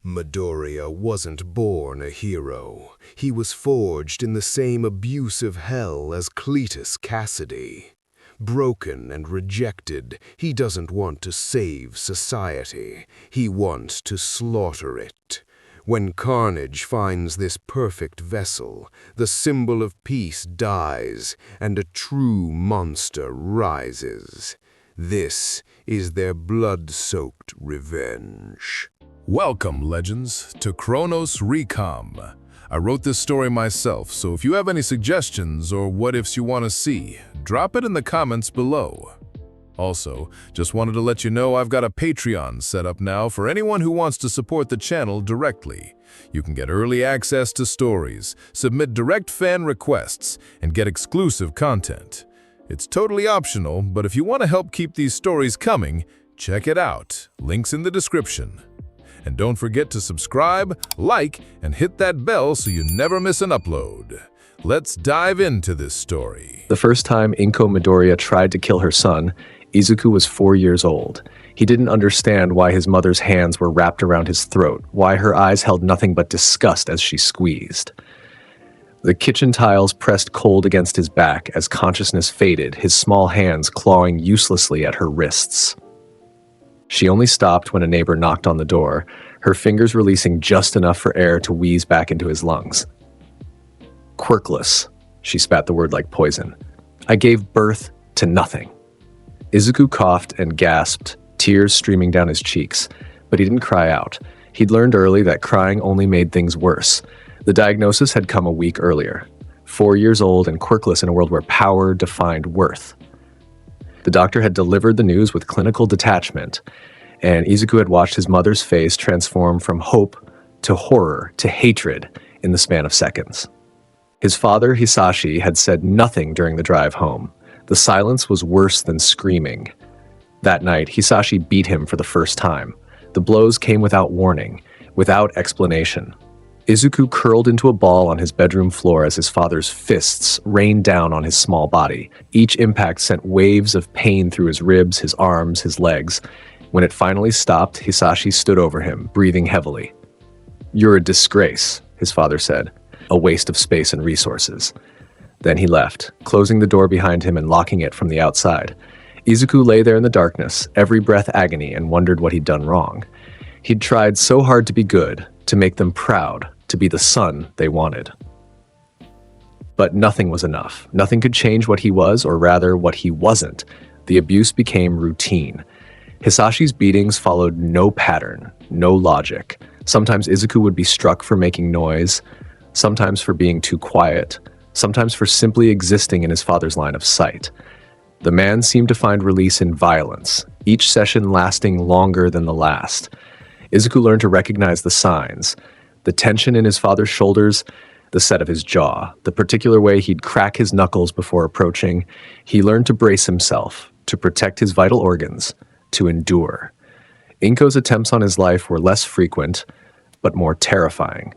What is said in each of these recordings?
Midoriya wasn't born a hero. He was forged in the same abusive hell as Cletus Cassidy. Broken and rejected, he doesn't want to save society. He wants to slaughter it. When Carnage finds this perfect vessel, the symbol of peace dies and a true monster rises. This is their blood-soaked revenge. Welcome, Legends, to Chronos Recom. I wrote this story myself, so if you have any suggestions or what-ifs you want to see, drop it in the comments below. Also, just wanted to let you know I've got a Patreon set up now for anyone who wants to support the channel directly. You can get early access to stories, submit direct fan requests, and get exclusive content. It's totally optional, but if you want to help keep these stories coming, check it out. Links in the description. And don't forget to subscribe, like, and hit that bell so you never miss an upload. Let's dive into this story. The first time Izuku Midoriya tried to kill her son, Izuku was 4 years old. He didn't understand why his mother's hands were wrapped around his throat, why her eyes held nothing but disgust as she squeezed. The kitchen tiles pressed cold against his back as consciousness faded, his small hands clawing uselessly at her wrists. She only stopped when a neighbor knocked on the door, her fingers releasing just enough for air to wheeze back into his lungs. Quirkless, she spat the word like poison. I gave birth to nothing. Izuku coughed and gasped, tears streaming down his cheeks, but he didn't cry out. He'd learned early that crying only made things worse. The diagnosis had come a week earlier. 4 years old and quirkless in a world where power defined worth. The doctor had delivered the news with clinical detachment, and Izuku had watched his mother's face transform from hope to horror to hatred in the span of seconds. His father, Hisashi, had said nothing during the drive home. The silence was worse than screaming. That night, Hisashi beat him for the first time. The blows came without warning, without explanation. Izuku curled into a ball on his bedroom floor as his father's fists rained down on his small body. Each impact sent waves of pain through his ribs, his arms, his legs. When it finally stopped, Hisashi stood over him, breathing heavily. "You're a disgrace," his father said, "a waste of space and resources." Then he left, closing the door behind him and locking it from the outside. Izuku lay there in the darkness, every breath agony, and wondered what he'd done wrong. He'd tried so hard to be good, to make them proud, to be the son they wanted. But nothing was enough. Nothing could change what he was, or rather, what he wasn't. The abuse became routine. Hisashi's beatings followed no pattern, no logic. Sometimes Izuku would be struck for making noise, sometimes for being too quiet, sometimes for simply existing in his father's line of sight. The man seemed to find release in violence, each session lasting longer than the last. Izuku learned to recognize the signs. The tension in his father's shoulders, the set of his jaw, the particular way he'd crack his knuckles before approaching. He learned to brace himself, to protect his vital organs, to endure. Inko's attempts on his life were less frequent, but more terrifying.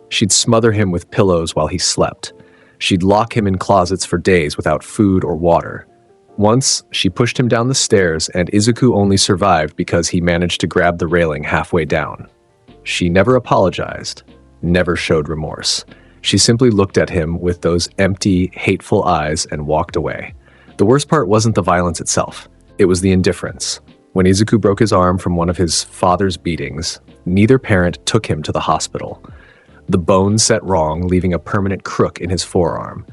She'd smother him with pillows while he slept. She'd lock him in closets for days without food or water. Once, she pushed him down the stairs, and Izuku only survived because he managed to grab the railing halfway down. She never apologized, never showed remorse. She simply looked at him with those empty, hateful eyes and walked away. The worst part wasn't the violence itself. It was the indifference. When Izuku broke his arm from one of his father's beatings, neither parent took him to the hospital. The bone set wrong, leaving a permanent crook in his forearm.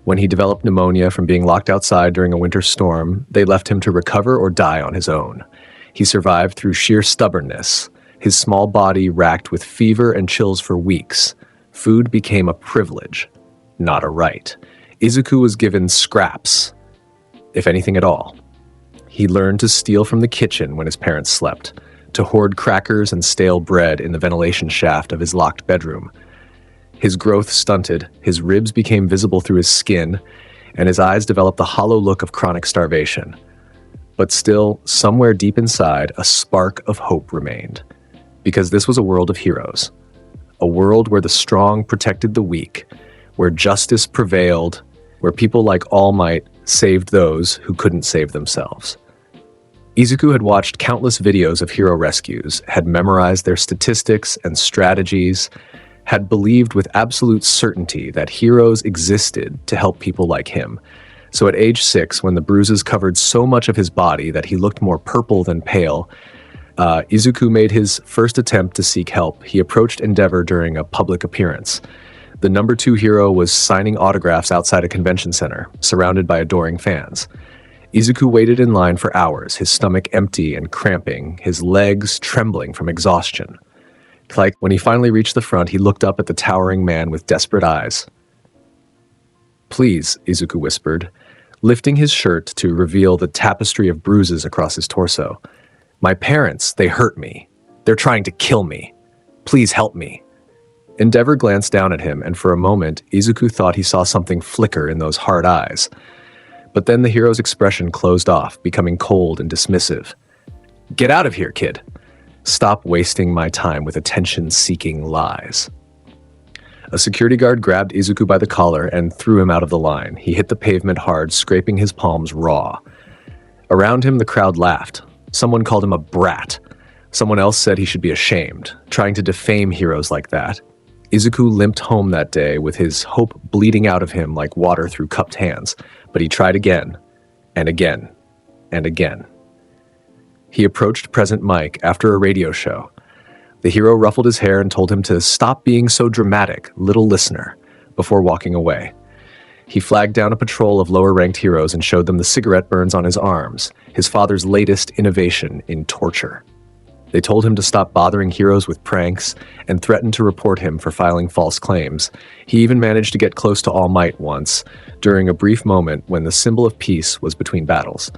When he developed pneumonia from being locked outside during a winter storm, they left him to recover or die on his own. He survived through sheer stubbornness, his small body racked with fever and chills for weeks. Food became a privilege, not a right. Izuku was given scraps, if anything at all. He learned to steal from the kitchen when his parents slept, to hoard crackers and stale bread in the ventilation shaft of his locked bedroom. His growth stunted, his ribs became visible through his skin, and his eyes developed the hollow look of chronic starvation. But still, somewhere deep inside, a spark of hope remained. Because this was a world of heroes. A world where the strong protected the weak, where justice prevailed, where people like All Might saved those who couldn't save themselves. Izuku had watched countless videos of hero rescues, had memorized their statistics and strategies, had believed with absolute certainty that heroes existed to help people like him. So at age 6, when the bruises covered so much of his body that he looked more purple than pale, Izuku made his first attempt to seek help. He approached Endeavor during a public appearance. The number 2 hero was signing autographs outside a convention center, surrounded by adoring fans. Izuku waited in line for hours, his stomach empty and cramping, his legs trembling from exhaustion. Like when he finally reached the front, he looked up at the towering man with desperate eyes. "Please," Izuku whispered, lifting his shirt to reveal the tapestry of bruises across his torso. "My parents, they hurt me. They're trying to kill me. Please help me." Endeavor glanced down at him, and for a moment, Izuku thought he saw something flicker in those hard eyes. But then the hero's expression closed off, becoming cold and dismissive. "Get out of here, kid. Stop wasting my time with attention-seeking lies." A security guard grabbed Izuku by the collar and threw him out of the line. He hit the pavement hard, scraping his palms raw. Around him, the crowd laughed. Someone called him a brat. Someone else said he should be ashamed, trying to defame heroes like that. Izuku limped home that day with his hope bleeding out of him like water through cupped hands, but he tried again, and again, and again. He approached Present Mike after a radio show. The hero ruffled his hair and told him to stop being so dramatic, little listener, before walking away. He flagged down a patrol of lower-ranked heroes and showed them the cigarette burns on his arms, his father's latest innovation in torture. They told him to stop bothering heroes with pranks and threatened to report him for filing false claims. He even managed to get close to All Might once, during a brief moment when the symbol of peace was between battles.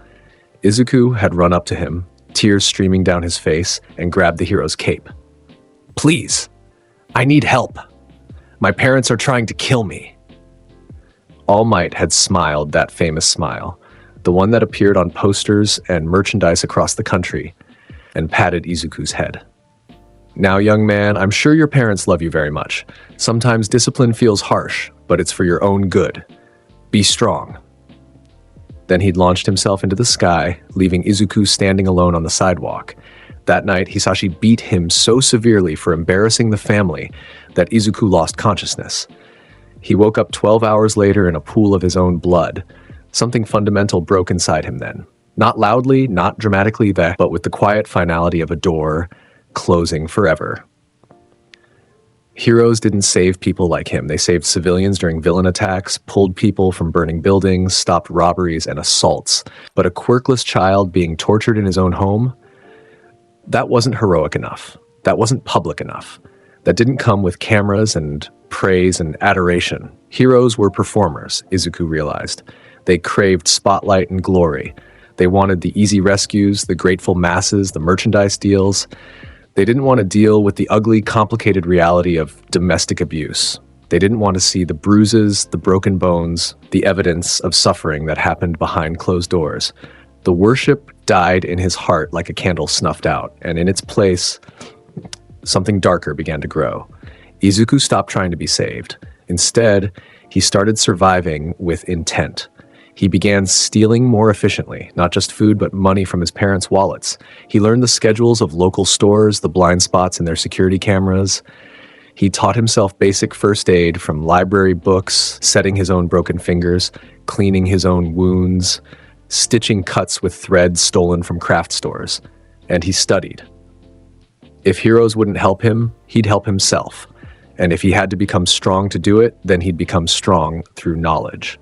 Izuku had run up to him, tears streaming down his face, and grabbed the hero's cape. "Please, I need help. My parents are trying to kill me." All Might had smiled that famous smile, the one that appeared on posters and merchandise across the country, and patted Izuku's head. "Now, young man, I'm sure your parents love you very much. Sometimes discipline feels harsh, but it's for your own good. Be strong." Then he'd launched himself into the sky, leaving Izuku standing alone on the sidewalk. That night, Hisashi beat him so severely for embarrassing the family that Izuku lost consciousness. He woke up 12 hours later in a pool of his own blood. Something fundamental broke inside him then. Not loudly, not dramatically, but with the quiet finality of a door closing forever. Heroes didn't save people like him. They saved civilians during villain attacks, pulled people from burning buildings, stopped robberies and assaults. But a quirkless child being tortured in his own home? That wasn't heroic enough. That wasn't public enough. That didn't come with cameras and praise and adoration. Heroes were performers, Izuku realized. They craved spotlight and glory. They wanted the easy rescues, the grateful masses, the merchandise deals. They didn't want to deal with the ugly, complicated reality of domestic abuse. They didn't want to see the bruises, the broken bones, the evidence of suffering that happened behind closed doors. The worship died in his heart like a candle snuffed out, and in its place, something darker began to grow. Izuku stopped trying to be saved. Instead, he started surviving with intent. He began stealing more efficiently, not just food, but money from his parents' wallets. He learned the schedules of local stores, the blind spots in their security cameras. He taught himself basic first aid from library books, setting his own broken fingers, cleaning his own wounds, stitching cuts with thread stolen from craft stores. And he studied. If heroes wouldn't help him, he'd help himself. And if he had to become strong to do it, then he'd become strong through knowledge.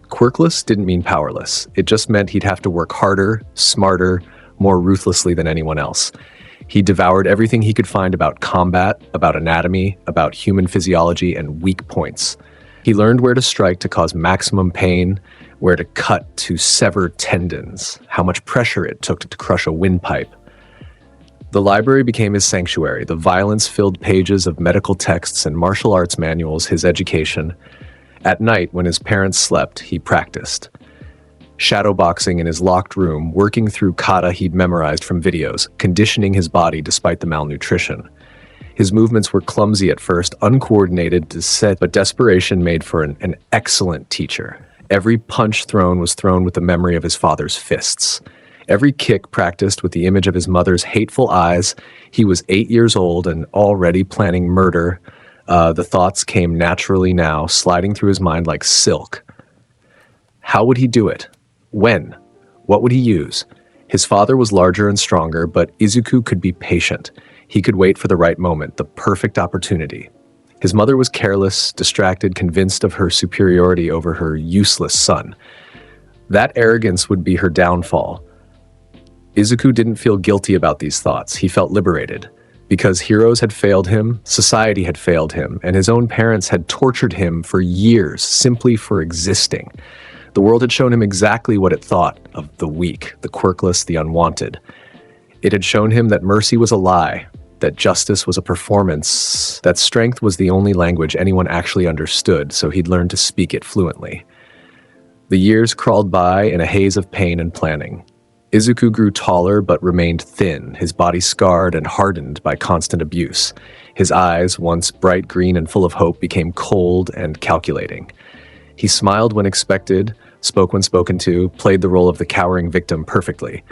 Quirkless didn't mean powerless. It just meant he'd have to work harder, smarter, more ruthlessly than anyone else. He devoured everything he could find about combat, about anatomy, about human physiology, and weak points. He learned where to strike to cause maximum pain, where to cut to sever tendons, how much pressure it took to crush a windpipe. The library became his sanctuary, the violence-filled pages of medical texts and martial arts manuals his education. At night, when his parents slept, he practiced. Shadowboxing in his locked room, working through kata he'd memorized from videos, conditioning his body despite the malnutrition. His movements were clumsy at first, uncoordinated, but desperation made for an excellent teacher. Every punch thrown was thrown with the memory of his father's fists. Every kick practiced with the image of his mother's hateful eyes. He was 8 years old and already planning murder. The thoughts came naturally now, sliding through his mind like silk. How would he do it? When? What would he use? His father was larger and stronger, but Izuku could be patient. He could wait for the right moment, the perfect opportunity. His mother was careless, distracted, convinced of her superiority over her useless son. That arrogance would be her downfall. Izuku didn't feel guilty about these thoughts. He felt liberated. Because heroes had failed him, society had failed him, and his own parents had tortured him for years simply for existing. The world had shown him exactly what it thought of the weak, the quirkless, the unwanted. It had shown him that mercy was a lie, that justice was a performance, that strength was the only language anyone actually understood, so he'd learned to speak it fluently. The years crawled by in a haze of pain and planning. Izuku grew taller but remained thin, his body scarred and hardened by constant abuse. His eyes, once bright green and full of hope, became cold and calculating. He smiled when expected, spoke when spoken to, played the role of the cowering victim perfectly.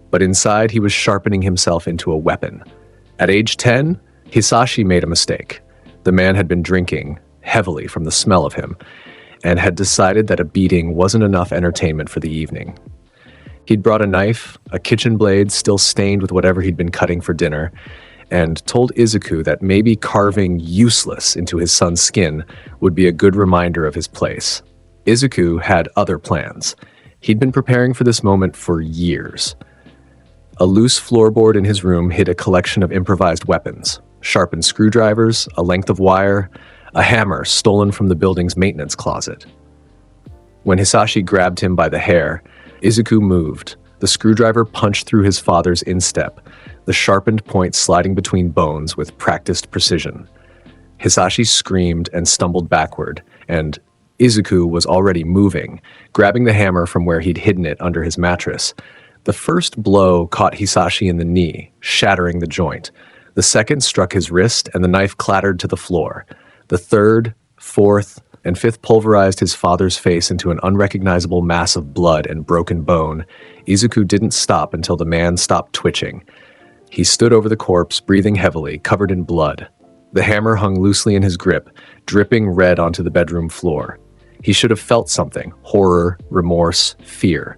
But inside, he was sharpening himself into a weapon. At age 10, Hisashi made a mistake. The man had been drinking heavily from the smell of him, and had decided that a beating wasn't enough entertainment for the evening. He'd brought a knife, a kitchen blade still stained with whatever he'd been cutting for dinner, and told Izuku that maybe carving useless into his son's skin would be a good reminder of his place. Izuku had other plans. He'd been preparing for this moment for years. A loose floorboard in his room hid a collection of improvised weapons, sharpened screwdrivers, a length of wire, a hammer stolen from the building's maintenance closet. When Hisashi grabbed him by the hair, Izuku moved. The screwdriver punched through his father's instep, the sharpened point sliding between bones with practiced precision. Hisashi screamed and stumbled backward, and Izuku was already moving, grabbing the hammer from where he'd hidden it under his mattress. The first blow caught Hisashi in the knee, shattering the joint. The second struck his wrist, and the knife clattered to the floor. The third, fourth, and fifth pulverized his father's face into an unrecognizable mass of blood and broken bone. Izuku didn't stop until the man stopped twitching. He stood over the corpse, breathing heavily, covered in blood. The hammer hung loosely in his grip, dripping red onto the bedroom floor. He should have felt something: horror, remorse, fear.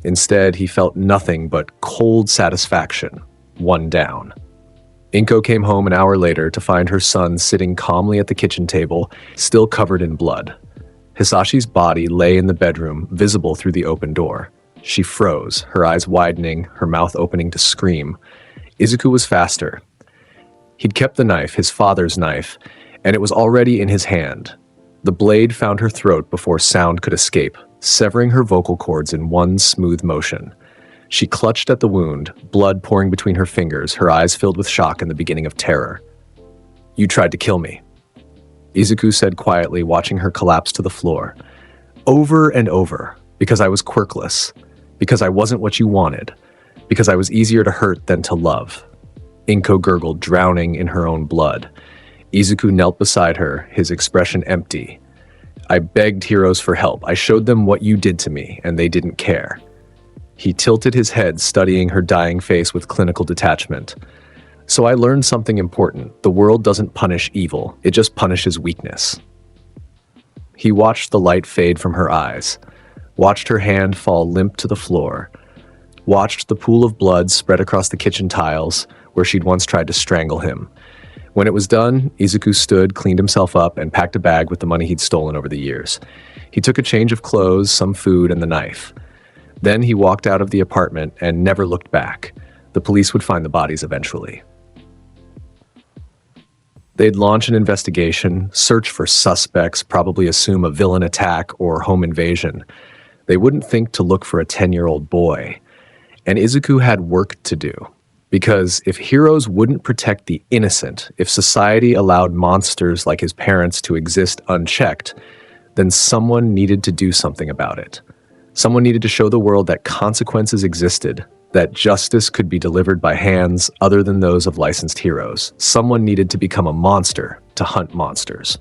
Instead, he felt nothing but cold satisfaction, one down. Inko came home an hour later to find her son sitting calmly at the kitchen table, still covered in blood. Hisashi's body lay in the bedroom, visible through the open door. She froze, her eyes widening, her mouth opening to scream. Izuku was faster. He'd kept the knife, his father's knife, and it was already in his hand. The blade found her throat before sound could escape, severing her vocal cords in one smooth motion. She clutched at the wound, blood pouring between her fingers, her eyes filled with shock and the beginning of terror. "You tried to kill me," Izuku said quietly, watching her collapse to the floor. "Over and over, because I was quirkless, because I wasn't what you wanted, because I was easier to hurt than to love." Inko gurgled, drowning in her own blood. Izuku knelt beside her, his expression empty. "I begged heroes for help. I showed them what you did to me, and they didn't care." He tilted his head, studying her dying face with clinical detachment. "So I learned something important. The world doesn't punish evil. It just punishes weakness." He watched the light fade from her eyes, watched her hand fall limp to the floor, watched the pool of blood spread across the kitchen tiles where she'd once tried to strangle him. When it was done, Izuku stood, cleaned himself up, and packed a bag with the money he'd stolen over the years. He took a change of clothes, some food, and the knife. Then he walked out of the apartment and never looked back. The police would find the bodies eventually. They'd launch an investigation, search for suspects, probably assume a villain attack or home invasion. They wouldn't think to look for a 10-year-old boy. And Izuku had work to do. Because if heroes wouldn't protect the innocent, if society allowed monsters like his parents to exist unchecked, then someone needed to do something about it. Someone needed to show the world that consequences existed, that justice could be delivered by hands other than those of licensed heroes. Someone needed to become a monster to hunt monsters.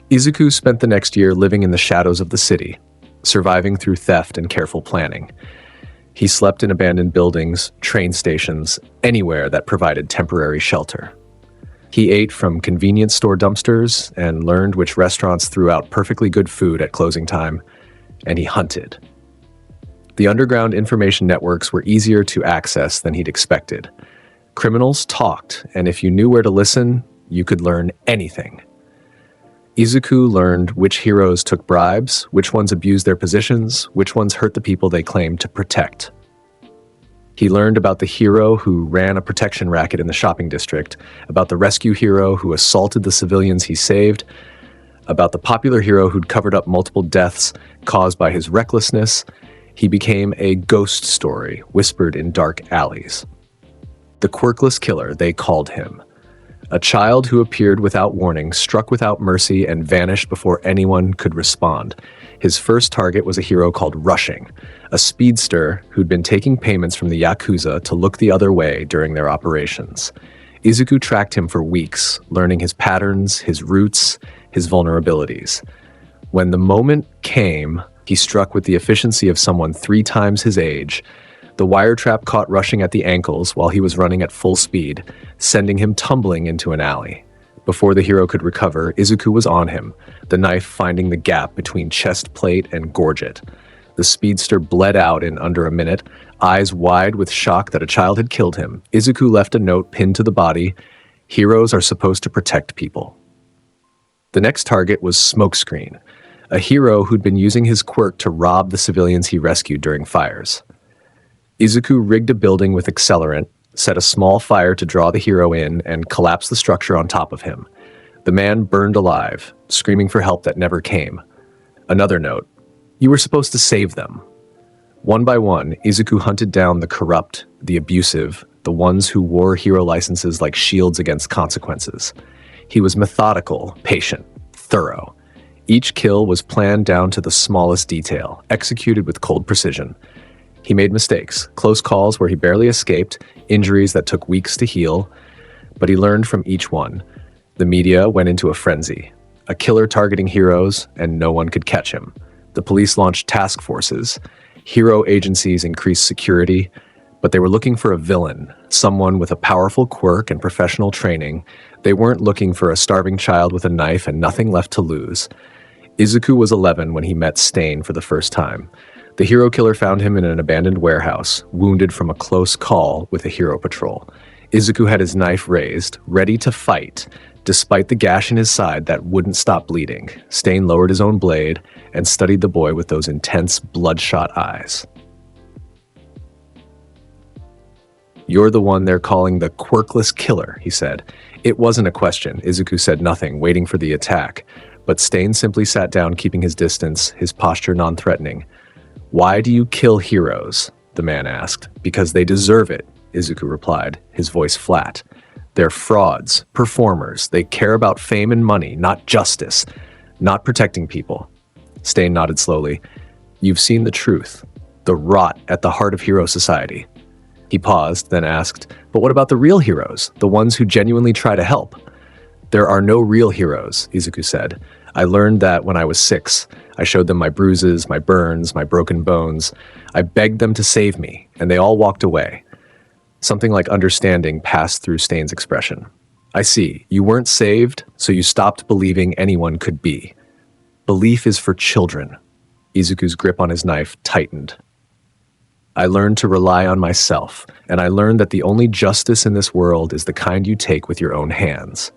Izuku spent the next year living in the shadows of the city, surviving through theft and careful planning. He slept in abandoned buildings, train stations, anywhere that provided temporary shelter. He ate from convenience store dumpsters and learned which restaurants threw out perfectly good food at closing time, and he hunted. The underground information networks were easier to access than he'd expected. Criminals talked, and if you knew where to listen, you could learn anything. Izuku learned which heroes took bribes, which ones abused their positions, which ones hurt the people they claimed to protect. He learned about the hero who ran a protection racket in the shopping district, about the rescue hero who assaulted the civilians he saved, about the popular hero who'd covered up multiple deaths caused by his recklessness. He became a ghost story whispered in dark alleys. The quirkless killer, they called him. A child who appeared without warning, struck without mercy, and vanished before anyone could respond. His first target was a hero called Rushing, a speedster who'd been taking payments from the Yakuza to look the other way during their operations. Izuku tracked him for weeks, learning his patterns, his roots, his vulnerabilities. When the moment came, he struck with the efficiency of someone 3 times his age. The wire trap caught Rushing at the ankles while he was running at full speed, sending him tumbling into an alley. Before the hero could recover, Izuku was on him, the knife finding the gap between chest plate and gorget. The speedster bled out in under a minute, eyes wide with shock that a child had killed him. Izuku left a note pinned to the body, "Heroes are supposed to protect people." The next target was Smokescreen, a hero who'd been using his quirk to rob the civilians he rescued during fires. Izuku rigged a building with accelerant, set a small fire to draw the hero in, and collapsed the structure on top of him. The man burned alive, screaming for help that never came. Another note: "You were supposed to save them." One by one, Izuku hunted down the corrupt, the abusive, the ones who wore hero licenses like shields against consequences. He was methodical, patient, thorough. Each kill was planned down to the smallest detail, executed with cold precision. He made mistakes, close calls where he barely escaped, injuries that took weeks to heal, but he learned from each one. The media went into a frenzy, a killer targeting heroes, and no one could catch him. The police launched task forces. Hero agencies increased security, but they were looking for a villain, someone with a powerful quirk and professional training. They weren't looking for a starving child with a knife and nothing left to lose. Izuku was 11 when he met Stain for the first time. The hero killer found him in an abandoned warehouse, wounded from a close call with a hero patrol. Izuku had his knife raised, ready to fight. Despite the gash in his side that wouldn't stop bleeding, Stain lowered his own blade and studied the boy with those intense, bloodshot eyes. "You're the one they're calling the quirkless killer," he said. It wasn't a question. Izuku said nothing, waiting for the attack. But Stain simply sat down, keeping his distance, his posture non-threatening. "Why do you kill heroes?" the man asked. "Because they deserve it," Izuku replied, his voice flat. "They're frauds, performers. They care about fame and money, not justice, not protecting people." Stain nodded slowly. "You've seen the truth, the rot at the heart of hero society." He paused, then asked, "But what about the real heroes, the ones who genuinely try to help?" "There are no real heroes," Izuku said. "I learned that when I was 6. I showed them my bruises, my burns, my broken bones. I begged them to save me, and they all walked away." Something like understanding passed through Stain's expression. "I see. You weren't saved, so you stopped believing anyone could be. Belief is for children." Izuku's grip on his knife tightened. "I learned to rely on myself, and I learned that the only justice in this world is the kind you take with your own hands."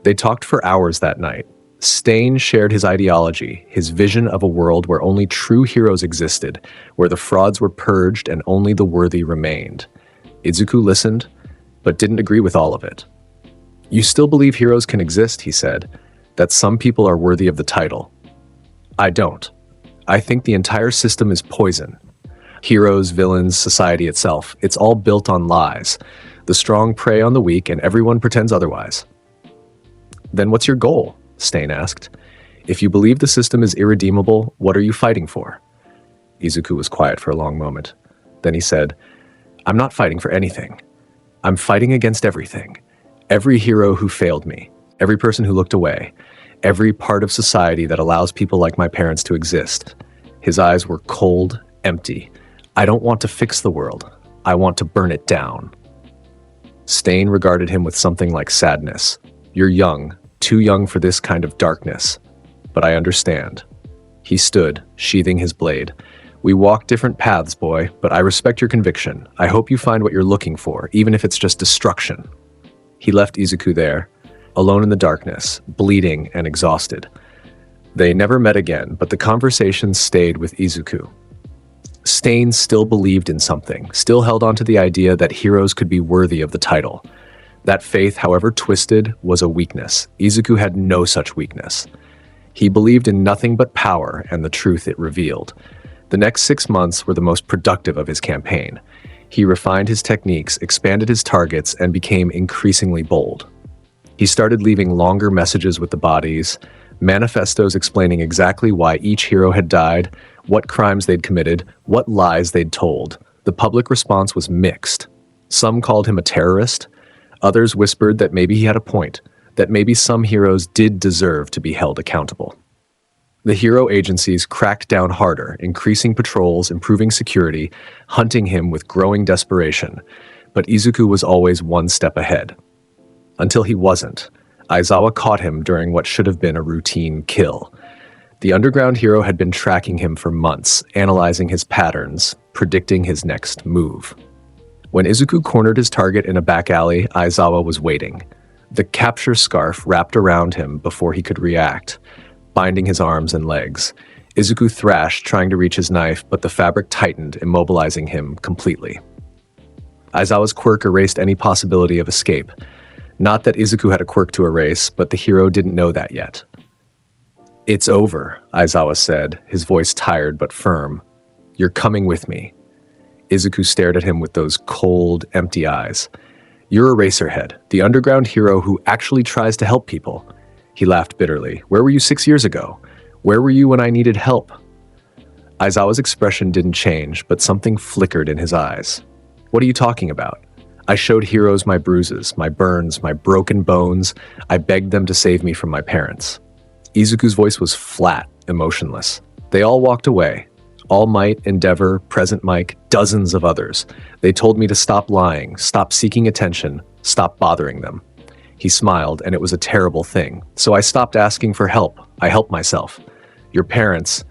They talked for hours that night. Stain shared his ideology, his vision of a world where only true heroes existed, where the frauds were purged and only the worthy remained. Izuku listened, but didn't agree with all of it. "You still believe heroes can exist," he said, "that some people are worthy of the title." "I don't. I think the entire system is poison. Heroes, villains, society itself, it's all built on lies. The strong prey on the weak and everyone pretends otherwise." "Then what's your goal?" Stain asked. "If you believe the system is irredeemable, what are you fighting for?" Izuku was quiet for a long moment. Then he said, "I'm not fighting for anything. I'm fighting against everything. Every hero who failed me, every person who looked away, every part of society that allows people like my parents to exist." His eyes were cold, empty. I don't want to fix the world. I want to burn it down. Stain regarded him with something like sadness. You're young, too young for this kind of darkness. But I understand. He stood, sheathing his blade. We walk different paths, boy, but I respect your conviction. I hope you find what you're looking for, even if it's just destruction. He left Izuku there, alone in the darkness, bleeding and exhausted. They never met again, but the conversation stayed with Izuku. Stain still believed in something, still held on to the idea that heroes could be worthy of the title. That faith, however twisted, was a weakness. Izuku had no such weakness. He believed in nothing but power and the truth it revealed. The next 6 months were the most productive of his campaign. He refined his techniques, expanded his targets, and became increasingly bold. He started leaving longer messages with the bodies, manifestos explaining exactly why each hero had died, what crimes they'd committed, what lies they'd told. The public response was mixed. Some called him a terrorist. Others whispered that maybe he had a point, that maybe some heroes did deserve to be held accountable. The hero agencies cracked down harder, increasing patrols, improving security, hunting him with growing desperation. But Izuku was always one step ahead. Until he wasn't. Aizawa caught him during what should have been a routine kill. The underground hero had been tracking him for months, analyzing his patterns, predicting his next move. When Izuku cornered his target in a back alley, Aizawa was waiting. The capture scarf wrapped around him before he could react, binding his arms and legs. Izuku thrashed, trying to reach his knife, but the fabric tightened, immobilizing him completely. Aizawa's quirk erased any possibility of escape. Not that Izuku had a quirk to erase, but the hero didn't know that yet. "It's over," Aizawa said, his voice tired but firm. "You're coming with me." Izuku stared at him with those cold, empty eyes. "You're Eraserhead, the underground hero who actually tries to help people." He laughed bitterly. "Where were you 6 years ago? Where were you when I needed help?" Aizawa's expression didn't change, but something flickered in his eyes. "What are you talking about? I showed heroes my bruises, my burns, my broken bones. I begged them to save me from my parents." Izuku's voice was flat, emotionless. "They all walked away. All Might, Endeavor, Present Mike, dozens of others. They told me to stop lying, stop seeking attention, stop bothering them." He smiled, and it was a terrible thing. "So I stopped asking for help. I helped myself. Your parents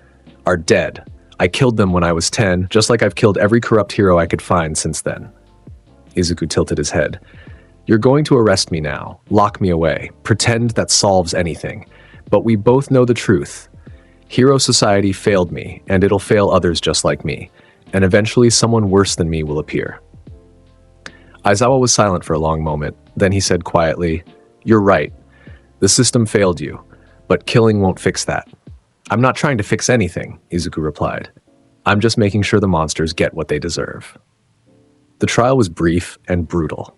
are dead. I killed them when I was 10, just like I've killed every corrupt hero I could find since then." Izuku tilted his head. "You're going to arrest me now, lock me away, pretend that solves anything. But we both know the truth. Hero society failed me, and it'll fail others just like me. And eventually someone worse than me will appear." Aizawa was silent for a long moment. Then he said quietly, "You're right. The system failed you, but killing won't fix that." "I'm not trying to fix anything," Izuku replied. "I'm just making sure the monsters get what they deserve." The trial was brief and brutal.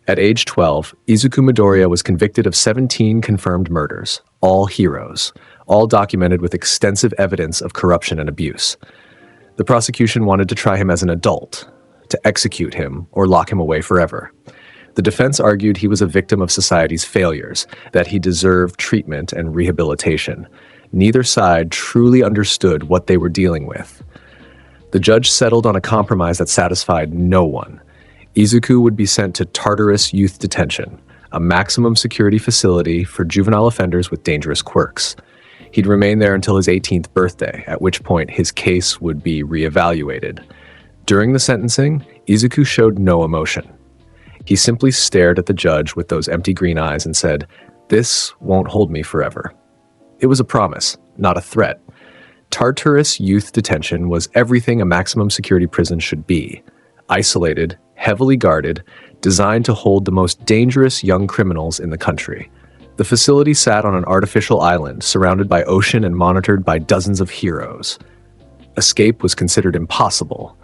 At age 12, Izuku Midoriya was convicted of 17 confirmed murders, all heroes, all documented with extensive evidence of corruption and abuse. The prosecution wanted to try him as an adult, to execute him or lock him away forever. The defense argued he was a victim of society's failures, that he deserved treatment and rehabilitation. Neither side truly understood what they were dealing with. The judge settled on a compromise that satisfied no one. Izuku would be sent to Tartarus Youth Detention, a maximum security facility for juvenile offenders with dangerous quirks. He'd remain there until his 18th birthday, at which point his case would be reevaluated. During the sentencing, Izuku showed no emotion. He simply stared at the judge with those empty green eyes and said, "This won't hold me forever." It was a promise, not a threat. Tartarus Youth Detention was everything a maximum security prison should be. Isolated, heavily guarded, designed to hold the most dangerous young criminals in the country. The facility sat on an artificial island, surrounded by ocean and monitored by dozens of heroes. Escape was considered impossible.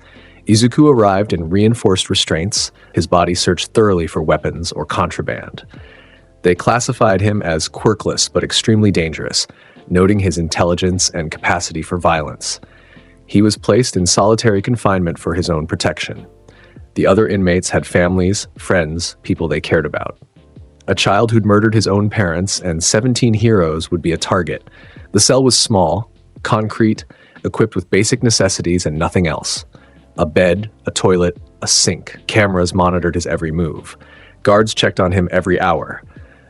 Izuku arrived in reinforced restraints, his body searched thoroughly for weapons or contraband. They classified him as quirkless but extremely dangerous, noting his intelligence and capacity for violence. He was placed in solitary confinement for his own protection. The other inmates had families, friends, people they cared about. A child who'd murdered his own parents and 17 heroes would be a target. The cell was small, concrete, equipped with basic necessities and nothing else. A bed, a toilet, a sink. Cameras monitored his every move. Guards checked on him every hour.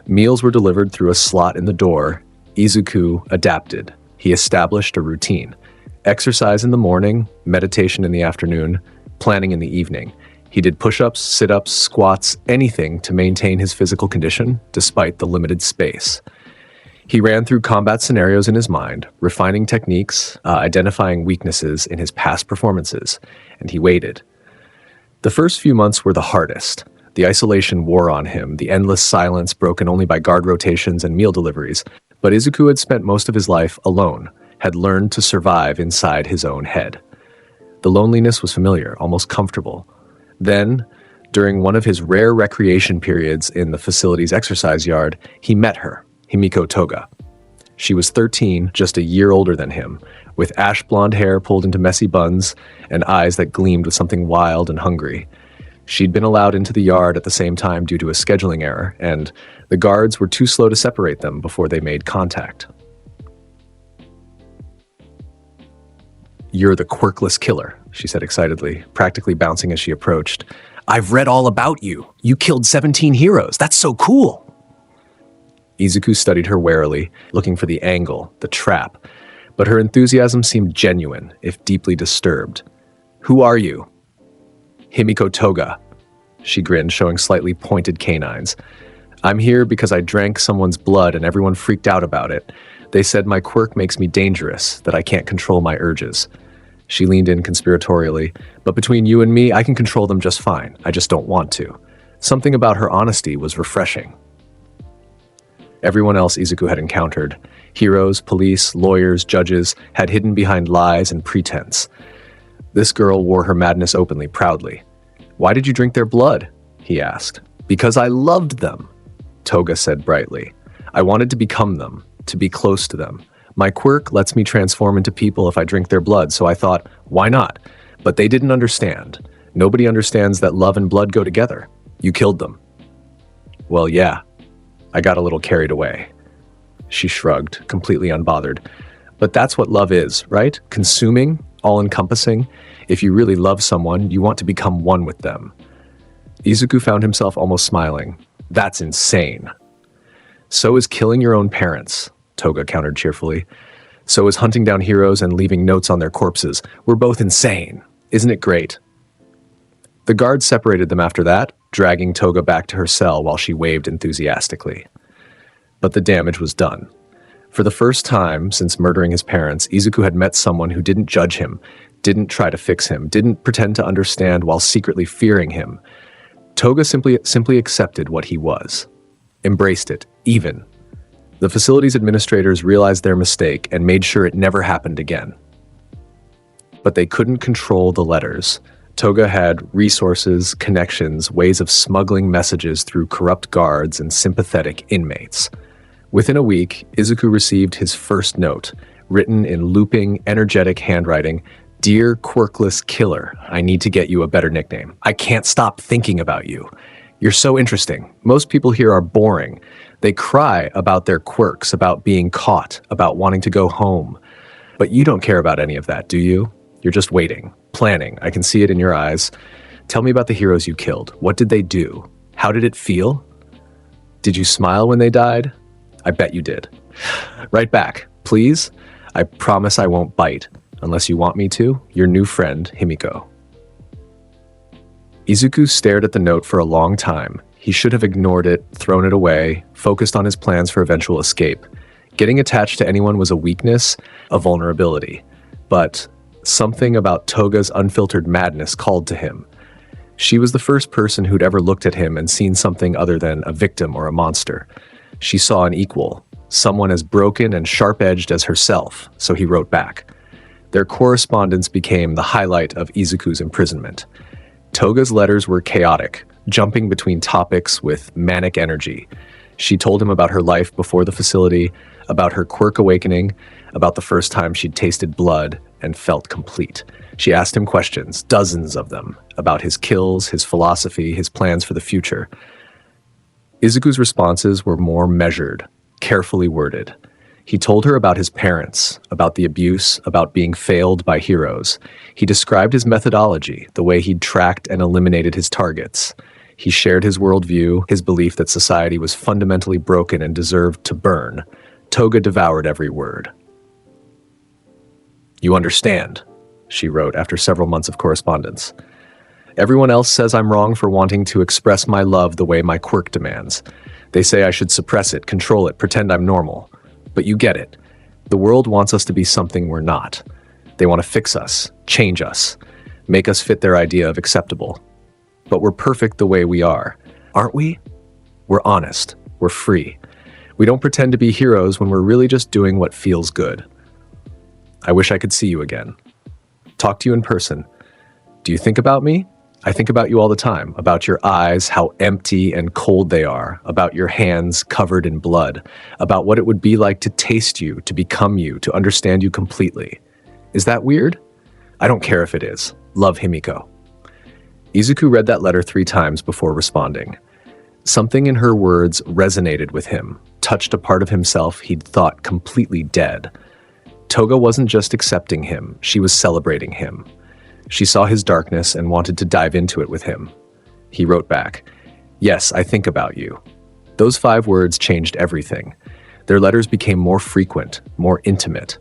Meals were delivered through a slot in the door. Izuku adapted. He established a routine. Exercise in the morning, meditation in the afternoon, planning in the evening. He did push-ups, sit-ups, squats, anything to maintain his physical condition despite the limited space. He ran through combat scenarios in his mind, refining techniques, identifying weaknesses in his past performances, and he waited. The first few months were the hardest. The isolation wore on him, the endless silence broken only by guard rotations and meal deliveries, but Izuku had spent most of his life alone, had learned to survive inside his own head. The loneliness was familiar, almost comfortable. Then, during one of his rare recreation periods in the facility's exercise yard, he met her. Himiko Toga. She was 13, just a year older than him, with ash blonde hair pulled into messy buns and eyes that gleamed with something wild and hungry. She'd been allowed into the yard at the same time due to a scheduling error, and the guards were too slow to separate them before they made contact. "You're the quirkless killer," she said excitedly, practically bouncing as she approached. "I've read all about you. You killed 17 heroes. That's so cool." Izuku studied her warily, looking for the angle, the trap, but her enthusiasm seemed genuine, if deeply disturbed. "Who are you?" "Himiko Toga." She grinned, showing slightly pointed canines. "I'm here because I drank someone's blood and everyone freaked out about it. They said my quirk makes me dangerous, that I can't control my urges." She leaned in conspiratorially. "But between you and me, I can control them just fine. I just don't want to." Something about her honesty was refreshing. Everyone else Izuku had encountered, heroes, police, lawyers, judges, had hidden behind lies and pretense. This girl wore her madness openly, proudly. "Why did you drink their blood?" he asked. "Because I loved them," Toga said brightly. "I wanted to become them, to be close to them. My quirk lets me transform into people if I drink their blood, so I thought, why not? But they didn't understand. Nobody understands that love and blood go together. You killed them." "Well, yeah. I got a little carried away." She shrugged, completely unbothered. "But that's what love is, right? Consuming, all-encompassing. If you really love someone, you want to become one with them." Izuku found himself almost smiling. "That's insane." "So is killing your own parents," Toga countered cheerfully. "So is hunting down heroes and leaving notes on their corpses. We're both insane. Isn't it great?" The guards separated them after that, dragging Toga back to her cell while she waved enthusiastically. But the damage was done. For the first time since murdering his parents, Izuku had met someone who didn't judge him, didn't try to fix him, didn't pretend to understand while secretly fearing him. Toga simply accepted what he was. Embraced it, even. The facility's administrators realized their mistake and made sure it never happened again. But they couldn't control the letters. Toga had resources, connections, ways of smuggling messages through corrupt guards and sympathetic inmates. Within a week, Izuku received his first note, written in looping, energetic handwriting. "Dear quirkless killer, I need to get you a better nickname. I can't stop thinking about you. You're so interesting. Most people here are boring. They cry about their quirks, about being caught, about wanting to go home. But you don't care about any of that, do you? You're just waiting, planning. I can see it in your eyes. Tell me about the heroes you killed. What did they do? How did it feel? Did you smile when they died? I bet you did. Write back, please. I promise I won't bite. Unless you want me to, your new friend, Himiko." Izuku stared at the note for a long time. He should have ignored it, thrown it away, focused on his plans for eventual escape. Getting attached to anyone was a weakness, a vulnerability. But something about Toga's unfiltered madness called to him. She was the first person who'd ever looked at him and seen something other than a victim or a monster. She saw an equal, someone as broken and sharp-edged as herself, so he wrote back. Their correspondence became the highlight of Izuku's imprisonment. Toga's letters were chaotic, jumping between topics with manic energy. She told him about her life before the facility, about her quirk awakening, about the first time she'd tasted blood and felt complete. She asked him questions, dozens of them, about his kills, his philosophy, his plans for the future. Izuku's responses were more measured, carefully worded. He told her about his parents, about the abuse, about being failed by heroes. He described his methodology, the way he'd tracked and eliminated his targets. He shared his worldview, his belief that society was fundamentally broken and deserved to burn. Toga devoured every word. "You understand," she wrote after several months of correspondence. "Everyone else says I'm wrong for wanting to express my love the way my quirk demands. They say I should suppress it, control it, pretend I'm normal. But you get it. The world wants us to be something we're not. They want to fix us, change us, make us fit their idea of acceptable. But we're perfect the way we are, aren't we? We're honest. We're free. We don't pretend to be heroes when we're really just doing what feels good. I wish I could see you again. Talk to you in person. Do you think about me? I think about you all the time, about your eyes, how empty and cold they are, about your hands covered in blood, about what it would be like to taste you, to become you, to understand you completely. Is that weird? I don't care if it is. Love, Himiko." Izuku read that letter 3 times before responding. Something in her words resonated with him, touched a part of himself he'd thought completely dead. Toga wasn't just accepting him, she was celebrating him. She saw his darkness and wanted to dive into it with him. He wrote back, "Yes, I think about you." Those 5 words changed everything. Their letters became more frequent, more intimate.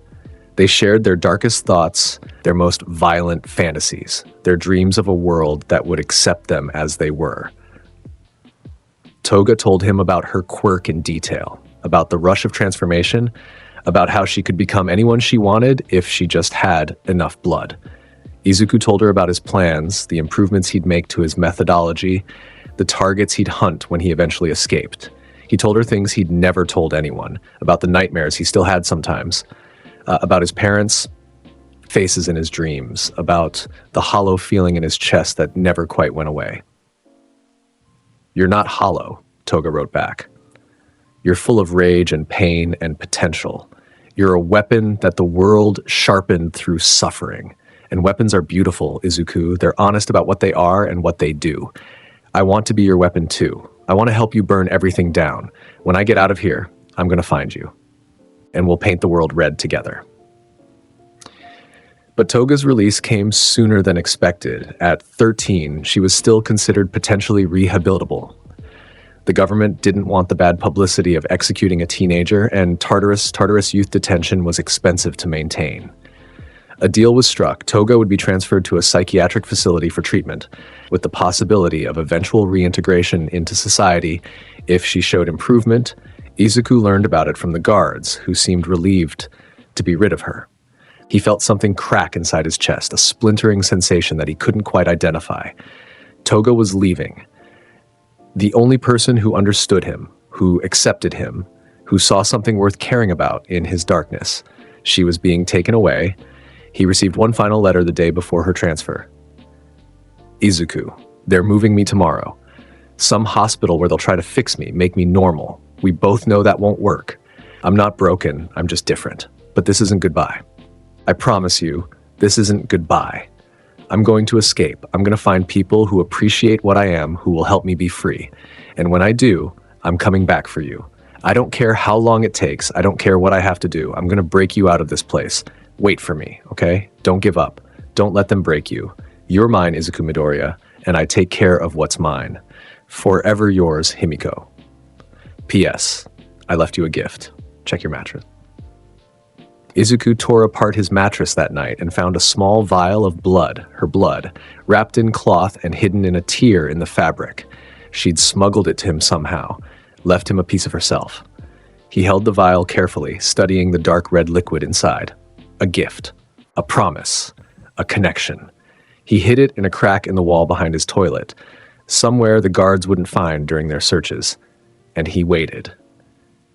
They shared their darkest thoughts, their most violent fantasies, their dreams of a world that would accept them as they were. Toga told him about her quirk in detail, about the rush of transformation, about how she could become anyone she wanted if she just had enough blood. Izuku told her about his plans, the improvements he'd make to his methodology, the targets he'd hunt when he eventually escaped. He told her things he'd never told anyone, about the nightmares he still had sometimes, about his parents' faces in his dreams, about the hollow feeling in his chest that never quite went away. "You're not hollow," Toga wrote back. "You're full of rage and pain and potential. You're a weapon that the world sharpened through suffering. And weapons are beautiful, Izuku. They're honest about what they are and what they do. I want to be your weapon too. I want to help you burn everything down. When I get out of here, I'm going to find you. And we'll paint the world red together." But Toga's release came sooner than expected. At 13, she was still considered potentially rehabilitable. The government didn't want the bad publicity of executing a teenager, and Tartarus youth detention was expensive to maintain. A deal was struck. Toga would be transferred to a psychiatric facility for treatment, with the possibility of eventual reintegration into society if she showed improvement. Izuku learned about it from the guards, who seemed relieved to be rid of her. He felt something crack inside his chest, a splintering sensation that he couldn't quite identify. Toga was leaving. The only person who understood him, who accepted him, who saw something worth caring about in his darkness. She was being taken away. He received one final letter the day before her transfer. "Izuku, they're moving me tomorrow. Some hospital where they'll try to fix me, make me normal. We both know that won't work. I'm not broken, I'm just different. But this isn't goodbye. I promise you, this isn't goodbye. I'm going to escape. I'm going to find people who appreciate what I am, who will help me be free. And when I do, I'm coming back for you. I don't care how long it takes. I don't care what I have to do. I'm going to break you out of this place. Wait for me, okay? Don't give up. Don't let them break you. You're mine, Izuku Midoriya, and I take care of what's mine. Forever yours, Himiko. P.S. I left you a gift. Check your mattress." Izuku tore apart his mattress that night and found a small vial of blood, her blood, wrapped in cloth and hidden in a tear in the fabric. She'd smuggled it to him somehow, left him a piece of herself. He held the vial carefully, studying the dark red liquid inside. A gift, a promise, a connection. He hid it in a crack in the wall behind his toilet, somewhere the guards wouldn't find during their searches, and he waited.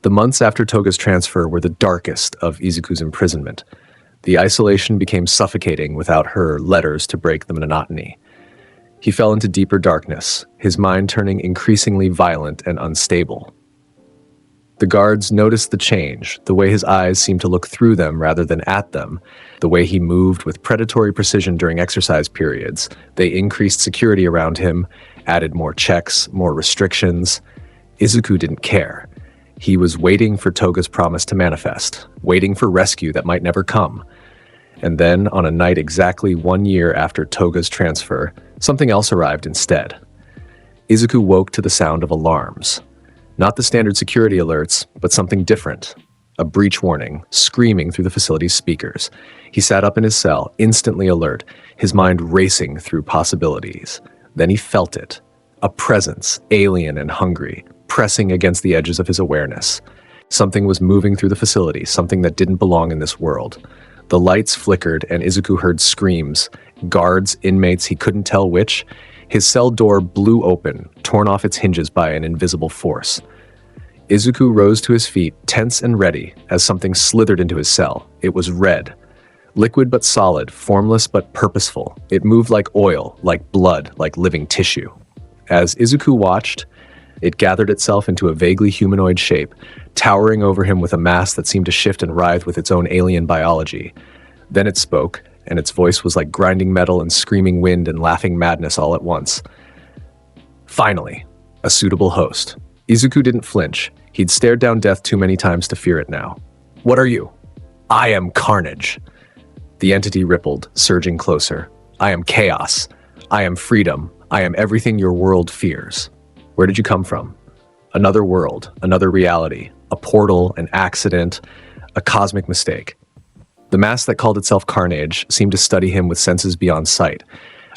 The months after Toga's transfer were the darkest of Izuku's imprisonment. The isolation became suffocating without her letters to break the monotony. He fell into deeper darkness, his mind turning increasingly violent and unstable. The guards noticed the change, the way his eyes seemed to look through them rather than at them, the way he moved with predatory precision during exercise periods. They increased security around him, added more checks, more restrictions. Izuku didn't care. He was waiting for Toga's promise to manifest, waiting for rescue that might never come. And then, on a night exactly 1 year after Toga's transfer, something else arrived instead. Izuku woke to the sound of alarms. Not the standard security alerts, but something different. A breach warning, screaming through the facility's speakers. He sat up in his cell, instantly alert, his mind racing through possibilities. Then he felt it. A presence, alien and hungry, pressing against the edges of his awareness. Something was moving through the facility, something that didn't belong in this world. The lights flickered and Izuku heard screams. Guards, inmates, he couldn't tell which. His cell door blew open, torn off its hinges by an invisible force. Izuku rose to his feet, tense and ready, as something slithered into his cell. It was red. Liquid but solid, formless but purposeful. It moved like oil, like blood, like living tissue. As Izuku watched, it gathered itself into a vaguely humanoid shape, towering over him with a mass that seemed to shift and writhe with its own alien biology. Then it spoke, and its voice was like grinding metal and screaming wind and laughing madness all at once. Finally, a suitable host. Izuku didn't flinch. He'd stared down death too many times to fear it now. "What are you?" "I am Carnage." The entity rippled, surging closer. "I am chaos. I am freedom. I am everything your world fears." "Where did you come from?" "Another world, another reality, a portal, an accident, a cosmic mistake." The mass that called itself Carnage seemed to study him with senses beyond sight.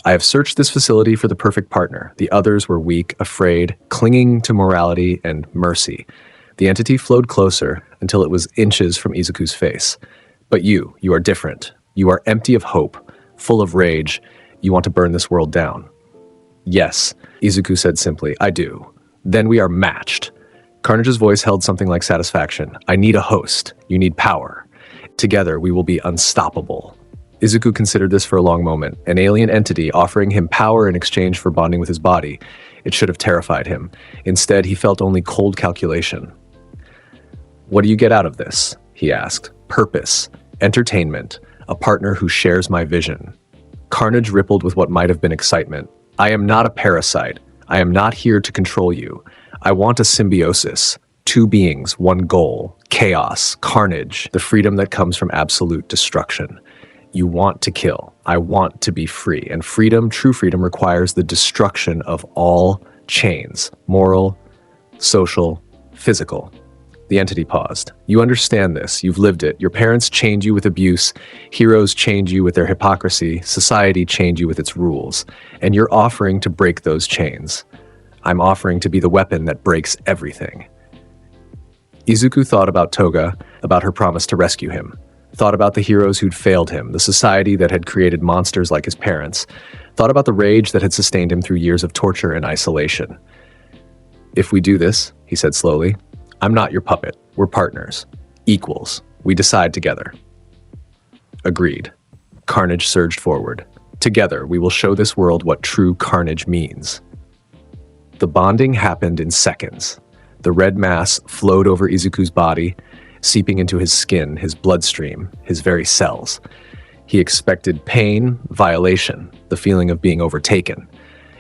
"I have searched this facility for the perfect partner. The others were weak, afraid, clinging to morality and mercy." The entity flowed closer until it was inches from Izuku's face. "But you are different. You are empty of hope, full of rage. You want to burn this world down." "Yes," Izuku said simply, "I do." "Then we are matched." Carnage's voice held something like satisfaction. "I need a host. You need power. Together we will be unstoppable." Izuku considered this for a long moment, an alien entity offering him power in exchange for bonding with his body. It should have terrified him. Instead, he felt only cold calculation. "What do you get out of this?" he asked. "Purpose, entertainment, a partner who shares my vision." Carnage rippled with what might have been excitement. "I am not a parasite. I am not here to control you. I want a symbiosis. Two beings, one goal. Chaos, carnage, the freedom that comes from absolute destruction. You want to kill. I want to be free. And freedom, true freedom, requires the destruction of all chains. Moral, social, physical." The entity paused. "You understand this. You've lived it. Your parents chained you with abuse. Heroes chained you with their hypocrisy. Society chained you with its rules. And you're offering to break those chains. I'm offering to be the weapon that breaks everything." Izuku thought about Toga, about her promise to rescue him. Thought about the heroes who'd failed him, the society that had created monsters like his parents. Thought about the rage that had sustained him through years of torture and isolation. "If we do this," he said slowly, "I'm not your puppet. We're partners. Equals. We decide together." Agreed. Carnage surged forward. "Together, we will show this world what true carnage means." The bonding happened in seconds. The red mass flowed over Izuku's body, seeping into his skin, his bloodstream, his very cells. He expected pain, violation, the feeling of being overtaken.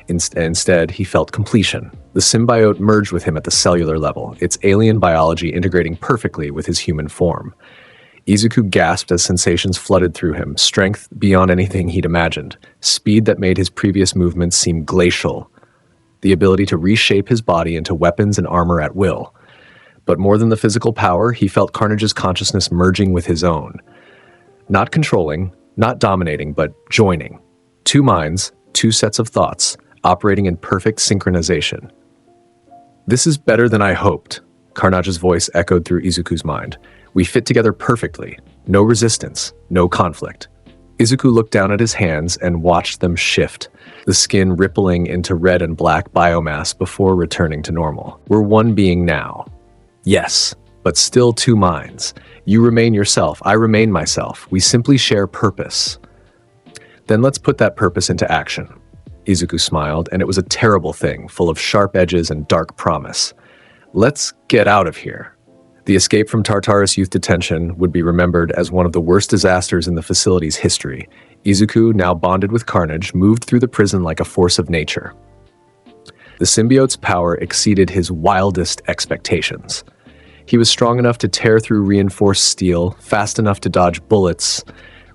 Instead, he felt completion. The symbiote merged with him at the cellular level, its alien biology integrating perfectly with his human form. Izuku gasped as sensations flooded through him, strength beyond anything he'd imagined, speed that made his previous movements seem glacial, the ability to reshape his body into weapons and armor at will. But more than the physical power, he felt Carnage's consciousness merging with his own. Not controlling, not dominating, but joining. Two minds, two sets of thoughts, operating in perfect synchronization. "This is better than I hoped," Carnage's voice echoed through Izuku's mind. "We fit together perfectly. No resistance, no conflict." Izuku looked down at his hands and watched them shift, the skin rippling into red and black biomass before returning to normal. "We're one being now." "Yes, but still two minds. You remain yourself, I remain myself. We simply share purpose." "Then let's put that purpose into action." Izuku smiled, and it was a terrible thing, full of sharp edges and dark promise. "Let's get out of here." The escape from Tartarus Youth Detention would be remembered as one of the worst disasters in the facility's history. Izuku, now bonded with Carnage, moved through the prison like a force of nature. The symbiote's power exceeded his wildest expectations. He was strong enough to tear through reinforced steel, fast enough to dodge bullets,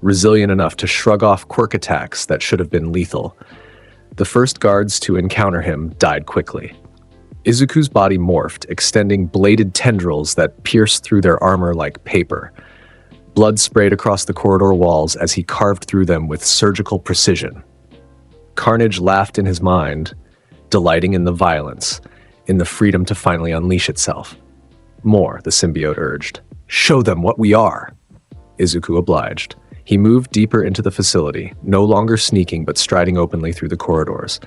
resilient enough to shrug off quirk attacks that should have been lethal. The first guards to encounter him died quickly. Izuku's body morphed, extending bladed tendrils that pierced through their armor like paper. Blood sprayed across the corridor walls as he carved through them with surgical precision. Carnage laughed in his mind, delighting in the violence, in the freedom to finally unleash itself. More, the symbiote urged. Show them what we are. Izuku obliged. He moved deeper into the facility, no longer sneaking but striding openly through the corridors.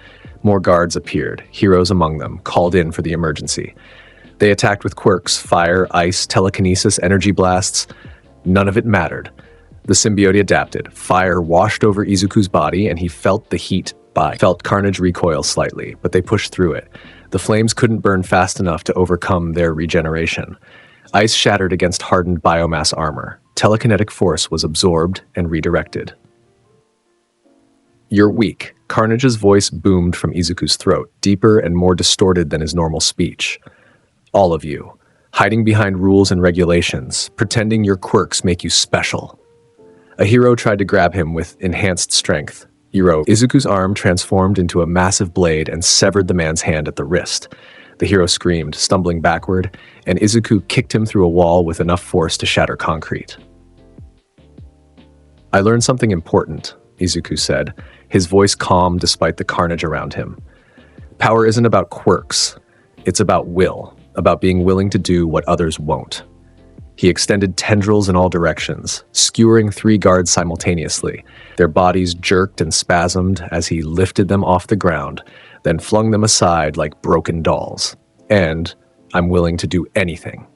More guards appeared, heroes among them, called in for the emergency. They attacked with quirks, fire, ice, telekinesis, energy blasts. None of it mattered. The symbiote adapted. Fire washed over Izuku's body, and he felt the heat felt Carnage recoil slightly, but they pushed through it. The flames couldn't burn fast enough to overcome their regeneration. Ice shattered against hardened biomass armor. Telekinetic force was absorbed and redirected. You're weak. Carnage's voice boomed from Izuku's throat, deeper and more distorted than his normal speech. All of you, hiding behind rules and regulations, pretending your quirks make you special. A hero tried to grab him with enhanced strength. Izuku's arm transformed into a massive blade and severed the man's hand at the wrist. The hero screamed, stumbling backward, and Izuku kicked him through a wall with enough force to shatter concrete. I learned something important, Izuku said, his voice calm despite the carnage around him. Power isn't about quirks. It's about will, about being willing to do what others won't. He extended tendrils in all directions, skewering 3 guards simultaneously. Their bodies jerked and spasmed as he lifted them off the ground, then flung them aside like broken dolls. And I'm willing to do anything.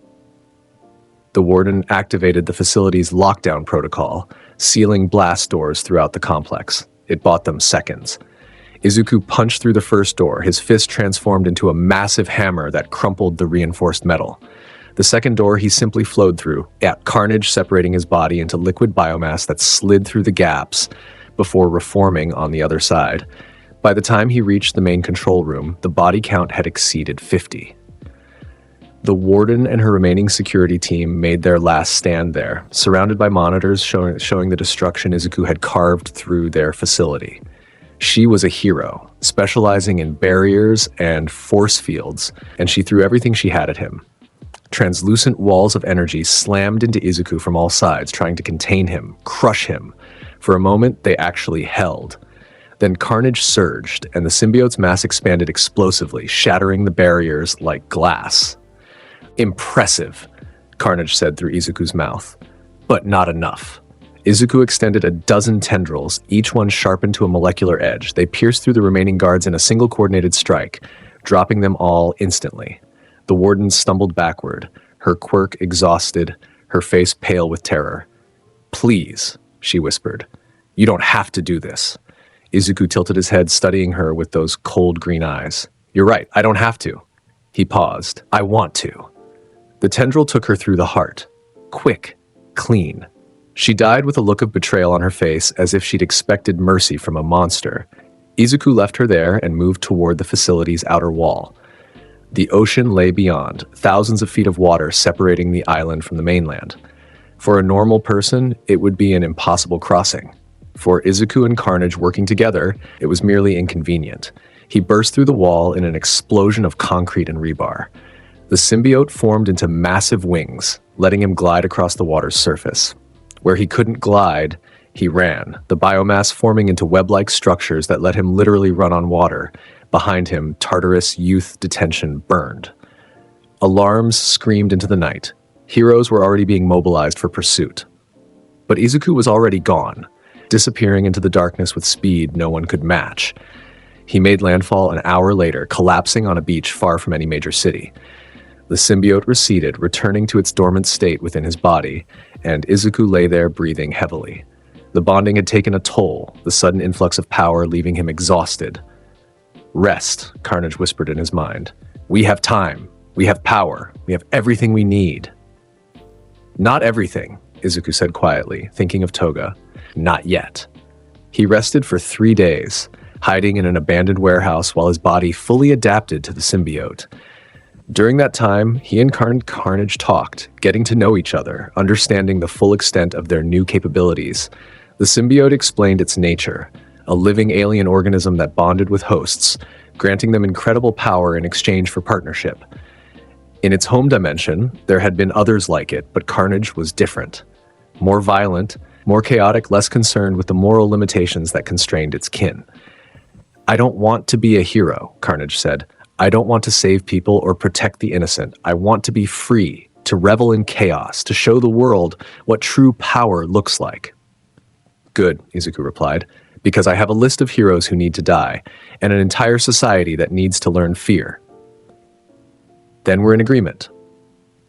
The warden activated the facility's lockdown protocol, sealing blast doors throughout the complex. It bought them seconds. Izuku punched through the first door, his fist transformed into a massive hammer that crumpled the reinforced metal. The second door he simply flowed through, Carnage separating his body into liquid biomass that slid through the gaps before reforming on the other side. By the time he reached the main control room, the body count had exceeded 50. The warden and her remaining security team made their last stand there, surrounded by monitors showing the destruction Izuku had carved through their facility. She was a hero, specializing in barriers and force fields, and she threw everything she had at him. Translucent walls of energy slammed into Izuku from all sides, trying to contain him, crush him. For a moment, they actually held. Then Carnage surged, and the symbiote's mass expanded explosively, shattering the barriers like glass. Impressive, Carnage said through Izuku's mouth. But not enough. Izuku extended a dozen tendrils, each one sharpened to a molecular edge. They pierced through the remaining guards in a single coordinated strike, dropping them all instantly. The warden stumbled backward, her quirk exhausted, her face pale with terror. Please, she whispered. You don't have to do this. Izuku tilted his head, studying her with those cold green eyes. You're right, I don't have to. He paused. I want to. The tendril took her through the heart. Quick, clean. She died with a look of betrayal on her face, as if she'd expected mercy from a monster. Izuku left her there and moved toward the facility's outer wall. The ocean lay beyond, thousands of feet of water separating the island from the mainland. For a normal person, it would be an impossible crossing. For Izuku and Carnage working together, it was merely inconvenient. He burst through the wall in an explosion of concrete and rebar. The symbiote formed into massive wings, letting him glide across the water's surface. Where he couldn't glide, he ran, the biomass forming into web-like structures that let him literally run on water. Behind him, Tartarus Youth Detention burned. Alarms screamed into the night. Heroes were already being mobilized for pursuit. But Izuku was already gone, disappearing into the darkness with speed no one could match. He made landfall an hour later, collapsing on a beach far from any major city. The symbiote receded, returning to its dormant state within his body, and Izuku lay there breathing heavily. The bonding had taken a toll, the sudden influx of power leaving him exhausted. Rest, Carnage whispered in his mind. We have time. We have power. We have everything we need. Not everything, Izuku said quietly, thinking of Toga. Not yet. He rested for 3 days, hiding in an abandoned warehouse while his body fully adapted to the symbiote. During that time, he and Carnage talked, getting to know each other, understanding the full extent of their new capabilities. The symbiote explained its nature, a living alien organism that bonded with hosts, granting them incredible power in exchange for partnership. In its home dimension, there had been others like it, but Carnage was different. More violent, more chaotic, less concerned with the moral limitations that constrained its kin. "I don't want to be a hero," Carnage said. "I don't want to save people or protect the innocent. I want to be free, to revel in chaos, to show the world what true power looks like." "Good," Izuku replied, "because I have a list of heroes who need to die, and an entire society that needs to learn fear." Then we're in agreement.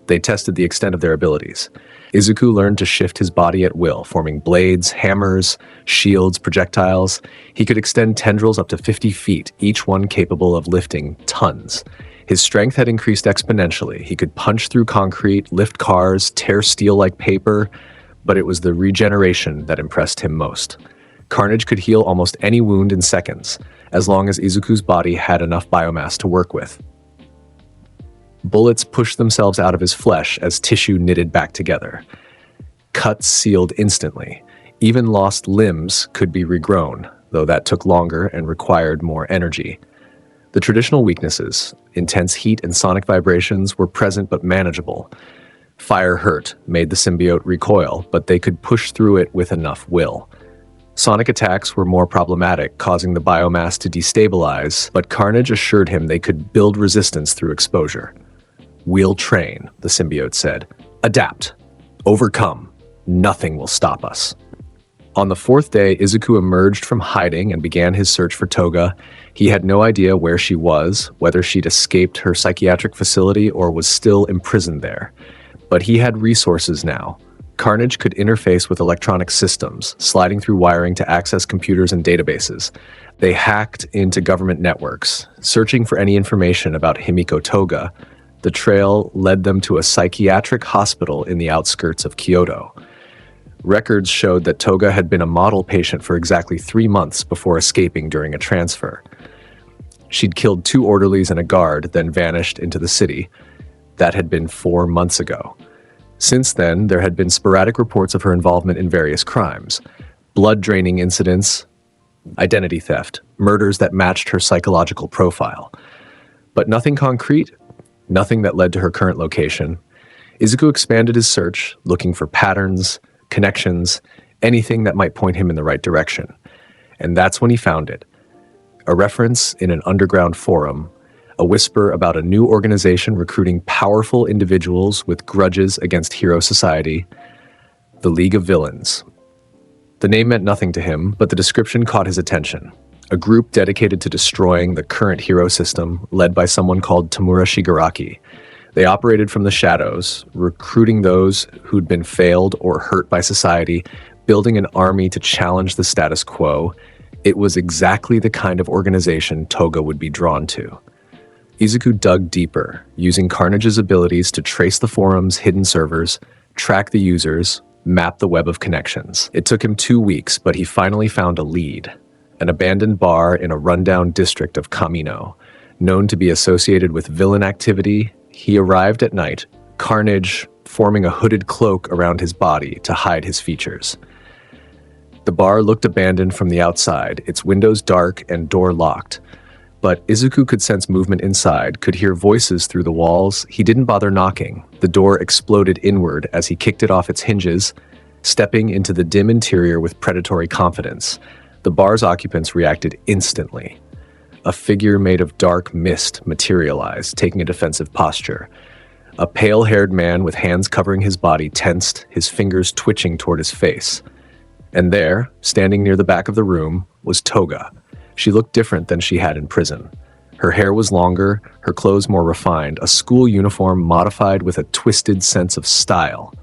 They tested the extent of their abilities. Izuku learned to shift his body at will, forming blades, hammers, shields, projectiles. He could extend tendrils up to 50 feet, each one capable of lifting tons. His strength had increased exponentially. He could punch through concrete, lift cars, tear steel like paper, but it was the regeneration that impressed him most. Carnage could heal almost any wound in seconds, as long as Izuku's body had enough biomass to work with. Bullets pushed themselves out of his flesh as tissue knitted back together. Cuts sealed instantly. Even lost limbs could be regrown, though that took longer and required more energy. The traditional weaknesses, intense heat and sonic vibrations, were present but manageable. Fire hurt, made the symbiote recoil, but they could push through it with enough will. Sonic attacks were more problematic, causing the biomass to destabilize, but Carnage assured him they could build resistance through exposure. "We'll train," the symbiote said. "Adapt. Overcome. Nothing will stop us." On the fourth day, Izuku emerged from hiding and began his search for Toga. He had no idea where she was, whether she'd escaped her psychiatric facility or was still imprisoned there. But he had resources now. Carnage could interface with electronic systems, sliding through wiring to access computers and databases. They hacked into government networks, searching for any information about Himiko Toga. The trail led them to a psychiatric hospital in the outskirts of Kyoto. Records showed that Toga had been a model patient for exactly 3 months before escaping during a transfer. She'd killed 2 orderlies and a guard, then vanished into the city. That had been 4 months ago. Since then, there had been sporadic reports of her involvement in various crimes. Blood-draining incidents, identity theft, murders that matched her psychological profile. But nothing concrete, nothing that led to her current location. Izuku expanded his search, looking for patterns, connections, anything that might point him in the right direction. And that's when he found it. A reference in an underground forum, a whisper about a new organization recruiting powerful individuals with grudges against Hero Society, the League of Villains. The name meant nothing to him, but the description caught his attention. A group dedicated to destroying the current hero system, led by someone called Tamura Shigaraki. They operated from the shadows, recruiting those who'd been failed or hurt by society, building an army to challenge the status quo. It was exactly the kind of organization Toga would be drawn to. Izuku dug deeper, using Carnage's abilities to trace the forum's hidden servers, track the users, map the web of connections. It took him 2 weeks, but he finally found a lead. An abandoned bar in a rundown district of Kamino. Known to be associated with villain activity, he arrived at night, Carnage forming a hooded cloak around his body to hide his features. The bar looked abandoned from the outside, its windows dark and door locked. But Izuku could sense movement inside, could hear voices through the walls. He didn't bother knocking. The door exploded inward as he kicked it off its hinges, stepping into the dim interior with predatory confidence. The bar's occupants reacted instantly. A figure made of dark mist materialized, taking a defensive posture. A pale-haired man with hands covering his body tensed, his fingers twitching toward his face. And there, standing near the back of the room, was Toga. She looked different than she had in prison. Her hair was longer, her clothes more refined, a school uniform modified with a twisted sense of style.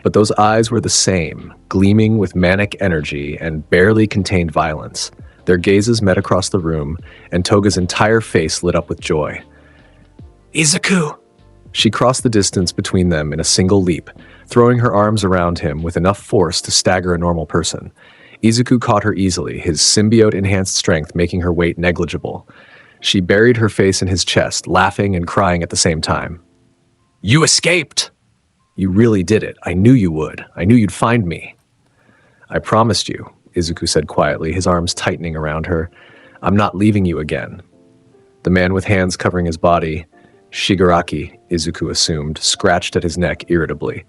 But those eyes were the same, gleaming with manic energy and barely contained violence. Their gazes met across the room, and Toga's entire face lit up with joy. "Izuku!" She crossed the distance between them in a single leap, throwing her arms around him with enough force to stagger a normal person. Izuku caught her easily, his symbiote-enhanced strength making her weight negligible. She buried her face in his chest, laughing and crying at the same time. "You escaped! You really did it. I knew you would. I knew you'd find me." "I promised you," Izuku said quietly, his arms tightening around her. "I'm not leaving you again." The man with hands covering his body, Shigaraki, Izuku assumed, scratched at his neck irritably.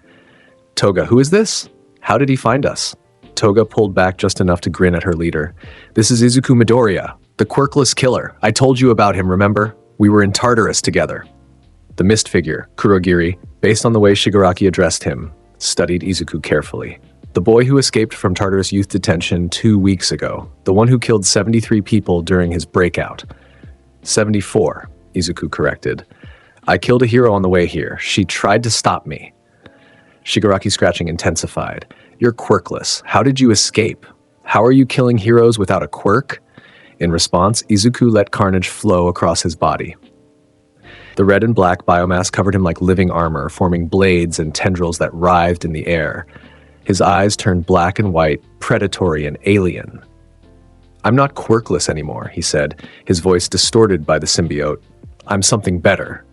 "Toga, who is this? How did he find us?" Toga pulled back just enough to grin at her leader. "This is Izuku Midoriya, the quirkless killer. I told you about him, remember? We were in Tartarus together." The mist figure, Kurogiri, based on the way Shigaraki addressed him, studied Izuku carefully. "The boy who escaped from Tartarus youth detention 2 weeks ago. The one who killed 73 people during his breakout." 74, Izuku corrected. "I killed a hero on the way here. She tried to stop me." Shigaraki's scratching intensified. "You're quirkless. How did you escape? How are you killing heroes without a quirk?" In response, Izuku let Carnage flow across his body. The red and black biomass covered him like living armor, forming blades and tendrils that writhed in the air. His eyes turned black and white, predatory and alien. "I'm not quirkless anymore," he said, his voice distorted by the symbiote. "I'm something better."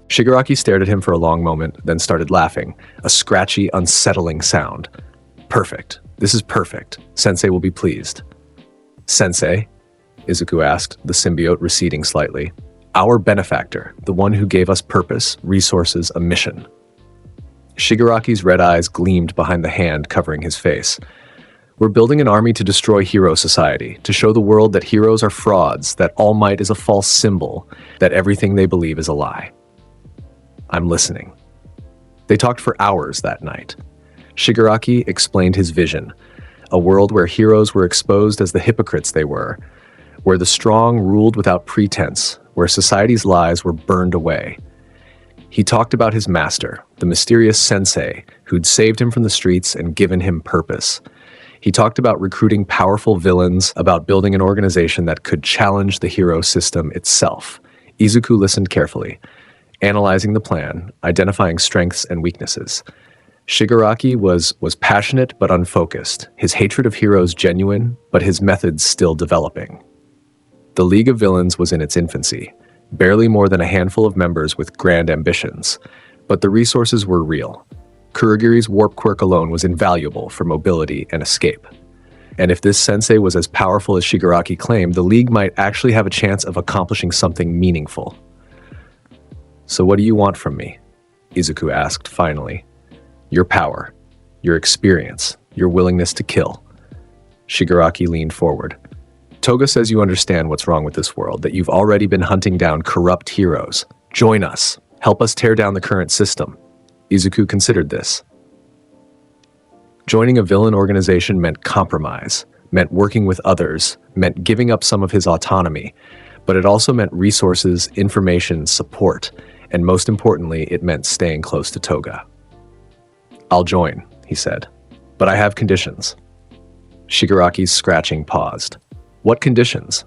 Shigaraki stared at him for a long moment, then started laughing, a scratchy, unsettling sound. "Perfect. This is perfect. Sensei will be pleased." "Sensei?" Izuku asked, the symbiote receding slightly. "Our benefactor, the one who gave us purpose, resources, a mission." Shigaraki's red eyes gleamed behind the hand covering his face. "We're building an army to destroy Hero Society, to show the world that heroes are frauds, that All Might is a false symbol, that everything they believe is a lie." "I'm listening." They talked for hours that night. Shigaraki explained his vision, a world where heroes were exposed as the hypocrites they were, where the strong ruled without pretense, where society's lies were burned away. He talked about his master, the mysterious sensei, who'd saved him from the streets and given him purpose. He talked about recruiting powerful villains, about building an organization that could challenge the hero system itself. Izuku listened carefully, analyzing the plan, identifying strengths and weaknesses. Shigaraki was passionate but unfocused, his hatred of heroes genuine, but his methods still developing. The League of Villains was in its infancy, barely more than a handful of members with grand ambitions, but the resources were real. Kurogiri's warp quirk alone was invaluable for mobility and escape. And if this sensei was as powerful as Shigaraki claimed, the League might actually have a chance of accomplishing something meaningful. "So what do you want from me?" Izuku asked finally. "Your power, your experience, your willingness to kill." Shigaraki leaned forward. "Toga says you understand what's wrong with this world, that you've already been hunting down corrupt heroes. Join us. Help us tear down the current system." Izuku considered this. Joining a villain organization meant compromise, meant working with others, meant giving up some of his autonomy, but it also meant resources, information, support, and most importantly, it meant staying close to Toga. "I'll join," he said, "but I have conditions." Shigaraki's scratching paused. "What conditions?"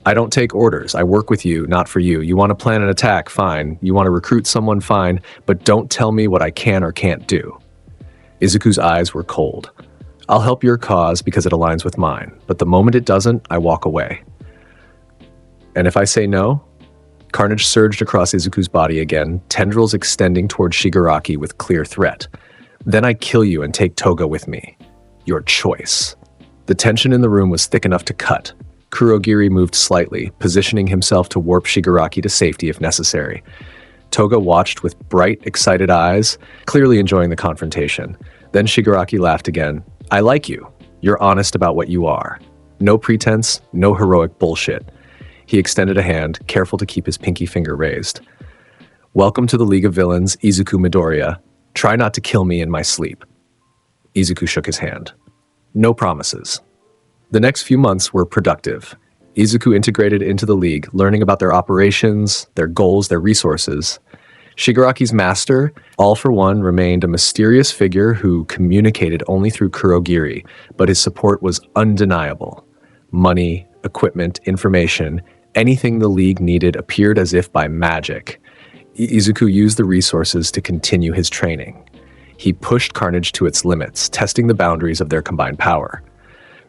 "I don't take orders. I work with you, not for you. You want to plan an attack, fine. You want to recruit someone, fine. But don't tell me what I can or can't do." Izuku's eyes were cold. "I'll help your cause because it aligns with mine. But the moment it doesn't, I walk away." "And if I say no?" Carnage surged across Izuku's body again, tendrils extending toward Shigaraki with clear threat. "Then I kill you and take Toga with me. Your choice." The tension in the room was thick enough to cut. Kurogiri moved slightly, positioning himself to warp Shigaraki to safety if necessary. Toga watched with bright, excited eyes, clearly enjoying the confrontation. Then Shigaraki laughed again. "I like you. You're honest about what you are. No pretense, no heroic bullshit." He extended a hand, careful to keep his pinky finger raised. "Welcome to the League of Villains, Izuku Midoriya. Try not to kill me in my sleep." Izuku shook his hand. "No promises." The next few months were productive. Izuku integrated into the League, learning about their operations, their goals, their resources. Shigaraki's master, All for One, remained a mysterious figure who communicated only through Kurogiri, but his support was undeniable. Money, equipment, information, anything the League needed appeared as if by magic. Izuku used the resources to continue his training. He pushed Carnage to its limits, testing the boundaries of their combined power.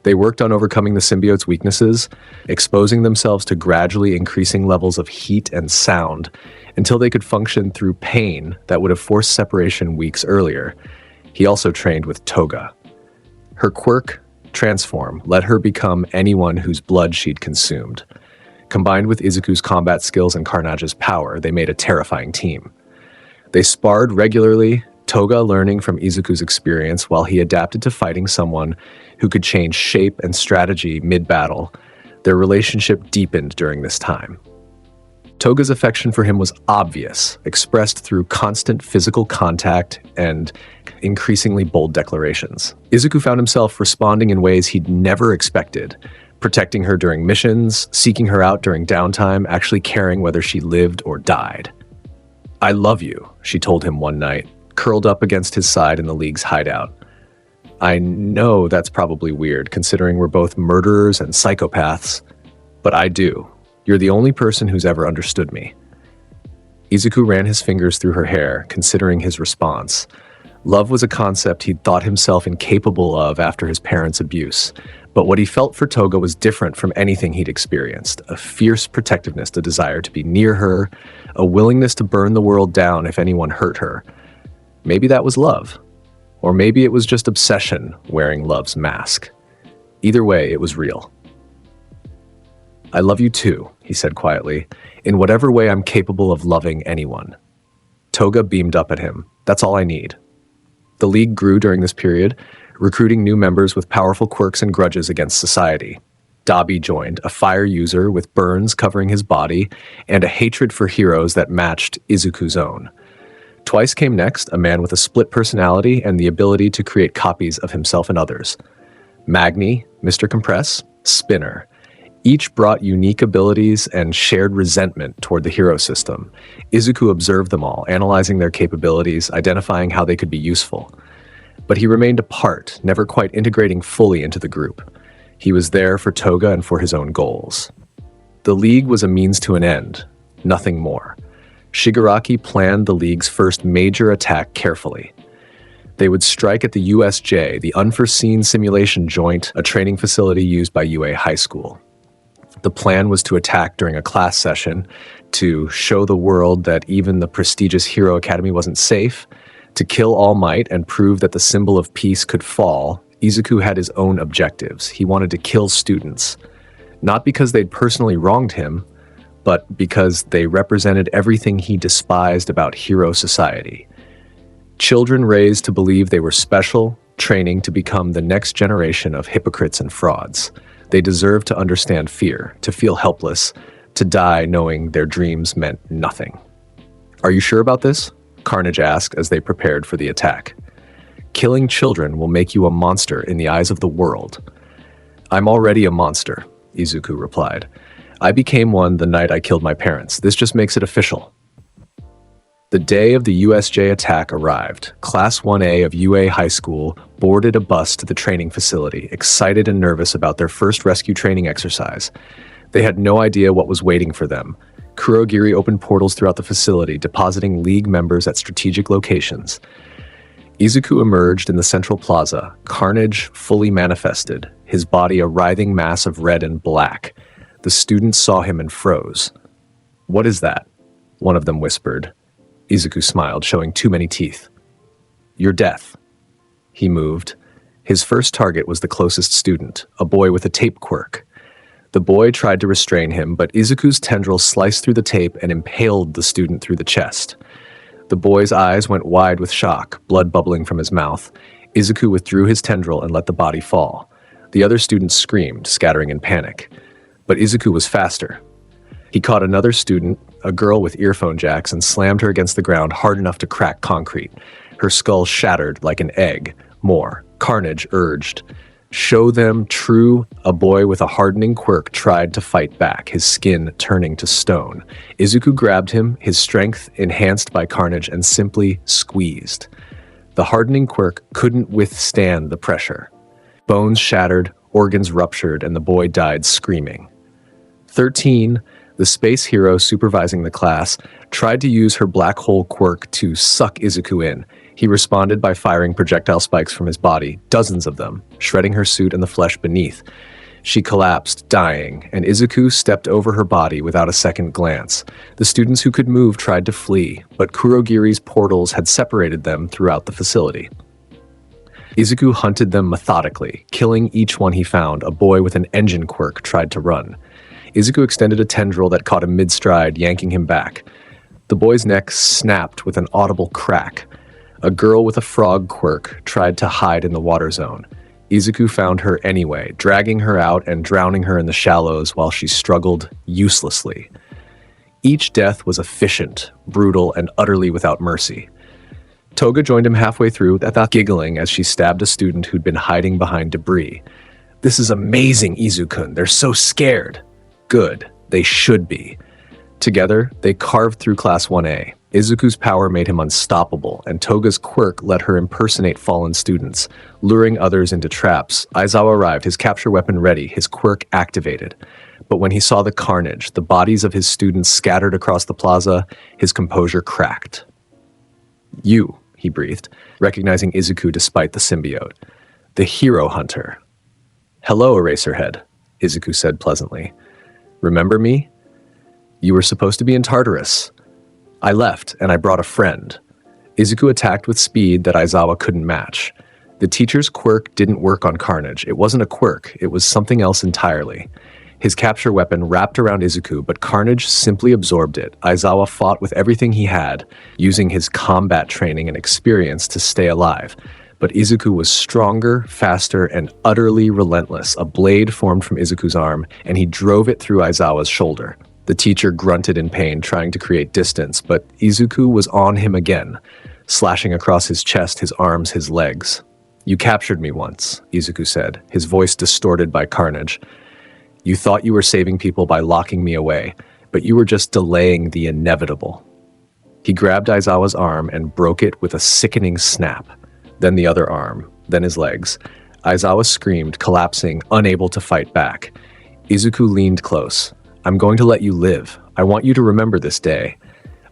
They worked on overcoming the symbiote's weaknesses, exposing themselves to gradually increasing levels of heat and sound until they could function through pain that would have forced separation weeks earlier. He also trained with Toga. Her quirk, Transform, let her become anyone whose blood she'd consumed. Combined with Izuku's combat skills and Carnage's power, they made a terrifying team. They sparred regularly, Toga learning from Izuku's experience while he adapted to fighting someone who could change shape and strategy mid-battle. Their relationship deepened during this time. Toga's affection for him was obvious, expressed through constant physical contact and increasingly bold declarations. Izuku found himself responding in ways he'd never expected, protecting her during missions, seeking her out during downtime, actually caring whether she lived or died. "I love you," she told him one night, curled up against his side in the League's hideout. "I know that's probably weird, considering we're both murderers and psychopaths, but I do. You're the only person who's ever understood me." Izuku ran his fingers through her hair, considering his response. Love was a concept he'd thought himself incapable of after his parents' abuse, but what he felt for Toga was different from anything he'd experienced. A fierce protectiveness, a desire to be near her, a willingness to burn the world down if anyone hurt her. Maybe that was love. Or maybe it was just obsession wearing love's mask. Either way, it was real. "I love you too," he said quietly, "in whatever way I'm capable of loving anyone." Toga beamed up at him. "That's all I need." The League grew during this period, recruiting new members with powerful quirks and grudges against society. Dabi joined, a fire user with burns covering his body and a hatred for heroes that matched Izuku's own. Twice came next, a man with a split personality and the ability to create copies of himself and others. Magni, Mr. Compress, Spinner. Each brought unique abilities and shared resentment toward the hero system. Izuku observed them all, analyzing their capabilities, identifying how they could be useful. But he remained apart, never quite integrating fully into the group. He was there for Toga and for his own goals. The League was a means to an end, nothing more. Shigaraki planned the League's first major attack carefully. They would strike at the USJ, the Unforeseen Simulation Joint, a training facility used by UA High School. The plan was to attack during a class session, to show the world that even the prestigious Hero Academy wasn't safe, to kill All Might and prove that the symbol of peace could fall. Izuku had his own objectives. He wanted to kill students, not because they'd personally wronged him, but because they represented everything he despised about hero society. Children raised to believe they were special, training to become the next generation of hypocrites and frauds. They deserved to understand fear, to feel helpless, to die knowing their dreams meant nothing. "Are you sure about this?" Carnage asked as they prepared for the attack. "Killing children will make you a monster in the eyes of the world." "I'm already a monster," Izuku replied. "I became one the night I killed my parents. This just makes it official." The day of the USJ attack arrived. Class 1A of UA High School boarded a bus to the training facility, excited and nervous about their first rescue training exercise. They had no idea what was waiting for them. Kurogiri opened portals throughout the facility, depositing League members at strategic locations. Izuku emerged in the central plaza, Carnage fully manifested, his body a writhing mass of red and black. The students saw him and froze. "What is that?" one of them whispered. Izuku smiled, showing too many teeth. "Your death." He moved. His first target was the closest student, a boy with a tape quirk. The boy tried to restrain him, but Izuku's tendril sliced through the tape and impaled the student through the chest. The boy's eyes went wide with shock, blood bubbling from his mouth. Izuku withdrew his tendril and let the body fall. The other students screamed, scattering in panic. But Izuku was faster. He caught another student, a girl with earphone jacks, and slammed her against the ground hard enough to crack concrete. Her skull shattered like an egg. More. Carnage urged. "Show them true." A boy with a hardening quirk tried to fight back, his skin turning to stone. Izuku grabbed him, his strength enhanced by Carnage, and simply squeezed. The hardening quirk couldn't withstand the pressure. Bones shattered, organs ruptured, and the boy died screaming. 13, the space hero supervising the class, tried to use her black hole quirk to suck Izuku in. He responded by firing projectile spikes from his body, dozens of them, shredding her suit and the flesh beneath. She collapsed, dying, and Izuku stepped over her body without a second glance. The students who could move tried to flee, but Kurogiri's portals had separated them throughout the facility. Izuku hunted them methodically, killing each one he found. A boy with an engine quirk tried to run. Izuku extended a tendril that caught him mid-stride, yanking him back. The boy's neck snapped with an audible crack. A girl with a frog quirk tried to hide in the water zone. Izuku found her anyway, dragging her out and drowning her in the shallows while she struggled uselessly. Each death was efficient, brutal, and utterly without mercy. Toga joined him halfway through, giggling as she stabbed a student who'd been hiding behind debris. "This is amazing, Izuku. They're so scared." "Good. They should be." Together, they carved through Class 1A. Izuku's power made him unstoppable, and Toga's quirk let her impersonate fallen students, luring others into traps. Aizawa arrived, his capture weapon ready, his quirk activated. But when he saw the carnage, the bodies of his students scattered across the plaza, his composure cracked. "You," he breathed, recognizing Izuku despite the symbiote. "The hero hunter." "Hello, Eraserhead," Izuku said pleasantly. "Remember me? You were supposed to be in Tartarus. I left, and I brought a friend." Izuku attacked with speed that Aizawa couldn't match. The teacher's quirk didn't work on Carnage. It wasn't a quirk, it was something else entirely. His capture weapon wrapped around Izuku, but Carnage simply absorbed it. Aizawa fought with everything he had, using his combat training and experience to stay alive. But Izuku was stronger, faster, and utterly relentless. A blade formed from Izuku's arm, and he drove it through Aizawa's shoulder. The teacher grunted in pain, trying to create distance, but Izuku was on him again, slashing across his chest, his arms, his legs. "You captured me once," Izuku said, his voice distorted by Carnage. "You thought you were saving people by locking me away, but you were just delaying the inevitable." He grabbed Aizawa's arm and broke it with a sickening snap. Then the other arm, then his legs. Aizawa screamed, collapsing, unable to fight back. Izuku leaned close. "I'm going to let you live. I want you to remember this day.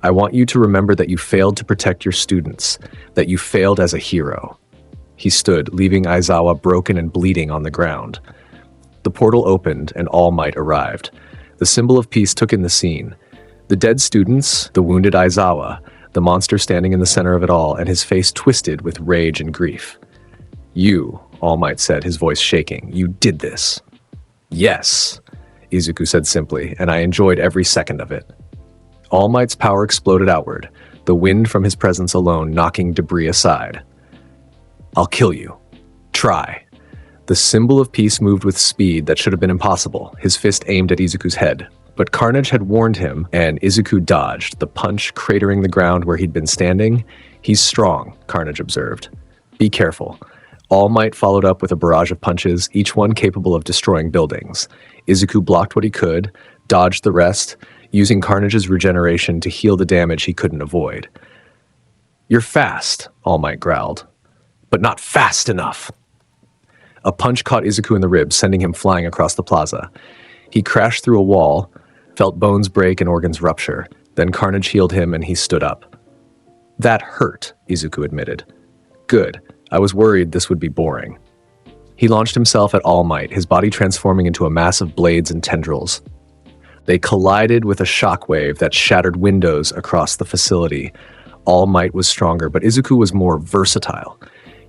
I want you to remember that you failed to protect your students, that you failed as a hero." He stood, leaving Aizawa broken and bleeding on the ground. The portal opened, and All Might arrived. The symbol of peace took in the scene. The dead students, the wounded Aizawa, the monster standing in the center of it all, and his face twisted with rage and grief. "You," All Might said, his voice shaking, "you did this." "Yes," Izuku said simply, and I enjoyed every second of it. All Might's power exploded outward, the wind from his presence alone knocking debris aside. "I'll kill you. Try." The symbol of peace moved with speed that should have been impossible, his fist aimed at Izuku's head. But Carnage had warned him, and Izuku dodged, the punch cratering the ground where he'd been standing. "He's strong," Carnage observed. "Be careful." All Might followed up with a barrage of punches, each one capable of destroying buildings. Izuku blocked what he could, dodged the rest, using Carnage's regeneration to heal the damage he couldn't avoid. "You're fast," All Might growled. "But not fast enough." A punch caught Izuku in the ribs, sending him flying across the plaza. He crashed through a wall, felt bones break and organs rupture. Then Carnage healed him and he stood up. "That hurt," Izuku admitted. "Good. I was worried this would be boring." He launched himself at All Might, his body transforming into a mass of blades and tendrils. They collided with a shockwave that shattered windows across the facility. All Might was stronger, but Izuku was more versatile.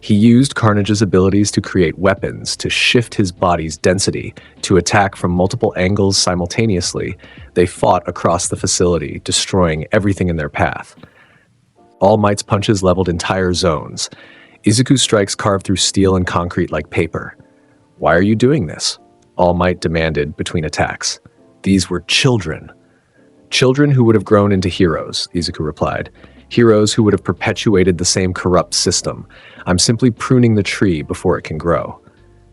He used Carnage's abilities to create weapons, to shift his body's density, to attack from multiple angles simultaneously. They fought across the facility, destroying everything in their path. All Might's punches leveled entire zones. Izuku's strikes carved through steel and concrete like paper. "Why are you doing this?" All Might demanded between attacks. "These were children." "Children who would have grown into heroes," Izuku replied. "Heroes who would have perpetuated the same corrupt system. I'm simply pruning the tree before it can grow."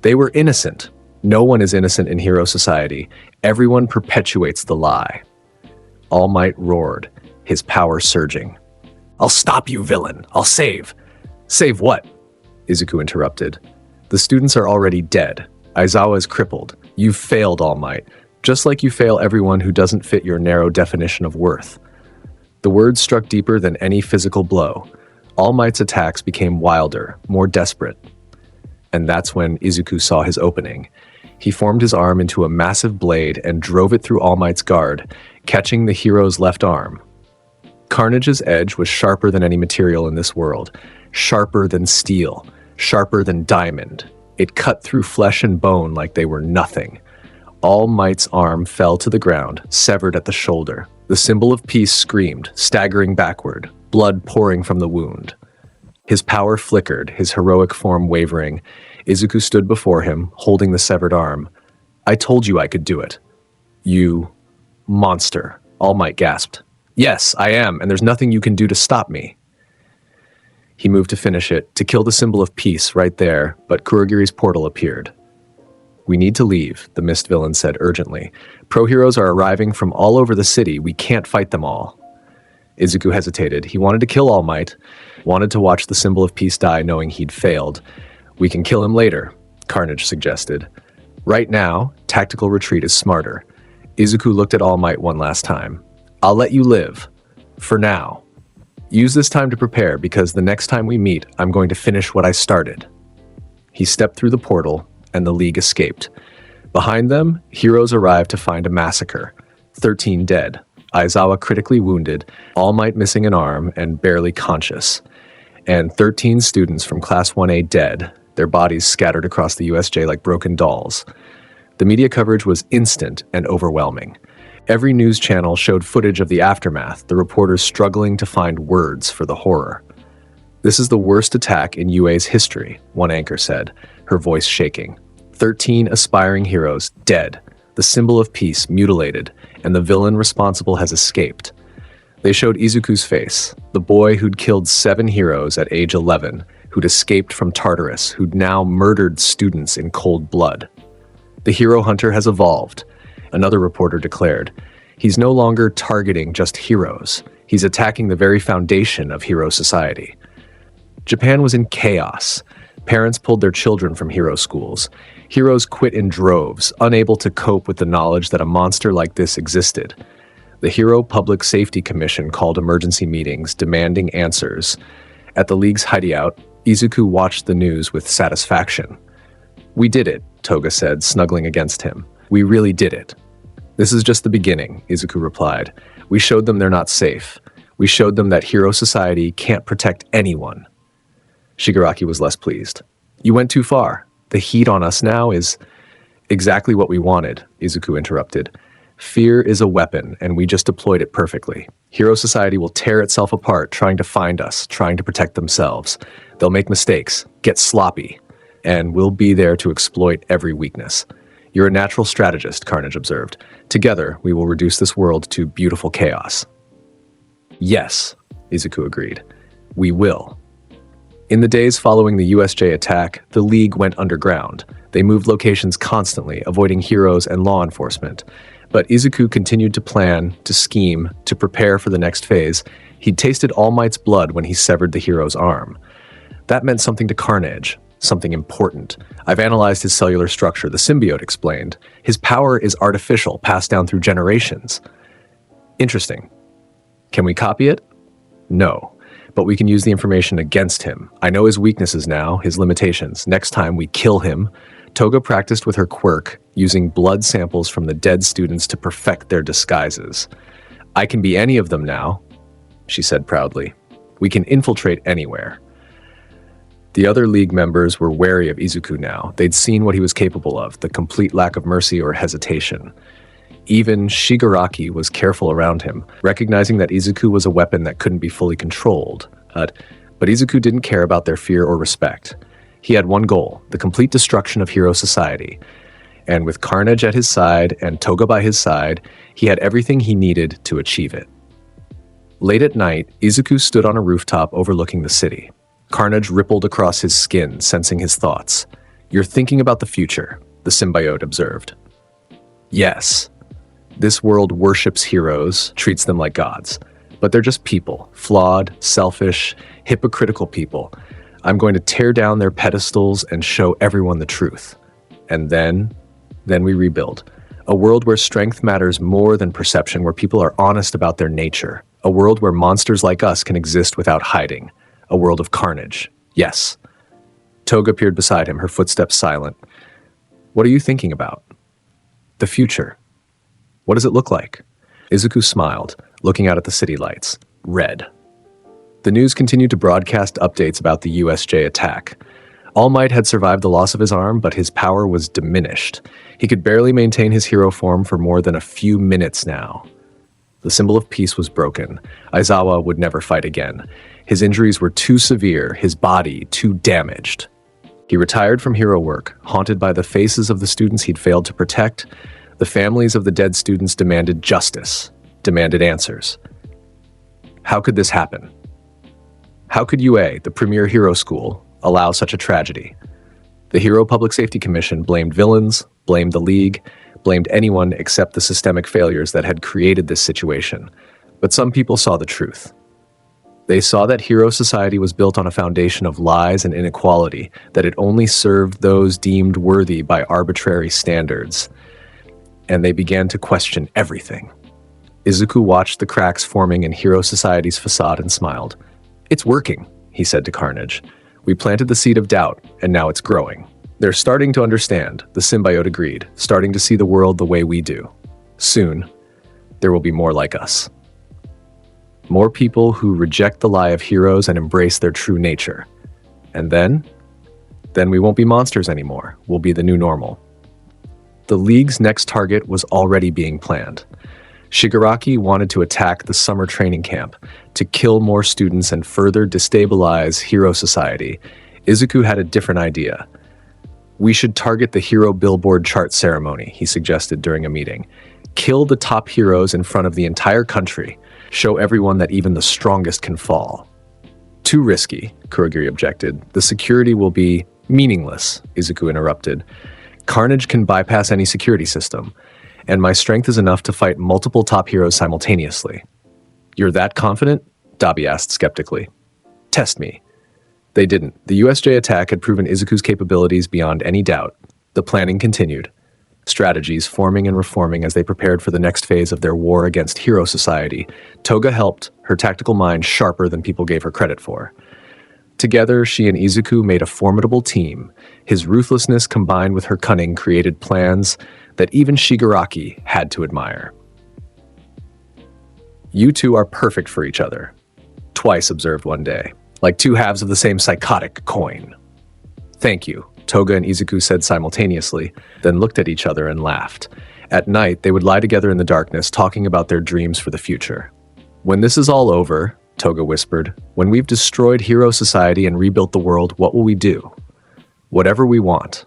"They were innocent." "No one is innocent in hero society. Everyone perpetuates the lie." All Might roared, his power surging. "I'll stop you, villain. I'll save." "Save what?" Izuku interrupted. "The students are already dead. Aizawa is crippled. You've failed, All Might, just like you fail everyone who doesn't fit your narrow definition of worth." The words struck deeper than any physical blow. All Might's attacks became wilder, more desperate. And that's when Izuku saw his opening. He formed his arm into a massive blade and drove it through All Might's guard, catching the hero's left arm. Carnage's edge was sharper than any material in this world, sharper than steel, sharper than diamond. It cut through flesh and bone like they were nothing. All Might's arm fell to the ground, severed at the shoulder. The symbol of peace screamed, staggering backward, blood pouring from the wound. His power flickered, his heroic form wavering. Izuku stood before him, holding the severed arm. "I told you I could do it." "You... monster," All Might gasped. "Yes, I am, and there's nothing you can do to stop me." He moved to finish it, to kill the symbol of peace right there, but Kurogiri's portal appeared. "We need to leave," the Mist villain said urgently. "Pro-heroes are arriving from all over the city. We can't fight them all." Izuku hesitated. He wanted to kill All Might, wanted to watch the symbol of peace die knowing he'd failed. "We can kill him later," Carnage suggested. "Right now, tactical retreat is smarter." Izuku looked at All Might one last time. "I'll let you live. For now. Use this time to prepare, because the next time we meet, I'm going to finish what I started." He stepped through the portal, and the League escaped. Behind them, heroes arrived to find a massacre. 13 dead. Aizawa critically wounded, All Might missing an arm and barely conscious. And 13 students from Class 1A dead, their bodies scattered across the USJ like broken dolls. The media coverage was instant and overwhelming. Every news channel showed footage of the aftermath, the reporters struggling to find words for the horror. "This is the worst attack in UA's history," one anchor said, her voice shaking. 13 aspiring heroes dead, the symbol of peace mutilated, and the villain responsible has escaped. They showed Izuku's face, the boy who'd killed 7 heroes at age 11, who'd escaped from Tartarus, who'd now murdered students in cold blood. "The hero hunter has evolved," another reporter declared. "He's no longer targeting just heroes. He's attacking the very foundation of hero society." Japan was in chaos. Parents pulled their children from hero schools. Heroes quit in droves, unable to cope with the knowledge that a monster like this existed. The Hero Public Safety Commission called emergency meetings, demanding answers. At the League's hideout, Izuku watched the news with satisfaction. "We did it," Toga said, snuggling against him. "We really did it." "This is just the beginning," Izuku replied. "We showed them they're not safe. We showed them that hero society can't protect anyone." Shigaraki was less pleased. "You went too far. The heat on us now is..." "Exactly what we wanted," Izuku interrupted. "Fear is a weapon, and we just deployed it perfectly. Hero society will tear itself apart, trying to find us, trying to protect themselves. They'll make mistakes, get sloppy, and we'll be there to exploit every weakness. You're a natural strategist," Carnage observed. "Together, we will reduce this world to beautiful chaos." "Yes," Izuku agreed. "We will." In the days following the USJ attack, the League went underground. They moved locations constantly, avoiding heroes and law enforcement. But Izuku continued to plan, to scheme, to prepare for the next phase. He'd tasted All Might's blood when he severed the hero's arm. That meant something to Carnage, something important. "I've analyzed his cellular structure," the symbiote explained. "His power is artificial, passed down through generations." "Interesting. Can we copy it?" "No. But we can use the information against him. I know his weaknesses now, his limitations. Next time we kill him." Toga practiced with her quirk, using blood samples from the dead students to perfect their disguises. "I can be any of them now," she said proudly. "We can infiltrate anywhere." The other League members were wary of Izuku now. They'd seen what he was capable of, the complete lack of mercy or hesitation. Even Shigaraki was careful around him, recognizing that Izuku was a weapon that couldn't be fully controlled. But Izuku didn't care about their fear or respect. He had one goal, the complete destruction of hero society. And with Carnage at his side and Toga by his side, he had everything he needed to achieve it. Late at night, Izuku stood on a rooftop overlooking the city. Carnage rippled across his skin, sensing his thoughts. "You're thinking about the future," the symbiote observed. "Yes. This world worships heroes, treats them like gods. But they're just people, flawed, selfish, hypocritical people. I'm going to tear down their pedestals and show everyone the truth. And then we rebuild. A world where strength matters more than perception, where people are honest about their nature. A world where monsters like us can exist without hiding. A world of carnage. Yes. Toga appeared beside him, her footsteps silent. What are you thinking about? The future. What does it look like? Izuku smiled, looking out at the city lights. Red. The news continued to broadcast updates about the USJ attack. All Might had survived the loss of his arm, but his power was diminished. He could barely maintain his hero form for more than a few minutes now. The symbol of peace was broken. Aizawa would never fight again. His injuries were too severe, his body too damaged. He retired from hero work, haunted by the faces of the students he'd failed to protect. The families of the dead students demanded justice, demanded answers. How could this happen? How could UA, the premier hero school, allow such a tragedy? The Hero Public Safety Commission blamed villains, blamed the League, blamed anyone except the systemic failures that had created this situation. But some people saw the truth. They saw that hero society was built on a foundation of lies and inequality, that it only served those deemed worthy by arbitrary standards. And they began to question everything. Izuku watched the cracks forming in hero society's facade and smiled. "It's working," he said to Carnage. "We planted the seed of doubt, and now it's growing. They're starting to understand," the symbiote agreed, "starting to see the world the way we do. Soon, there will be more like us. More people who reject the lie of heroes and embrace their true nature. And then we won't be monsters anymore. We'll be the new normal." The League's next target was already being planned. Shigaraki wanted to attack the summer training camp, to kill more students and further destabilize Hero Society. Izuku had a different idea. "We should target the Hero Billboard chart ceremony," he suggested during a meeting. "Kill the top heroes in front of the entire country. Show everyone that even the strongest can fall." "Too risky," Kurogiri objected. "The security will be meaningless," Izuku interrupted. "Carnage can bypass any security system, and my strength is enough to fight multiple top heroes simultaneously." "You're that confident?" Dabi asked skeptically. "Test me." They didn't. The USJ attack had proven Izuku's capabilities beyond any doubt. The planning continued, strategies forming and reforming as they prepared for the next phase of their war against Hero Society. Toga helped, her tactical mind sharper than people gave her credit for. Together, she and Izuku made a formidable team. His ruthlessness combined with her cunning created plans that even Shigaraki had to admire. "You two are perfect for each other," Twice observed one day, "like two halves of the same psychotic coin." "Thank you," Toga and Izuku said simultaneously, then looked at each other and laughed. At night, they would lie together in the darkness, talking about their dreams for the future. "When this is all over," Toga whispered, "when we've destroyed Hero Society and rebuilt the world, what will we do?" "Whatever we want,"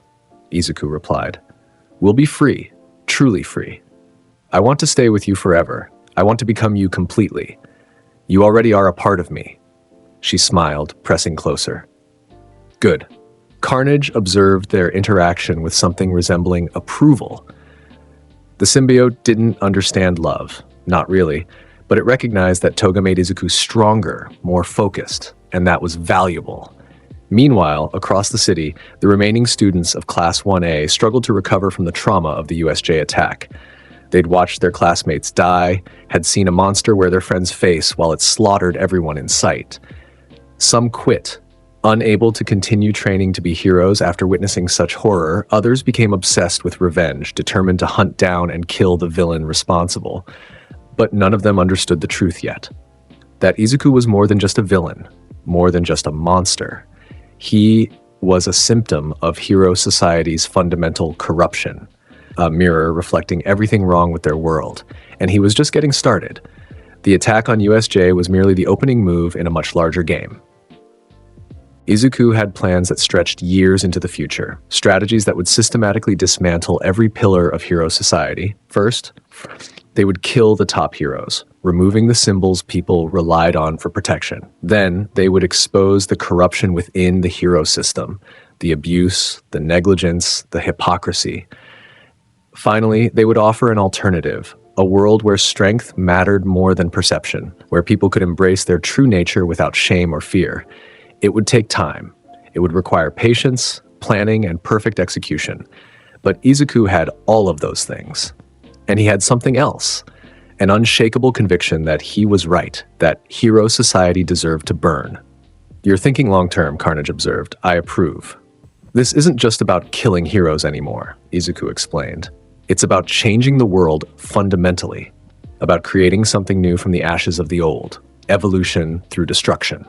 Izuku replied. "We'll be free, truly free. I want to stay with you forever. I want to become you completely. You already are a part of me." She smiled, pressing closer. "Good." Carnage observed their interaction with something resembling approval. The symbiote didn't understand love, not really, but it recognized that Toga made Izuku stronger, more focused, and that was valuable. Meanwhile, across the city, the remaining students of Class 1A struggled to recover from the trauma of the USJ attack. They'd watched their classmates die, had seen a monster wear their friend's face while it slaughtered everyone in sight. Some quit. Unable to continue training to be heroes after witnessing such horror, others became obsessed with revenge, determined to hunt down and kill the villain responsible. But none of them understood the truth yet. That Izuku was more than just a villain, more than just a monster. He was a symptom of Hero Society's fundamental corruption, a mirror reflecting everything wrong with their world, and he was just getting started. The attack on USJ was merely the opening move in a much larger game. Izuku had plans that stretched years into the future, strategies that would systematically dismantle every pillar of Hero Society. First, they would kill the top heroes, removing the symbols people relied on for protection. Then, they would expose the corruption within the hero system, the abuse, the negligence, the hypocrisy. Finally, they would offer an alternative, a world where strength mattered more than perception, where people could embrace their true nature without shame or fear. It would take time. It would require patience, planning, and perfect execution. But Izuku had all of those things. And he had something else, an unshakable conviction that he was right, that Hero Society deserved to burn. You're thinking long-term, Carnage observed. I approve. This isn't just about killing heroes anymore, Izuku explained. It's about changing the world fundamentally, about creating something new from the ashes of the old, evolution through destruction.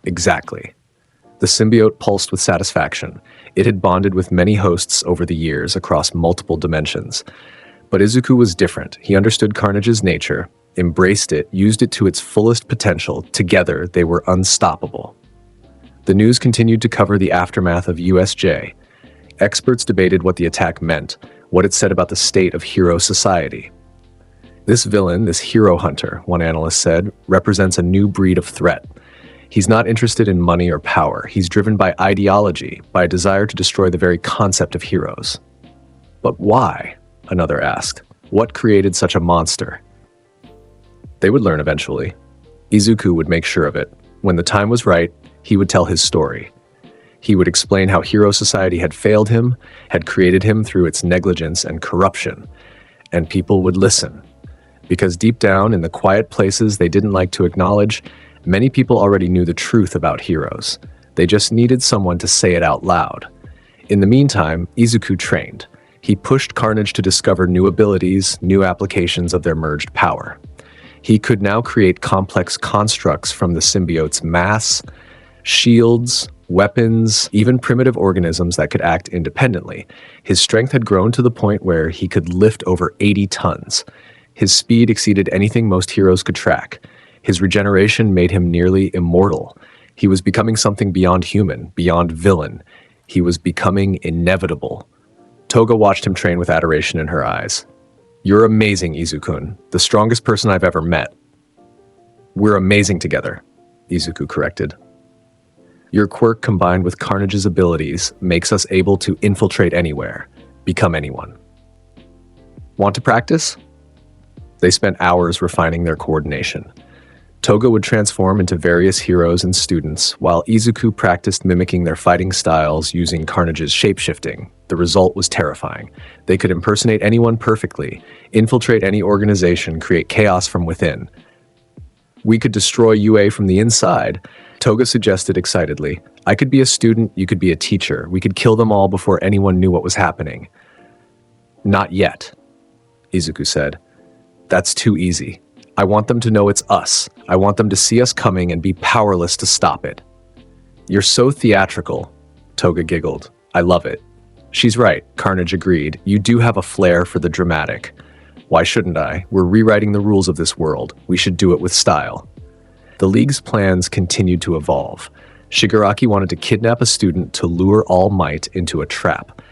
Exactly. The symbiote pulsed with satisfaction. It had bonded with many hosts over the years across multiple dimensions. But Izuku was different. He understood Carnage's nature, embraced it, used it to its fullest potential. Together, they were unstoppable. The news continued to cover the aftermath of USJ. Experts debated what the attack meant, what it said about the state of hero society. This villain, this hero hunter, one analyst said, represents a new breed of threat. He's not interested in money or power. He's driven by ideology, by a desire to destroy the very concept of heroes. But why? Another asked. What created such a monster? They would learn eventually. Izuku would make sure of it. When the time was right, he would tell his story. He would explain how hero society had failed him, had created him through its negligence and corruption. And people would listen. Because deep down, in the quiet places they didn't like to acknowledge, many people already knew the truth about heroes. They just needed someone to say it out loud. In the meantime, Izuku trained. He pushed Carnage to discover new abilities, new applications of their merged power. He could now create complex constructs from the symbiote's mass, shields, weapons, even primitive organisms that could act independently. His strength had grown to the point where he could lift over 80 tons. His speed exceeded anything most heroes could track. His regeneration made him nearly immortal. He was becoming something beyond human, beyond villain. He was becoming inevitable. Toga watched him train with adoration in her eyes. You're amazing, Izuku, the strongest person I've ever met. We're amazing together, Izuku corrected. Your quirk combined with Carnage's abilities makes us able to infiltrate anywhere, become anyone. Want to practice? They spent hours refining their coordination. Toga would transform into various heroes and students, while Izuku practiced mimicking their fighting styles using Carnage's shapeshifting. The result was terrifying. They could impersonate anyone perfectly, infiltrate any organization, create chaos from within. We could destroy UA from the inside, Toga suggested excitedly. I could be a student, you could be a teacher. We could kill them all before anyone knew what was happening. Not yet, Izuku said. That's too easy. I want them to know it's us. I want them to see us coming and be powerless to stop it. You're so theatrical, Toga giggled. I love it. She's right, Carnage agreed. You do have a flair for the dramatic. Why shouldn't I? We're rewriting the rules of this world. We should do it with style. The League's plans continued to evolve. Shigaraki wanted to kidnap a student to lure All Might into a trap.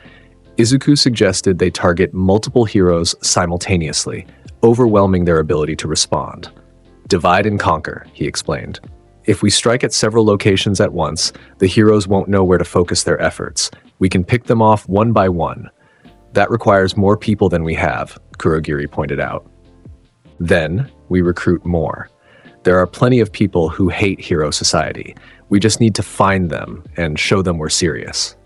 Izuku suggested they target multiple heroes simultaneously, overwhelming their ability to respond. Divide and conquer, he explained. If we strike at several locations at once, the heroes won't know where to focus their efforts. We can pick them off one by one. That requires more people than we have, Kurogiri pointed out. Then, we recruit more. There are plenty of people who hate hero society. We just need to find them and show them we're serious.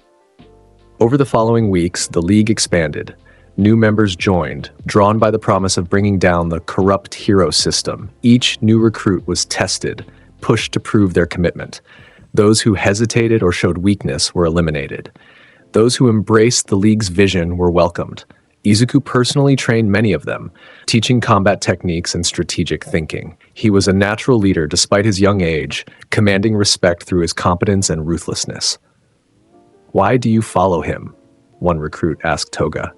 Over the following weeks, the League expanded. New members joined, drawn by the promise of bringing down the corrupt hero system. Each new recruit was tested, pushed to prove their commitment. Those who hesitated or showed weakness were eliminated. Those who embraced the League's vision were welcomed. Izuku personally trained many of them, teaching combat techniques and strategic thinking. He was a natural leader despite his young age, commanding respect through his competence and ruthlessness. Why do you follow him? One recruit asked Toga.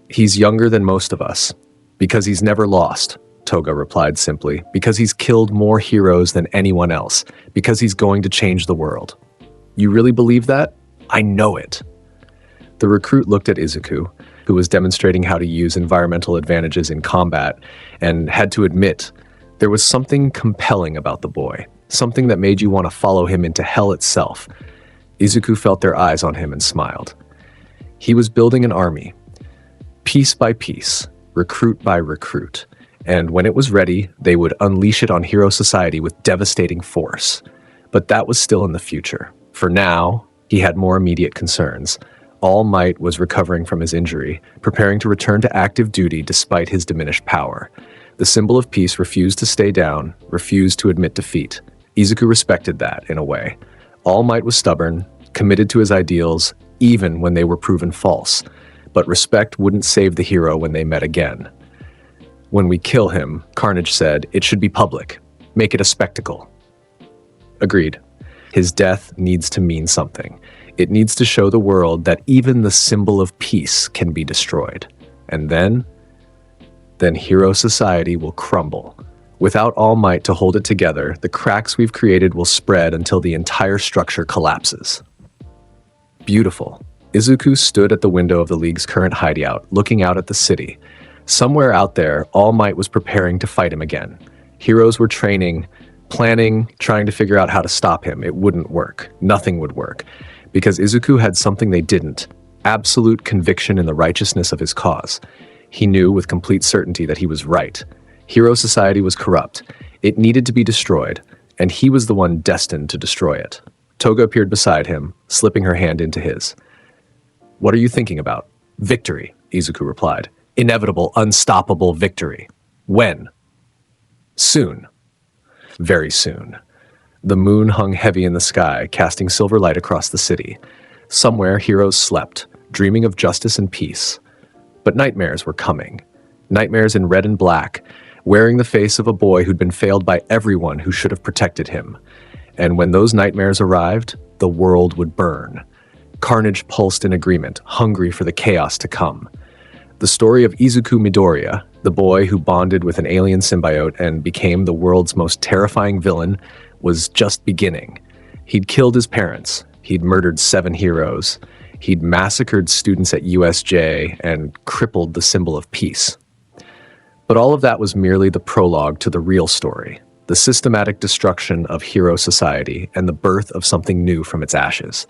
He's younger than most of us. Because he's never lost, Toga replied simply. Because he's killed more heroes than anyone else. Because he's going to change the world. You really believe that? I know it. The recruit looked at Izuku, who was demonstrating how to use environmental advantages in combat, and had to admit, there was something compelling about the boy, something that made you want to follow him into hell itself. Izuku felt their eyes on him and smiled. He was building an army, piece by piece, recruit by recruit, and when it was ready, they would unleash it on hero society with devastating force. But that was still in the future. For now, he had more immediate concerns. All Might was recovering from his injury, preparing to return to active duty despite his diminished power. The symbol of peace refused to stay down, refused to admit defeat. Izuku respected that, in a way. All Might was stubborn, committed to his ideals, even when they were proven false. But respect wouldn't save the hero when they met again. When we kill him, Carnage said, it should be public. Make it a spectacle. Agreed. His death needs to mean something. It needs to show the world that even the symbol of peace can be destroyed. And then hero society will crumble. Without All Might to hold it together, the cracks we've created will spread until the entire structure collapses. Beautiful. Izuku stood at the window of the League's current hideout, looking out at the city. Somewhere out there, All Might was preparing to fight him again. Heroes were training, planning, trying to figure out how to stop him. It wouldn't work. Nothing would work. Because Izuku had something they didn't: absolute conviction in the righteousness of his cause. He knew with complete certainty that he was right. Hero society was corrupt. It needed to be destroyed, and he was the one destined to destroy it. Toga appeared beside him, slipping her hand into his. What are you thinking about? Victory, Izuku replied. Inevitable, unstoppable victory. When? Soon. Very soon. The moon hung heavy in the sky, casting silver light across the city. Somewhere, heroes slept, dreaming of justice and peace. But nightmares were coming. Nightmares in red and black, wearing the face of a boy who'd been failed by everyone who should have protected him. And when those nightmares arrived, the world would burn. Carnage pulsed in agreement, hungry for the chaos to come. The story of Izuku Midoriya, the boy who bonded with an alien symbiote and became the world's most terrifying villain, was just beginning. He'd killed his parents. He'd murdered 7 heroes. He'd massacred students at USJ and crippled the symbol of peace. But all of that was merely the prologue to the real story, the systematic destruction of hero society and the birth of something new from its ashes.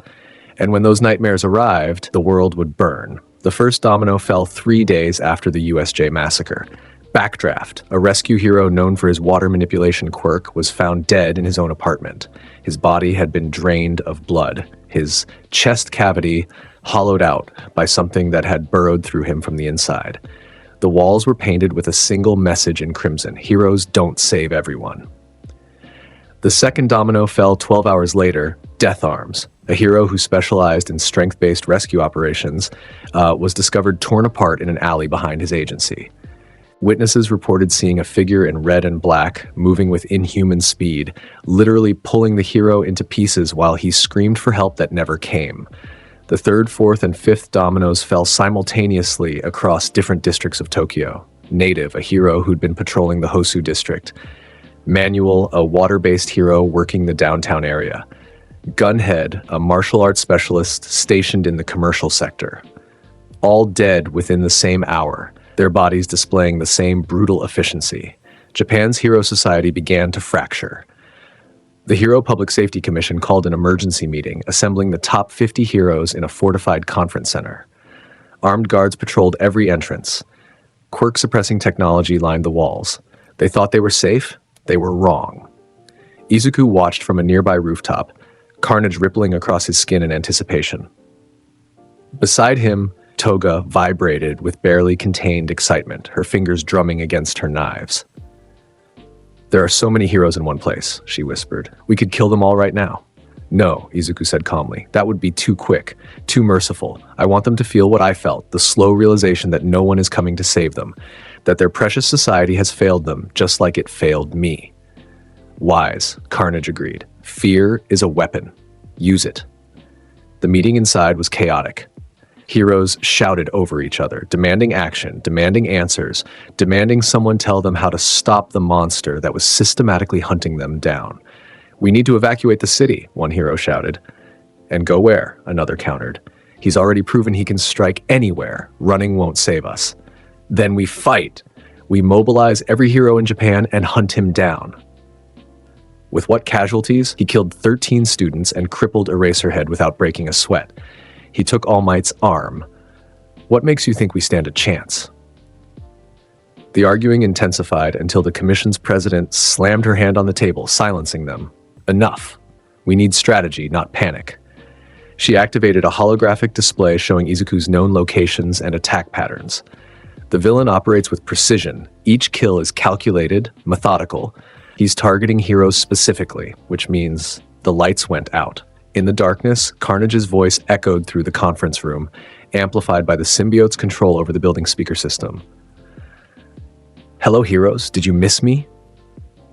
And when those nightmares arrived, the world would burn. The first domino fell 3 days after the USJ massacre. Backdraft, a rescue hero known for his water manipulation quirk, was found dead in his own apartment. His body had been drained of blood, his chest cavity hollowed out by something that had burrowed through him from the inside. The walls were painted with a single message in crimson: heroes don't save everyone. The second domino fell 12 hours later. Death Arms, a hero who specialized in strength-based rescue operations, was discovered torn apart in an alley behind his agency. Witnesses reported seeing a figure in red and black, moving with inhuman speed, literally pulling the hero into pieces while he screamed for help that never came. The third, fourth, and fifth dominoes fell simultaneously across different districts of Tokyo. Native, a hero who'd been patrolling the Hosu district. Manual, a water-based hero working the downtown area. Gunhead, a martial arts specialist stationed in the commercial sector. All dead within the same hour, their bodies displaying the same brutal efficiency. Japan's hero society began to fracture. The Hero Public Safety Commission called an emergency meeting, assembling the top 50 heroes in a fortified conference center. Armed guards patrolled every entrance. Quirk-suppressing technology lined the walls. They thought they were safe. They were wrong. Izuku watched from a nearby rooftop, carnage rippling across his skin in anticipation. Beside him, Toga vibrated with barely contained excitement, her fingers drumming against her knives. There are so many heroes in one place, she whispered. We could kill them all right now. No, Izuku said calmly. That would be too quick, too merciful. I want them to feel what I felt, the slow realization that no one is coming to save them, that their precious society has failed them, just like it failed me. Wise, Carnage agreed. Fear is a weapon. Use it. The meeting inside was chaotic. Heroes shouted over each other, demanding action, demanding answers, demanding someone tell them how to stop the monster that was systematically hunting them down. We need to evacuate the city, one hero shouted. And go where? Another countered. He's already proven he can strike anywhere. Running won't save us. Then we fight. We mobilize every hero in Japan and hunt him down. With what casualties? He killed 13 students and crippled Eraserhead without breaking a sweat. He took All Might's arm. What makes you think we stand a chance? The arguing intensified until the commission's president slammed her hand on the table, silencing them. Enough. We need strategy, not panic. She activated a holographic display showing Izuku's known locations and attack patterns. The villain operates with precision. Each kill is calculated, methodical. He's targeting heroes specifically, which means the lights went out. In the darkness, Carnage's voice echoed through the conference room, amplified by the symbiote's control over the building speaker system. "Hello, heroes. Did you miss me?"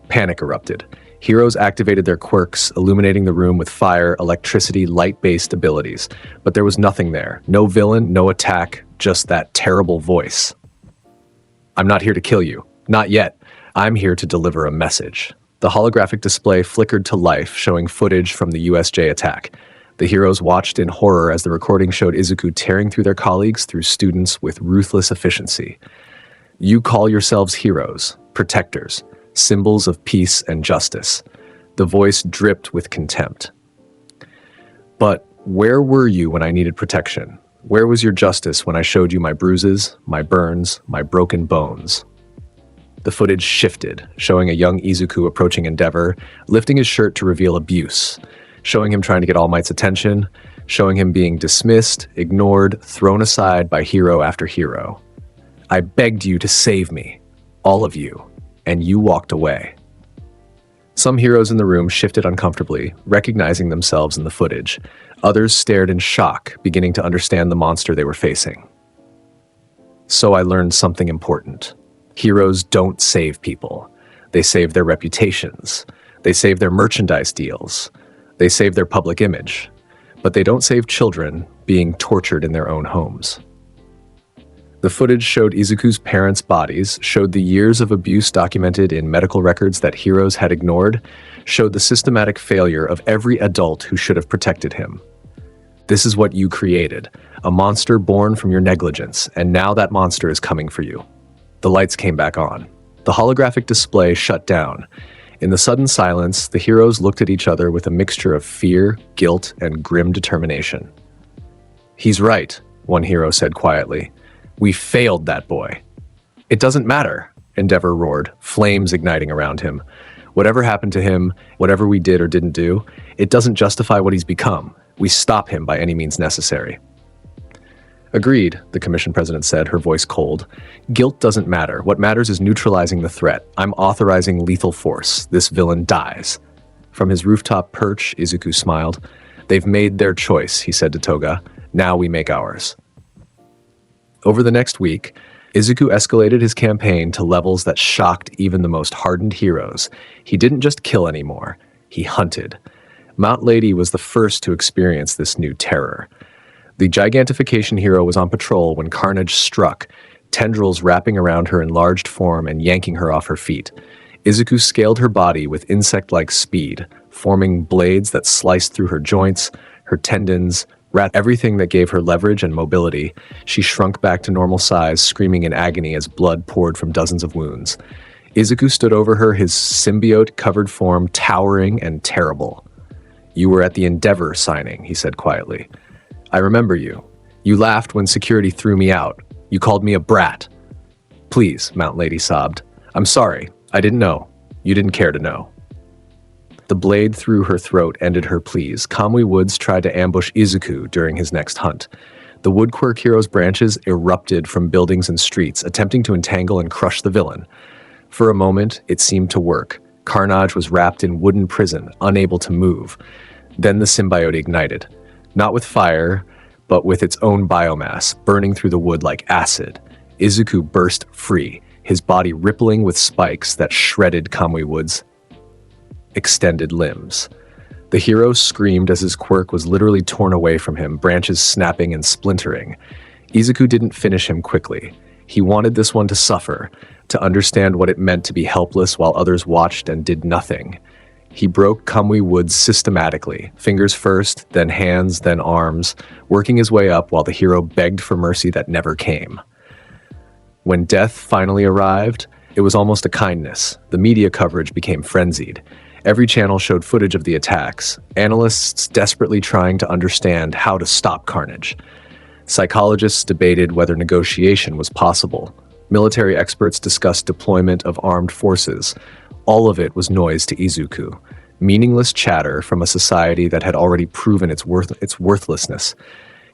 Panic erupted. Heroes activated their quirks, illuminating the room with fire, electricity, light-based abilities. But there was nothing there. No villain, no attack, just that terrible voice. "I'm not here to kill you. Not yet. I'm here to deliver a message." The holographic display flickered to life, showing footage from the USJ attack. The heroes watched in horror as the recording showed Izuku tearing through their colleagues, through students, with ruthless efficiency. "You call yourselves heroes, protectors, symbols of peace and justice." The voice dripped with contempt. "But where were you when I needed protection? Where was your justice when I showed you my bruises, my burns, my broken bones?" The footage shifted, showing a young Izuku approaching Endeavor, lifting his shirt to reveal abuse, showing him trying to get All Might's attention, showing him being dismissed, ignored, thrown aside by hero after hero. "I begged you to save me, all of you, and you walked away." Some heroes in the room shifted uncomfortably, recognizing themselves in the footage. Others stared in shock, beginning to understand the monster they were facing. So I learned something important. Heroes don't save people. They save their reputations. They save their merchandise deals. They save their public image. But they don't save children being tortured in their own homes. The footage showed Izuku's parents' bodies, showed the years of abuse documented in medical records that heroes had ignored, showed the systematic failure of every adult who should have protected him. This is what you created, a monster born from your negligence, and now that monster is coming for you. The lights came back on. The holographic display shut down. In the sudden silence, the heroes looked at each other with a mixture of fear, guilt, and grim determination. "He's right," one hero said quietly. "We failed that boy." "It doesn't matter," Endeavor roared, flames igniting around him. "Whatever happened to him, whatever we did or didn't do, it doesn't justify what he's become. We stop him by any means necessary." "Agreed," the commission president said, her voice cold. "Guilt doesn't matter. What matters is neutralizing the threat. I'm authorizing lethal force. This villain dies." From his rooftop perch, Izuku smiled. "They've made their choice," he said to Toga. "Now we make ours." Over the next week, Izuku escalated his campaign to levels that shocked even the most hardened heroes. He didn't just kill anymore. He hunted. Mount Lady was the first to experience this new terror. The gigantification hero was on patrol when Carnage struck, tendrils wrapping around her enlarged form and yanking her off her feet. Izuku scaled her body with insect-like speed, forming blades that sliced through her joints, her tendons, everything that gave her leverage and mobility. She shrunk back to normal size, screaming in agony as blood poured from dozens of wounds. Izuku stood over her, his symbiote-covered form towering and terrible. "You were at the Endeavor signing," he said quietly. "I remember you. You laughed when security threw me out. You called me a brat." "Please," Mount Lady sobbed. "I'm sorry. I didn't know. You didn't care to know." The blade through her throat ended her pleas. Kamui Woods tried to ambush Izuku during his next hunt. The Woodquirk hero's branches erupted from buildings and streets, attempting to entangle and crush the villain. For a moment, it seemed to work. Carnage was wrapped in wooden prison, unable to move. Then the symbiote ignited. Not with fire, but with its own biomass, burning through the wood like acid. Izuku burst free, his body rippling with spikes that shredded Kamui Woods' extended limbs. The hero screamed as his quirk was literally torn away from him, branches snapping and splintering. Izuku didn't finish him quickly. He wanted this one to suffer, to understand what it meant to be helpless while others watched and did nothing. He broke Kamui Woods systematically, fingers first, then hands, then arms, working his way up while the hero begged for mercy that never came. When death finally arrived, it was almost a kindness. The media coverage became frenzied. Every channel showed footage of the attacks, analysts desperately trying to understand how to stop Carnage. Psychologists debated whether negotiation was possible. Military experts discussed deployment of armed forces. All of it was noise to Izuku, meaningless chatter from a society that had already proven its worthlessness.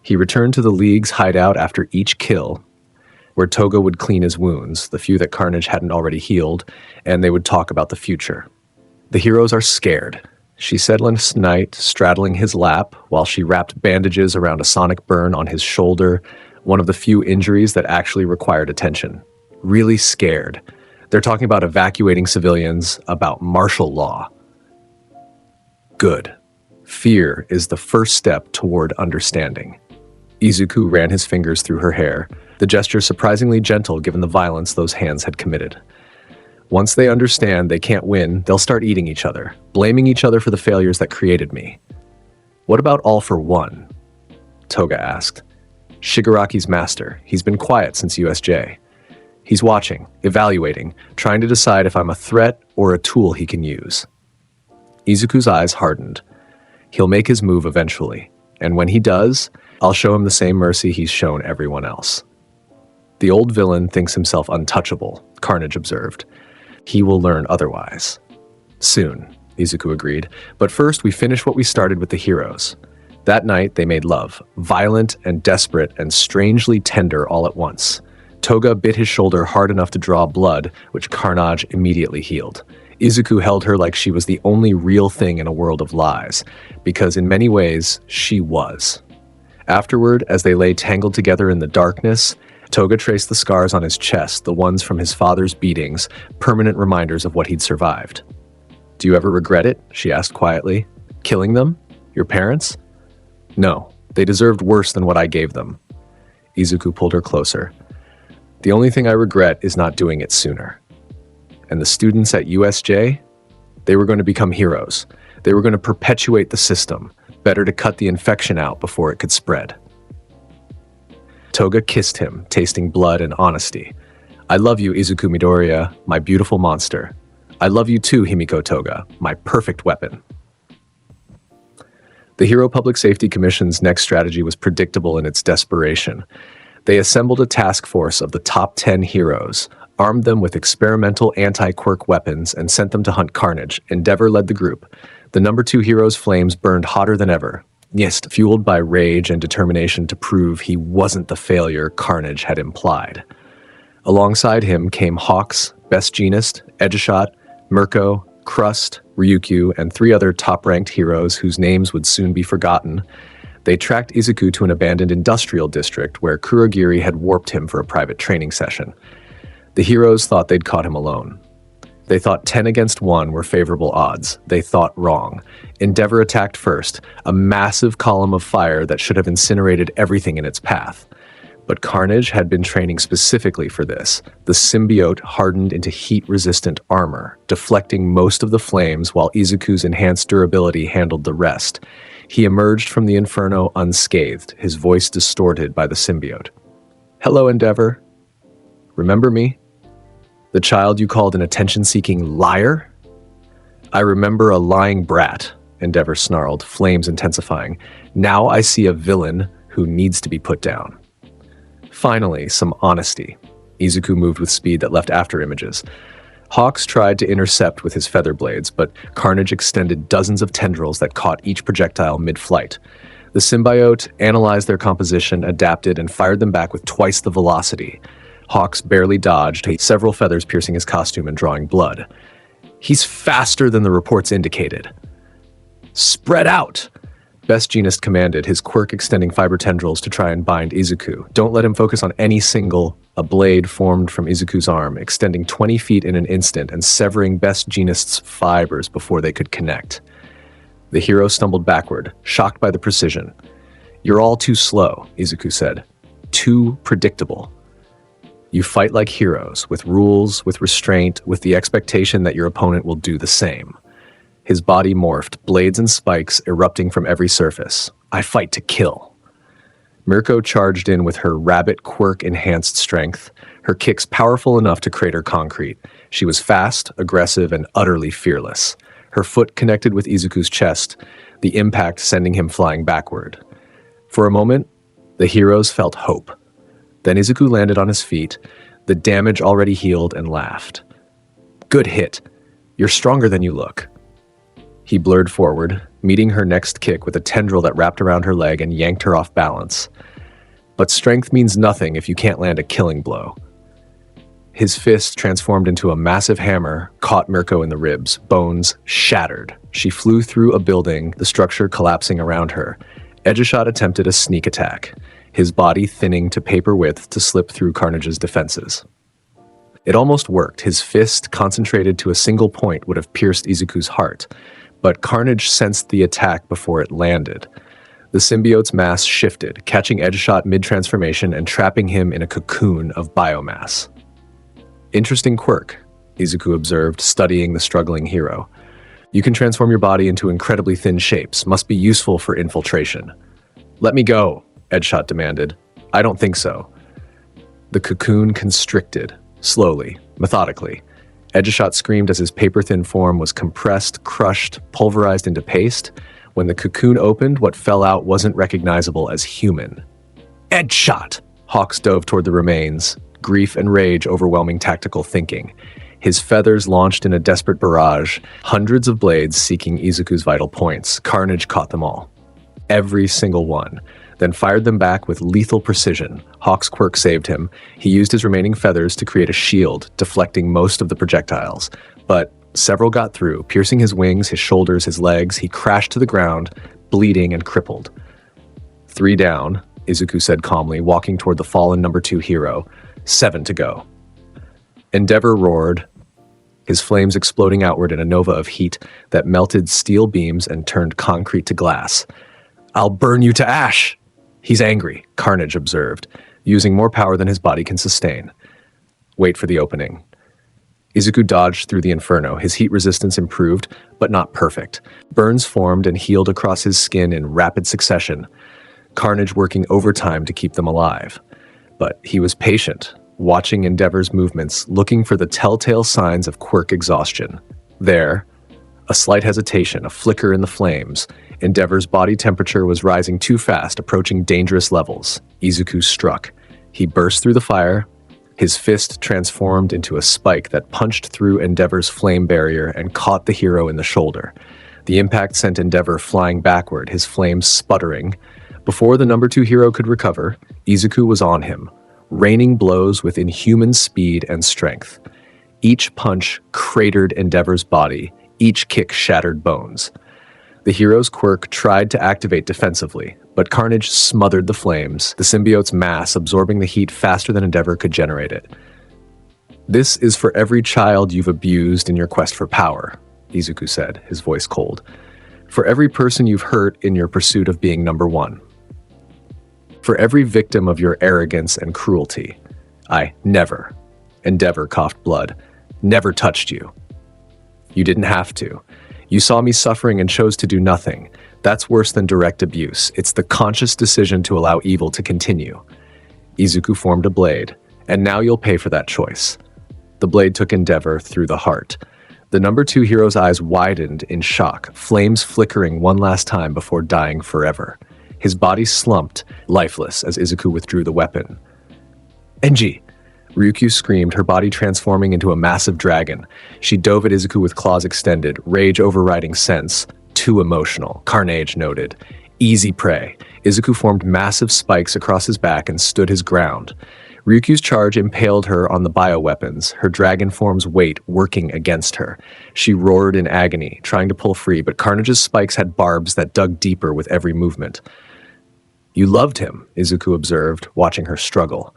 He returned to the League's hideout after each kill, where Toga would clean his wounds, the few that Carnage hadn't already healed, and they would talk about the future. The heroes are scared, she said last night, straddling his lap while she wrapped bandages around a sonic burn on his shoulder, one of the few injuries that actually required attention. Really scared. They're talking about evacuating civilians, about martial law. Good. Fear is the first step toward understanding. Izuku ran his fingers through her hair, the gesture surprisingly gentle given the violence those hands had committed. Once they understand they can't win, they'll start eating each other, blaming each other for the failures that created me. What about all for one? Toga asked. Shigaraki's master. He's been quiet since USJ. He's watching, evaluating, trying to decide if I'm a threat or a tool he can use. Izuku's eyes hardened. He'll make his move eventually, and when he does, I'll show him the same mercy he's shown everyone else. The old villain thinks himself untouchable, Carnage observed. He will learn otherwise. Soon, Izuku agreed, but first we finish what we started with the heroes. That night they made love, violent and desperate and strangely tender all at once. Toga bit his shoulder hard enough to draw blood, which Carnage immediately healed. Izuku held her like she was the only real thing in a world of lies, because in many ways, she was. Afterward, as they lay tangled together in the darkness, Toga traced the scars on his chest, the ones from his father's beatings, permanent reminders of what he'd survived. Do you ever regret it? She asked quietly. Killing them? Your parents? No, they deserved worse than what I gave them. Izuku pulled her closer. The only thing I regret is not doing it sooner. And the students at USJ? They were going to become heroes. They were going to perpetuate the system. Better to cut the infection out before it could spread. Toga kissed him, tasting blood and honesty. I love you, Izuku Midoriya, my beautiful monster. I love you too, Himiko Toga, my perfect weapon. The Hero Public Safety Commission's next strategy was predictable in its desperation. They assembled a task force of the top 10 heroes, armed them with experimental anti-quirk weapons, and sent them to hunt Carnage. Endeavor led the group. The number 2 hero's flames burned hotter than ever. Yes, fueled by rage and determination to prove he wasn't the failure Carnage had implied. Alongside him came Hawks, Best Jeanist, Edgeshot, Mirko, Crust, Ryukyu, and 3 other top-ranked heroes whose names would soon be forgotten. They tracked Izuku to an abandoned industrial district where Kurogiri had warped him for a private training session. The heroes thought they'd caught him alone. They thought 10 against 1 were favorable odds. They thought wrong. Endeavor attacked first, a massive column of fire that should have incinerated everything in its path. But Carnage had been training specifically for this. The symbiote hardened into heat-resistant armor, deflecting most of the flames while Izuku's enhanced durability handled the rest. He emerged from the inferno unscathed, his voice distorted by the symbiote. Hello, Endeavor. Remember me? The child you called an attention-seeking liar? I remember a lying brat, Endeavor snarled, flames intensifying. Now I see a villain who needs to be put down. Finally, some honesty. Izuku moved with speed that left after images. Hawks tried to intercept with his feather blades, but Carnage extended dozens of tendrils that caught each projectile mid-flight. The symbiote analyzed their composition, adapted, and fired them back with twice the velocity. Hawks barely dodged, several feathers piercing his costume and drawing blood. He's faster than the reports indicated. Spread out! Best Jeanist commanded, his quirk extending fiber tendrils to try and bind Izuku. Don't let him focus on any single. A blade formed from Izuku's arm, extending 20 feet in an instant and severing Best Jeanist's fibers before they could connect. The hero stumbled backward, shocked by the precision. You're all too slow, Izuku said. Too predictable. You fight like heroes, with rules, with restraint, with the expectation that your opponent will do the same. His body morphed, blades and spikes erupting from every surface. I fight to kill. Mirko charged in with her rabbit quirk-enhanced strength, her kicks powerful enough to crater concrete. She was fast, aggressive, and utterly fearless. Her foot connected with Izuku's chest, the impact sending him flying backward. For a moment, the heroes felt hope. Then Izuku landed on his feet, the damage already healed, and laughed. Good hit. You're stronger than you look. He blurred forward, meeting her next kick with a tendril that wrapped around her leg and yanked her off balance. But strength means nothing if you can't land a killing blow. His fist transformed into a massive hammer, caught Mirko in the ribs. Bones shattered. She flew through a building, the structure collapsing around her. Edgeshot attempted a sneak attack, his body thinning to paper width to slip through Carnage's defenses. It almost worked. His fist, concentrated to a single point, would have pierced Izuku's heart, but Carnage sensed the attack before it landed. The symbiote's mass shifted, catching Edgeshot mid-transformation and trapping him in a cocoon of biomass. Interesting quirk, Izuku observed, studying the struggling hero. You can transform your body into incredibly thin shapes. Must be useful for infiltration. Let me go, Edgeshot demanded. I don't think so. The cocoon constricted, slowly, methodically. Edgeshot screamed as his paper-thin form was compressed, crushed, pulverized into paste. When the cocoon opened, what fell out wasn't recognizable as human. Edgeshot! Hawks dove toward the remains, grief and rage overwhelming tactical thinking. His feathers launched in a desperate barrage, hundreds of blades seeking Izuku's vital points. Carnage caught them all. Every single one, then fired them back with lethal precision. Hawk's quirk saved him. He used his remaining feathers to create a shield, deflecting most of the projectiles. But several got through, piercing his wings, his shoulders, his legs. He crashed to the ground, bleeding and crippled. 3 down, Izuku said calmly, walking toward the fallen number 2 hero. 7 to go. Endeavor roared, his flames exploding outward in a nova of heat that melted steel beams and turned concrete to glass. I'll burn you to ash! He's angry, Carnage observed, using more power than his body can sustain. Wait for the opening. Izuku dodged through the inferno. His heat resistance improved, but not perfect. Burns formed and healed across his skin in rapid succession, Carnage working overtime to keep them alive. But he was patient, watching Endeavor's movements, looking for the telltale signs of quirk exhaustion. There, a slight hesitation, a flicker in the flames. Endeavor's body temperature was rising too fast, approaching dangerous levels. Izuku struck. He burst through the fire, his fist transformed into a spike that punched through Endeavor's flame barrier and caught the hero in the shoulder. The impact sent Endeavor flying backward, his flames sputtering. Before the number 2 hero could recover, Izuku was on him, raining blows with inhuman speed and strength. Each punch cratered Endeavor's body, each kick shattered bones. The hero's quirk tried to activate defensively, but Carnage smothered the flames, the symbiote's mass absorbing the heat faster than Endeavor could generate it. This is for every child you've abused in your quest for power, Izuku said, his voice cold. For every person you've hurt in your pursuit of being number 1. For every victim of your arrogance and cruelty. I never, Endeavor coughed blood, never touched you. You didn't have to. You saw me suffering and chose to do nothing. That's worse than direct abuse. It's the conscious decision to allow evil to continue. Izuku formed a blade, and now you'll pay for that choice. The blade took Endeavor through the heart. The number 2 hero's eyes widened in shock, flames flickering one last time before dying forever. His body slumped, lifeless, as Izuku withdrew the weapon. Enji! Ryukyu screamed, her body transforming into a massive dragon. She dove at Izuku with claws extended, rage overriding sense. Too emotional, Carnage noted. Easy prey. Izuku formed massive spikes across his back and stood his ground. Ryukyu's charge impaled her on the bioweapons, her dragon form's weight working against her. She roared in agony, trying to pull free, but Carnage's spikes had barbs that dug deeper with every movement. You loved him, Izuku observed, watching her struggle.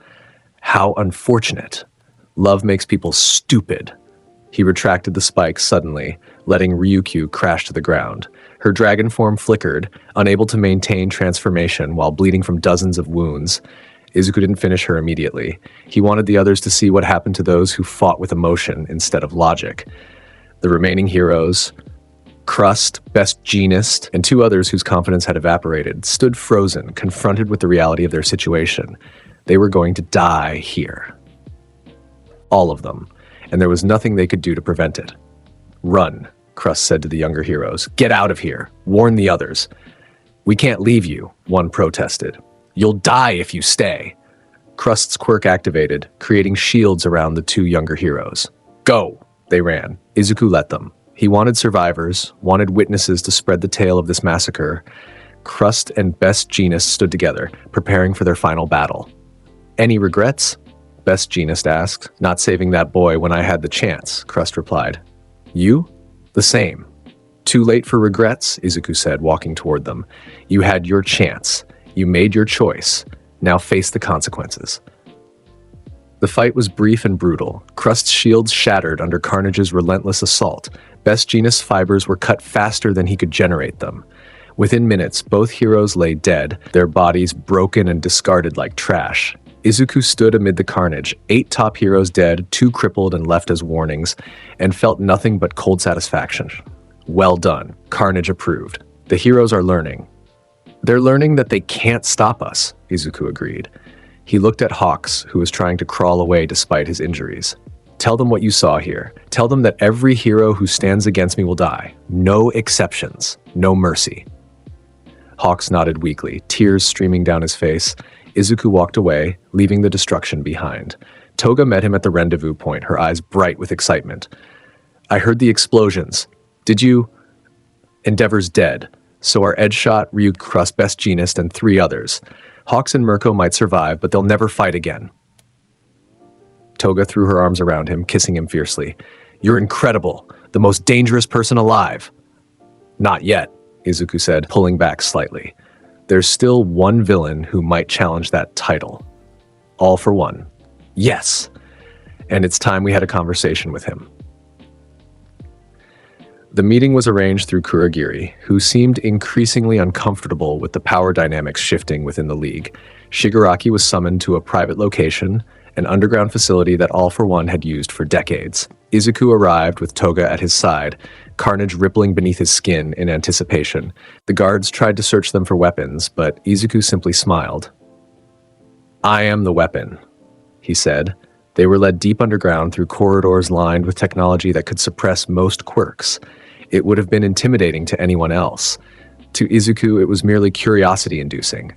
How unfortunate. Love makes people stupid. He retracted the spikes suddenly, letting Ryukyu crash to the ground. Her dragon form flickered, unable to maintain transformation while bleeding from dozens of wounds. Izuku didn't finish her immediately. He wanted the others to see what happened to those who fought with emotion instead of logic. The remaining heroes, Crust, Best Genist, and 2 others whose confidence had evaporated, stood frozen, confronted with the reality of their situation. They were going to die here. All of them, and there was nothing they could do to prevent it. Run, Crust said to the younger heroes. Get out of here. Warn the others. We can't leave you, one protested. You'll die if you stay. Crust's quirk activated, creating shields around the 2 younger heroes. Go, they ran. Izuku let them. He wanted survivors, wanted witnesses to spread the tale of this massacre. Crust and Best Genist stood together, preparing for their final battle. Any regrets? Best Jeanist asked. Not saving that boy when I had the chance, Crust replied. You? The same. Too late for regrets, Izuku said, walking toward them. You had your chance. You made your choice. Now face the consequences. The fight was brief and brutal. Crust's shields shattered under Carnage's relentless assault. Best Jeanist's fibers were cut faster than he could generate them. Within minutes, both heroes lay dead, their bodies broken and discarded like trash. Izuku stood amid the carnage, 8 top heroes dead, 2 crippled and left as warnings, and felt nothing but cold satisfaction. Well done, Carnage approved. The heroes are learning. They're learning that they can't stop us, Izuku agreed. He looked at Hawks, who was trying to crawl away despite his injuries. Tell them what you saw here. Tell them that every hero who stands against me will die. No exceptions. No mercy. Hawks nodded weakly, tears streaming down his face. Izuku walked away, leaving the destruction behind. Toga met him at the rendezvous point, her eyes bright with excitement. I heard the explosions. Did you? Endeavor's dead. So are Edgeshot, Ryuk, Crust, Best Jeanist, and 3 others. Hawks and Mirko might survive, but they'll never fight again. Toga threw her arms around him, kissing him fiercely. You're incredible. The most dangerous person alive. Not yet, Izuku said, pulling back slightly. There's still one villain who might challenge that title. All for one. Yes. And it's time we had a conversation with him. The meeting was arranged through Kurogiri, who seemed increasingly uncomfortable with the power dynamics shifting within the League. Shigaraki was summoned to a private location, an underground facility that All for One had used for decades. Izuku arrived with Toga at his side, Carnage rippling beneath his skin in anticipation. The guards tried to search them for weapons, but Izuku simply smiled. I am the weapon, he said. They were led deep underground through corridors lined with technology that could suppress most quirks. It would have been intimidating to anyone else. To Izuku, it was merely curiosity-inducing.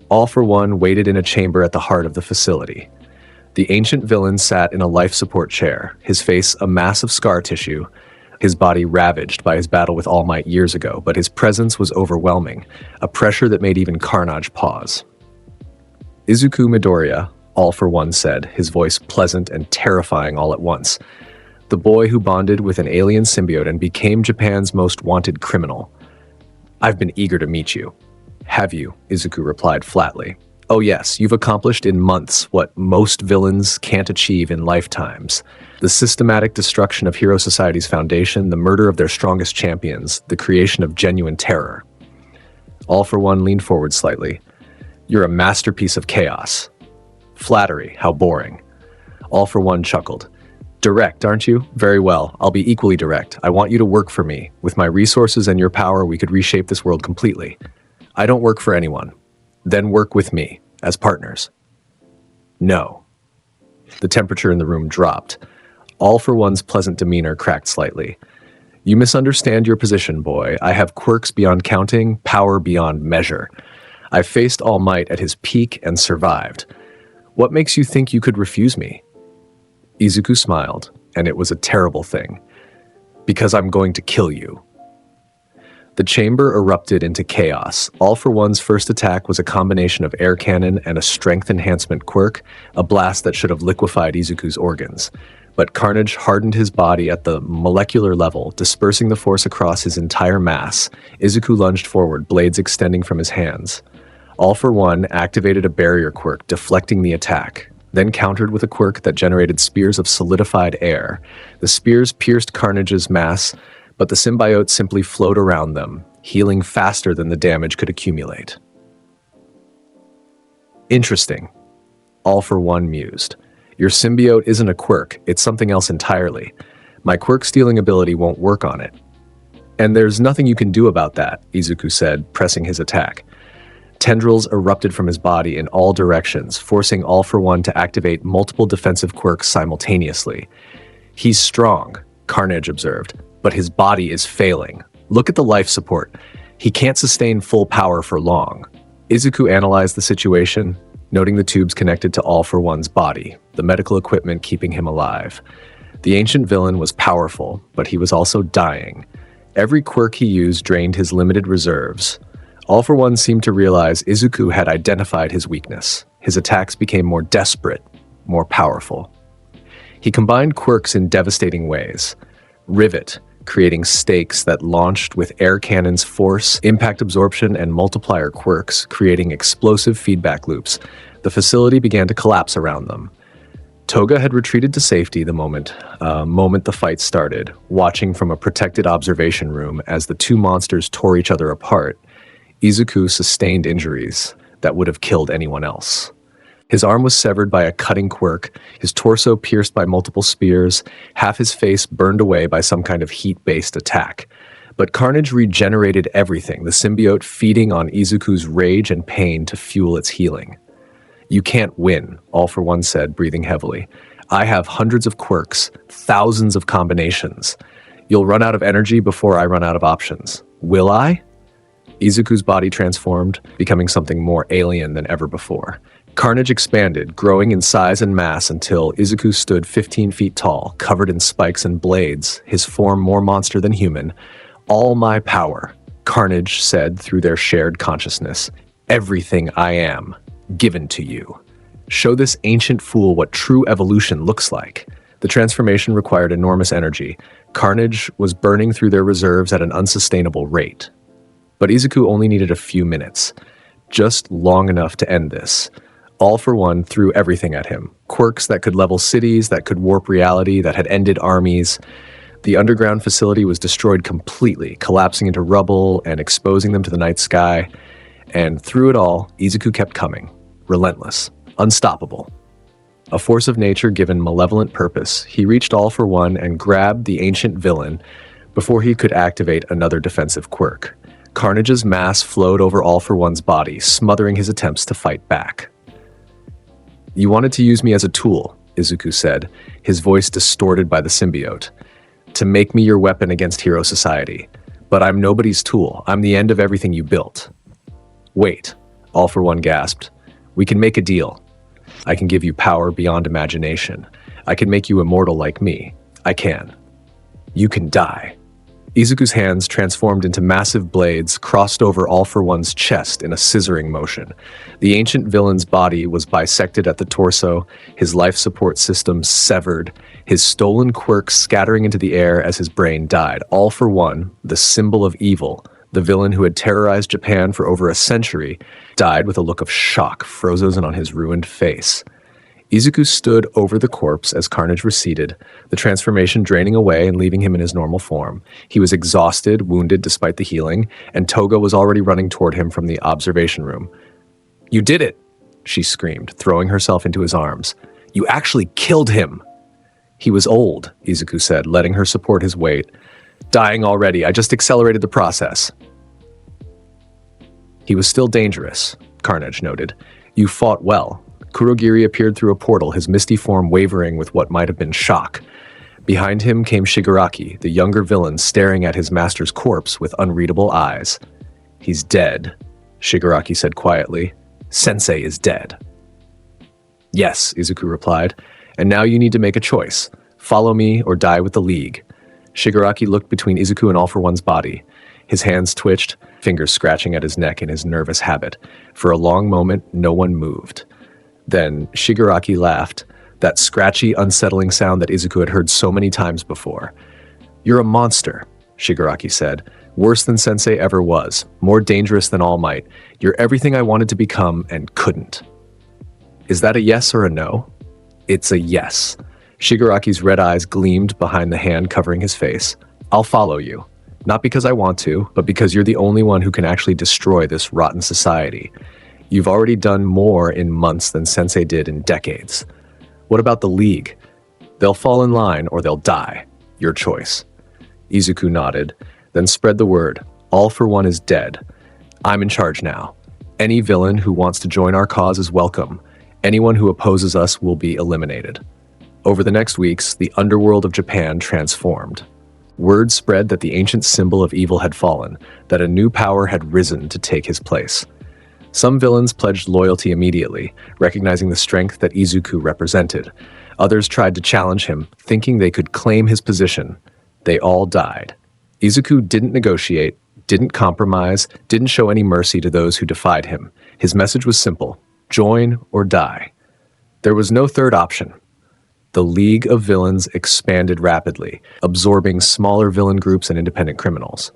All for One waited in a chamber at the heart of the facility. The ancient villain sat in a life support chair, his face a mass of scar tissue, his body ravaged by his battle with All Might years ago, but his presence was overwhelming, a pressure that made even Carnage pause. Izuku Midoriya, All for One said, his voice pleasant and terrifying all at once. The boy who bonded with an alien symbiote and became Japan's most wanted criminal. I've been eager to meet you. Have you? Izuku replied flatly. Oh yes, you've accomplished in months what most villains can't achieve in lifetimes. The systematic destruction of Hero Society's foundation, the murder of their strongest champions, the creation of genuine terror. All for One leaned forward slightly. You're a masterpiece of chaos. Flattery, how boring. All for One chuckled. Direct, aren't you? Very well, I'll be equally direct. I want you to work for me. With my resources and your power, we could reshape this world completely. I don't work for anyone. Then work with me, as partners. No. The temperature in the room dropped. All for One's pleasant demeanor cracked slightly. You misunderstand your position, boy. I have quirks beyond counting, power beyond measure. I faced All Might at his peak and survived. What makes you think you could refuse me? Izuku smiled, and it was a terrible thing. Because I'm going to kill you. The chamber erupted into chaos. All for One's first attack was a combination of air cannon and a strength enhancement quirk, a blast that should have liquefied Izuku's organs. But Carnage hardened his body at the molecular level, dispersing the force across his entire mass. Izuku lunged forward, blades extending from his hands. All for One activated a barrier quirk, deflecting the attack, then countered with a quirk that generated spears of solidified air. The spears pierced Carnage's mass, but the symbiote simply flowed around them, healing faster than the damage could accumulate. Interesting. All for One mused. Your symbiote isn't a quirk, it's something else entirely. My quirk-stealing ability won't work on it. And there's nothing you can do about that, Izuku said, pressing his attack. Tendrils erupted from his body in all directions, forcing All for One to activate multiple defensive quirks simultaneously. He's strong, Carnage observed, but his body is failing. Look at the life support. He can't sustain full power for long. Izuku analyzed the situation, noting the tubes connected to All for One's body, the medical equipment keeping him alive. The ancient villain was powerful, but he was also dying. Every quirk he used drained his limited reserves. All for One seemed to realize Izuku had identified his weakness. His attacks became more desperate, more powerful. He combined quirks in devastating ways. Rivet, creating stakes that launched with air cannon's force, impact absorption, and multiplier quirks, creating explosive feedback loops. The facility began to collapse around them. Toga had retreated to safety the moment the fight started, watching from a protected observation room as the two monsters tore each other apart. Izuku sustained injuries that would have killed anyone else. His arm was severed by a cutting quirk, his torso pierced by multiple spears, half his face burned away by some kind of heat-based attack. But Carnage regenerated everything, the symbiote feeding on Izuku's rage and pain to fuel its healing. "You can't win," All For One said, breathing heavily. "I have hundreds of quirks, thousands of combinations. You'll run out of energy before I run out of options. Will I?" Izuku's body transformed, becoming something more alien than ever before. Carnage expanded, growing in size and mass until Izuku stood 15 feet tall, covered in spikes and blades, his form more monster than human. "All my power," Carnage said through their shared consciousness. "Everything I am, given to you. Show this ancient fool what true evolution looks like." The transformation required enormous energy. Carnage was burning through their reserves at an unsustainable rate. But Izuku only needed a few minutes, just long enough to end this. All For One threw everything at him. Quirks that could level cities, that could warp reality, that had ended armies. The underground facility was destroyed completely, collapsing into rubble and exposing them to the night sky. And through it all, Izuku kept coming. Relentless. Unstoppable. A force of nature given malevolent purpose, he reached All For One and grabbed the ancient villain before he could activate another defensive quirk. Carnage's mass flowed over All For One's body, smothering his attempts to fight back. "You wanted to use me as a tool," Izuku said, his voice distorted by the symbiote. "To make me your weapon against Hero Society. But I'm nobody's tool. I'm the end of everything you built." "Wait," All For One gasped. "We can make a deal. I can give you power beyond imagination. I can make you immortal like me. I can. You can die." Izuku's hands transformed into massive blades, crossed over All For One's chest in a scissoring motion. The ancient villain's body was bisected at the torso, his life support system severed, his stolen quirks scattering into the air as his brain died. All For One, the symbol of evil, the villain who had terrorized Japan for over a century, died with a look of shock frozen on his ruined face. Izuku stood over the corpse as Carnage receded, the transformation draining away and leaving him in his normal form. He was exhausted, wounded despite the healing, and Toga was already running toward him from the observation room. "You did it!" she screamed, throwing herself into his arms. "You actually killed him!" "He was old," Izuku said, letting her support his weight. "Dying already. I just accelerated the process." "He was still dangerous," Carnage noted. "You fought well." Kurogiri appeared through a portal, his misty form wavering with what might have been shock. Behind him came Shigaraki, the younger villain, staring at his master's corpse with unreadable eyes. "He's dead," Shigaraki said quietly. "Sensei is dead." "Yes," Izuku replied, "and now you need to make a choice. Follow me or die with the League." Shigaraki looked between Izuku and All For One's body. His hands twitched, fingers scratching at his neck in his nervous habit. For a long moment, no one moved. Then Shigaraki laughed, that scratchy, unsettling sound that Izuku had heard so many times before. "You're a monster," Shigaraki said. "Worse than Sensei ever was, more dangerous than All Might. You're everything I wanted to become and couldn't." "Is that a yes or a no?" "It's a yes." Shigaraki's red eyes gleamed behind the hand covering his face. "I'll follow you. Not because I want to, but because you're the only one who can actually destroy this rotten society. You've already done more in months than Sensei did in decades. What about the League? They'll fall in line or they'll die. Your choice." Izuku nodded, then spread the word. "All For One is dead. I'm in charge now. Any villain who wants to join our cause is welcome. Anyone who opposes us will be eliminated." Over the next weeks, the underworld of Japan transformed. Word spread that the ancient symbol of evil had fallen, that a new power had risen to take his place. Some villains pledged loyalty immediately, recognizing the strength that Izuku represented. Others tried to challenge him, thinking they could claim his position. They all died. Izuku didn't negotiate, didn't compromise, didn't show any mercy to those who defied him. His message was simple: join or die. There was no third option. The League of Villains expanded rapidly, absorbing smaller villain groups and independent criminals.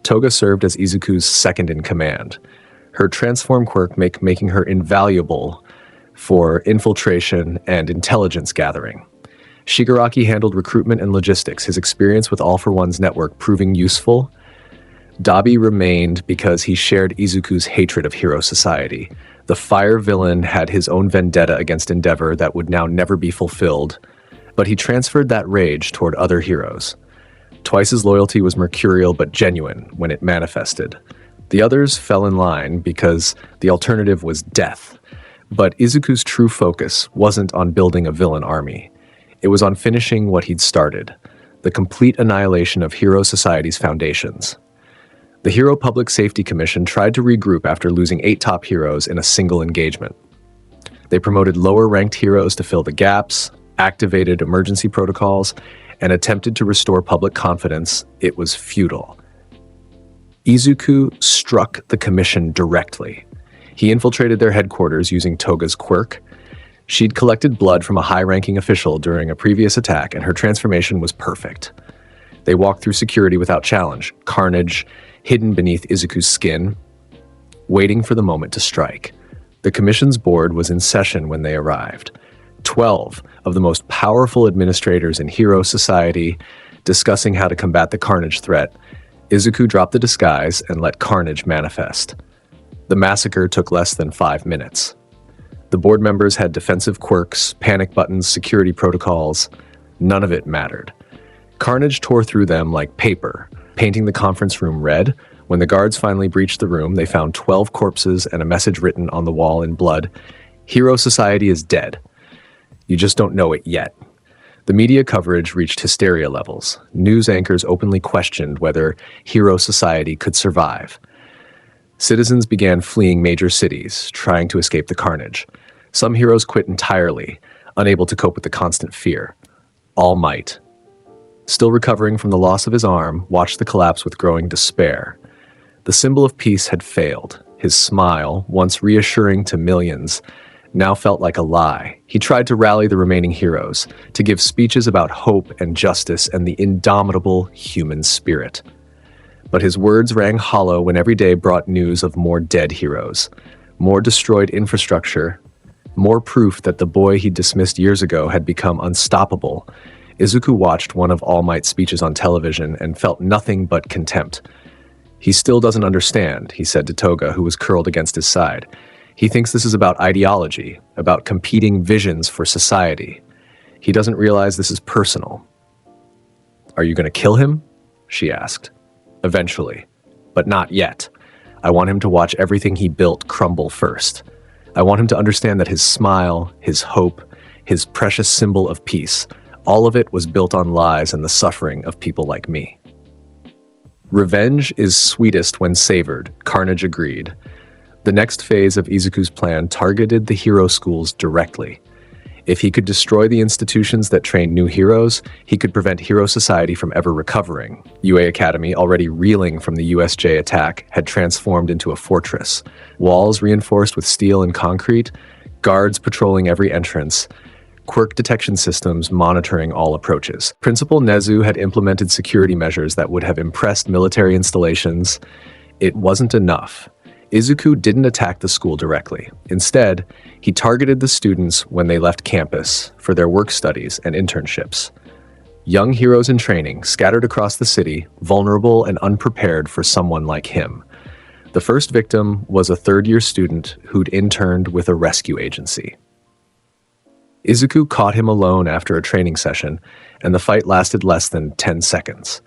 Toga served as Izuku's second-in-command. Her transform quirk making her invaluable for infiltration and intelligence gathering. Shigaraki handled recruitment and logistics, his experience with All for One's network proving useful. Dabi remained because he shared Izuku's hatred of hero society. The fire villain had his own vendetta against Endeavor that would now never be fulfilled, but he transferred that rage toward other heroes. Twice's loyalty was mercurial but genuine when it manifested. The others fell in line because the alternative was death. But Izuku's true focus wasn't on building a villain army. It was on finishing what he'd started, the complete annihilation of hero society's foundations. The Hero Public Safety Commission tried to regroup after losing 8 top heroes in a single engagement. They promoted lower-ranked heroes to fill the gaps, activated emergency protocols, and attempted to restore public confidence. It was futile. Izuku struck the commission directly. He infiltrated their headquarters using Toga's quirk. She'd collected blood from a high-ranking official during a previous attack, and her transformation was perfect. They walked through security without challenge, Carnage hidden beneath Izuku's skin, waiting for the moment to strike. The commission's board was in session when they arrived. 12 of the most powerful administrators in hero society discussing how to combat the Carnage threat. Izuku dropped the disguise and let Carnage manifest. The massacre took less than 5 minutes. The board members had defensive quirks, panic buttons, security protocols. None of it mattered. Carnage tore through them like paper, painting the conference room red. When the guards finally breached the room, they found 12 corpses and a message written on the wall in blood. Hero Society is dead. You just don't know it yet. The media coverage reached hysteria levels. News anchors openly questioned whether Hero Society could survive. Citizens began fleeing major cities, trying to escape the carnage. Some heroes quit entirely, unable to cope with the constant fear. All Might, still recovering from the loss of his arm, watched the collapse with growing despair. The symbol of peace had failed. His smile, once reassuring to millions, now felt like a lie. He tried to rally the remaining heroes, to give speeches about hope and justice and the indomitable human spirit. But his words rang hollow when every day brought news of more dead heroes, more destroyed infrastructure, more proof that the boy he dismissed years ago had become unstoppable. Izuku watched one of All Might's speeches on television and felt nothing but contempt. He still doesn't understand, he said to Toga, who was curled against his side. He thinks this is about ideology, about competing visions for society. He doesn't realize this is personal. Are you going to kill him? She asked. Eventually, but not yet. I want him to watch everything he built crumble first. I want him to understand that his smile, his hope, his precious symbol of peace, all of it was built on lies and the suffering of people like me. Revenge is sweetest when savored, Carnage agreed. The next phase of Izuku's plan targeted the hero schools directly. If he could destroy the institutions that trained new heroes, he could prevent Hero Society from ever recovering. UA Academy, already reeling from the USJ attack, had transformed into a fortress. Walls reinforced with steel and concrete, guards patrolling every entrance, quirk detection systems monitoring all approaches. Principal Nezu had implemented security measures that would have impressed military installations. It wasn't enough. Izuku didn't attack the school directly. Instead, he targeted the students when they left campus for their work studies and internships. Young heroes in training, scattered across the city, vulnerable and unprepared for someone like him. The first victim was a third-year student who'd interned with a rescue agency. Izuku caught him alone after a training session, and the fight lasted less than 10 seconds.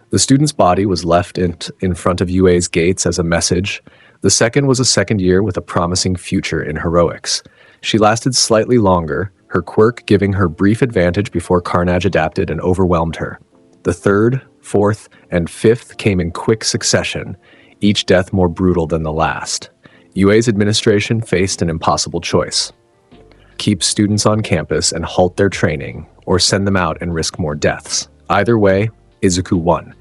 The student's body was left in front of UA's gates as a message. The second was a second year with a promising future in heroics. She lasted slightly longer, her quirk giving her brief advantage before Carnage adapted and overwhelmed her. The third, fourth, and fifth came in quick succession, each death more brutal than the last. UA's administration faced an impossible choice. Keep students on campus and halt their training, or send them out and risk more deaths. Either way, Izuku won.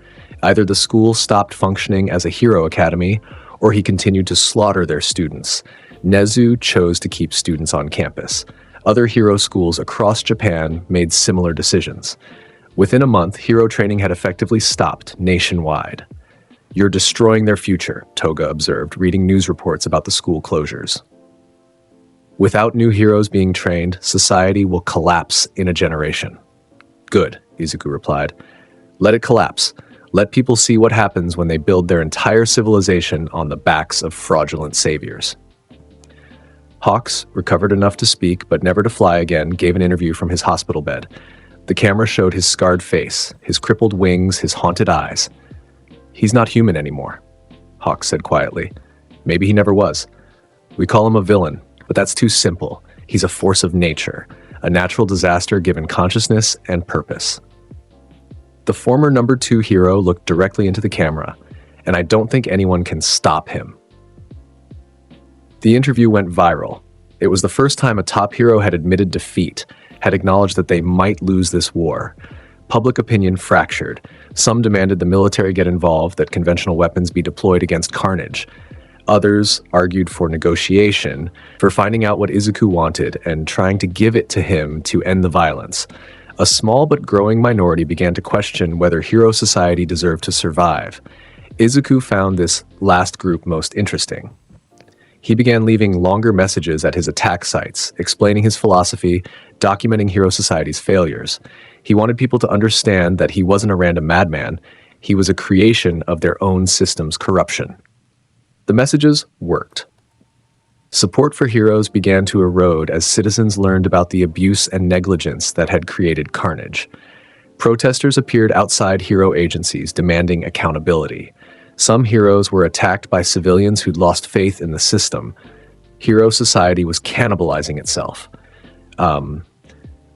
Either the school stopped functioning as a hero academy, or he continued to slaughter their students. Nezu chose to keep students on campus. Other hero schools across Japan made similar decisions. Within a month, hero training had effectively stopped nationwide. "You're destroying their future," Toga observed, reading news reports about the school closures. "Without new heroes being trained, society will collapse in a generation." "Good," Izuku replied. "Let it collapse. Let people see what happens when they build their entire civilization on the backs of fraudulent saviors." Hawks, recovered enough to speak but never to fly again, gave an interview from his hospital bed. The camera showed his scarred face, his crippled wings, his haunted eyes. "He's not human anymore," Hawks said quietly. "Maybe he never was. We call him a villain, but that's too simple. He's a force of nature, a natural disaster given consciousness and purpose." The former number 2 hero looked directly into the camera, and I don't think anyone can stop him. The interview went viral. It was the first time a top hero had admitted defeat, had acknowledged that they might lose this war. Public opinion fractured. Some demanded the military get involved, that conventional weapons be deployed against Carnage. Others argued for negotiation, for finding out what Izuku wanted and trying to give it to him to end the violence. A small but growing minority began to question whether hero society deserved to survive. Izuku found this last group most interesting. He began leaving longer messages at his attack sites, explaining his philosophy, documenting hero society's failures. He wanted people to understand that he wasn't a random madman. He was a creation of their own system's corruption. The messages worked. Support for heroes began to erode as citizens learned about the abuse and negligence that had created Carnage. Protesters appeared outside hero agencies demanding accountability. Some heroes were attacked by civilians who'd lost faith in the system. Hero society was cannibalizing itself.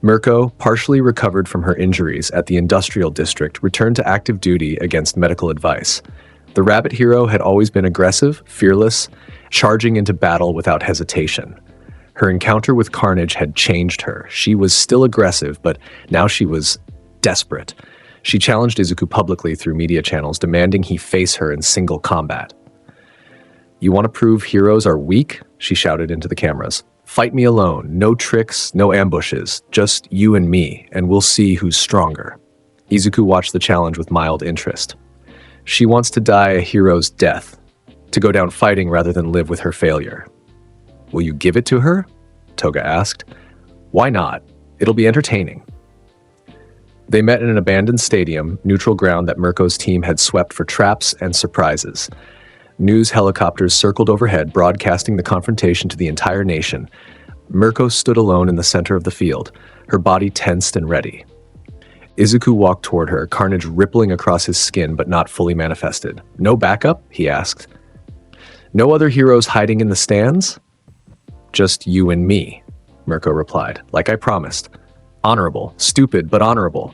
Mirko, partially recovered from her injuries at the industrial district, returned to active duty against medical advice. The rabbit hero had always been aggressive, fearless, charging into battle without hesitation. Her encounter with Carnage had changed her. She was still aggressive, but now she was desperate. She challenged Izuku publicly through media channels, demanding he face her in single combat. "You want to prove heroes are weak?" she shouted into the cameras. "Fight me alone. No tricks, no ambushes. Just you and me, and we'll see who's stronger." Izuku watched the challenge with mild interest. She wants to die a hero's death, to go down fighting rather than live with her failure. "Will you give it to her?" Toga asked. "Why not? It'll be entertaining." They met in an abandoned stadium, neutral ground that Mirko's team had swept for traps and surprises. News helicopters circled overhead, broadcasting the confrontation to the entire nation. Mirko stood alone in the center of the field, her body tensed and ready. Izuku walked toward her, carnage rippling across his skin but not fully manifested. "No backup?" he asked. "No other heroes hiding in the stands?" "Just you and me," Mirko replied, "like I promised. Honorable, stupid, but honorable."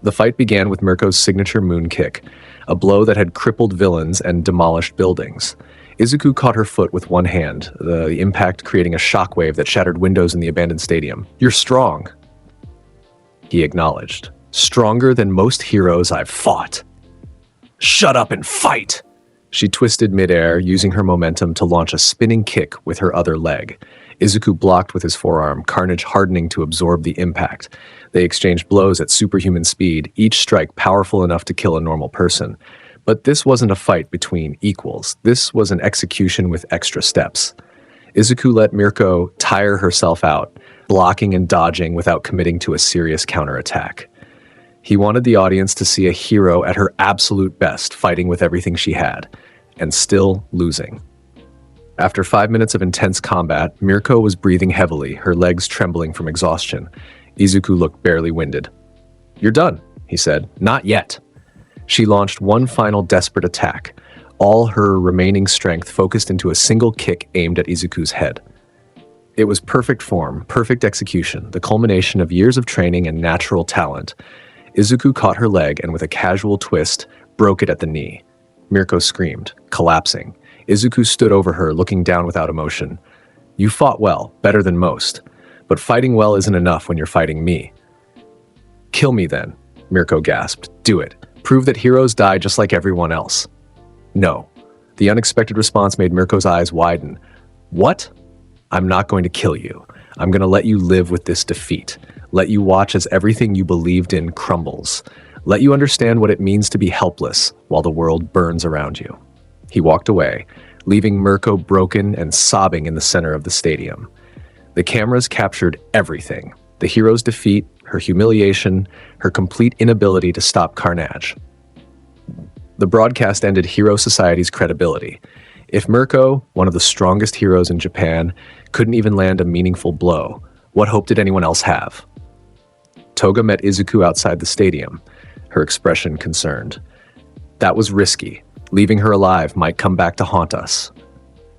The fight began with Mirko's signature moon kick, a blow that had crippled villains and demolished buildings. Izuku caught her foot with one hand, the impact creating a shockwave that shattered windows in the abandoned stadium. "You're strong," he acknowledged. "Stronger than most heroes I've fought." "Shut up and fight!" She twisted midair, using her momentum to launch a spinning kick with her other leg. Izuku blocked with his forearm, Carnage hardening to absorb the impact. They exchanged blows at superhuman speed, each strike powerful enough to kill a normal person. But this wasn't a fight between equals. This was an execution with extra steps. Izuku let Mirko tire herself out, blocking and dodging without committing to a serious counterattack. He wanted the audience to see a hero at her absolute best, fighting with everything she had, and still losing. After 5 minutes of intense combat, Mirko was breathing heavily, her legs trembling from exhaustion. Izuku looked barely winded. "You're done," he said. "Not yet." She launched one final desperate attack, all her remaining strength focused into a single kick aimed at Izuku's head. It was perfect form, perfect execution, the culmination of years of training and natural talent. Izuku caught her leg and with a casual twist, broke it at the knee. Mirko screamed, collapsing. Izuku stood over her, looking down without emotion. "You fought well, better than most. But fighting well isn't enough when you're fighting me." "Kill me then," Mirko gasped. "Do it. Prove that heroes die just like everyone else." "No." The unexpected response made Mirko's eyes widen. "What?" "I'm not going to kill you. I'm going to let you live with this defeat. Let you watch as everything you believed in crumbles. Let you understand what it means to be helpless while the world burns around you." He walked away, leaving Mirko broken and sobbing in the center of the stadium. The cameras captured everything: the hero's defeat, her humiliation, her complete inability to stop Carnage. The broadcast ended Hero Society's credibility. If Mirko, one of the strongest heroes in Japan, couldn't even land a meaningful blow, what hope did anyone else have? Toga met Izuku outside the stadium, her expression concerned. "That was risky. Leaving her alive might come back to haunt us."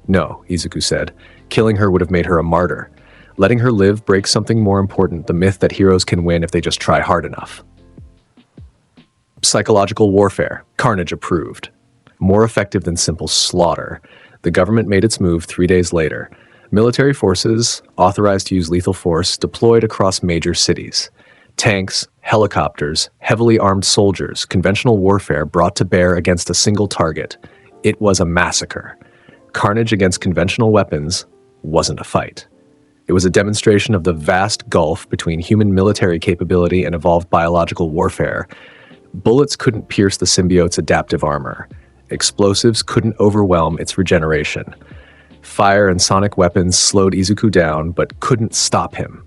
"No," Izuku said. "Killing her would have made her a martyr. Letting her live breaks something more important, the myth that heroes can win if they just try hard enough." Psychological warfare, Carnage approved. More effective than simple slaughter. The government made its move 3 days later. Military forces, authorized to use lethal force, deployed across major cities. Tanks, helicopters, heavily armed soldiers, conventional warfare brought to bear against a single target. It was a massacre. Carnage against conventional weapons wasn't a fight. It was a demonstration of the vast gulf between human military capability and evolved biological warfare. Bullets couldn't pierce the symbiote's adaptive armor. Explosives couldn't overwhelm its regeneration. Fire and sonic weapons slowed Izuku down, but couldn't stop him.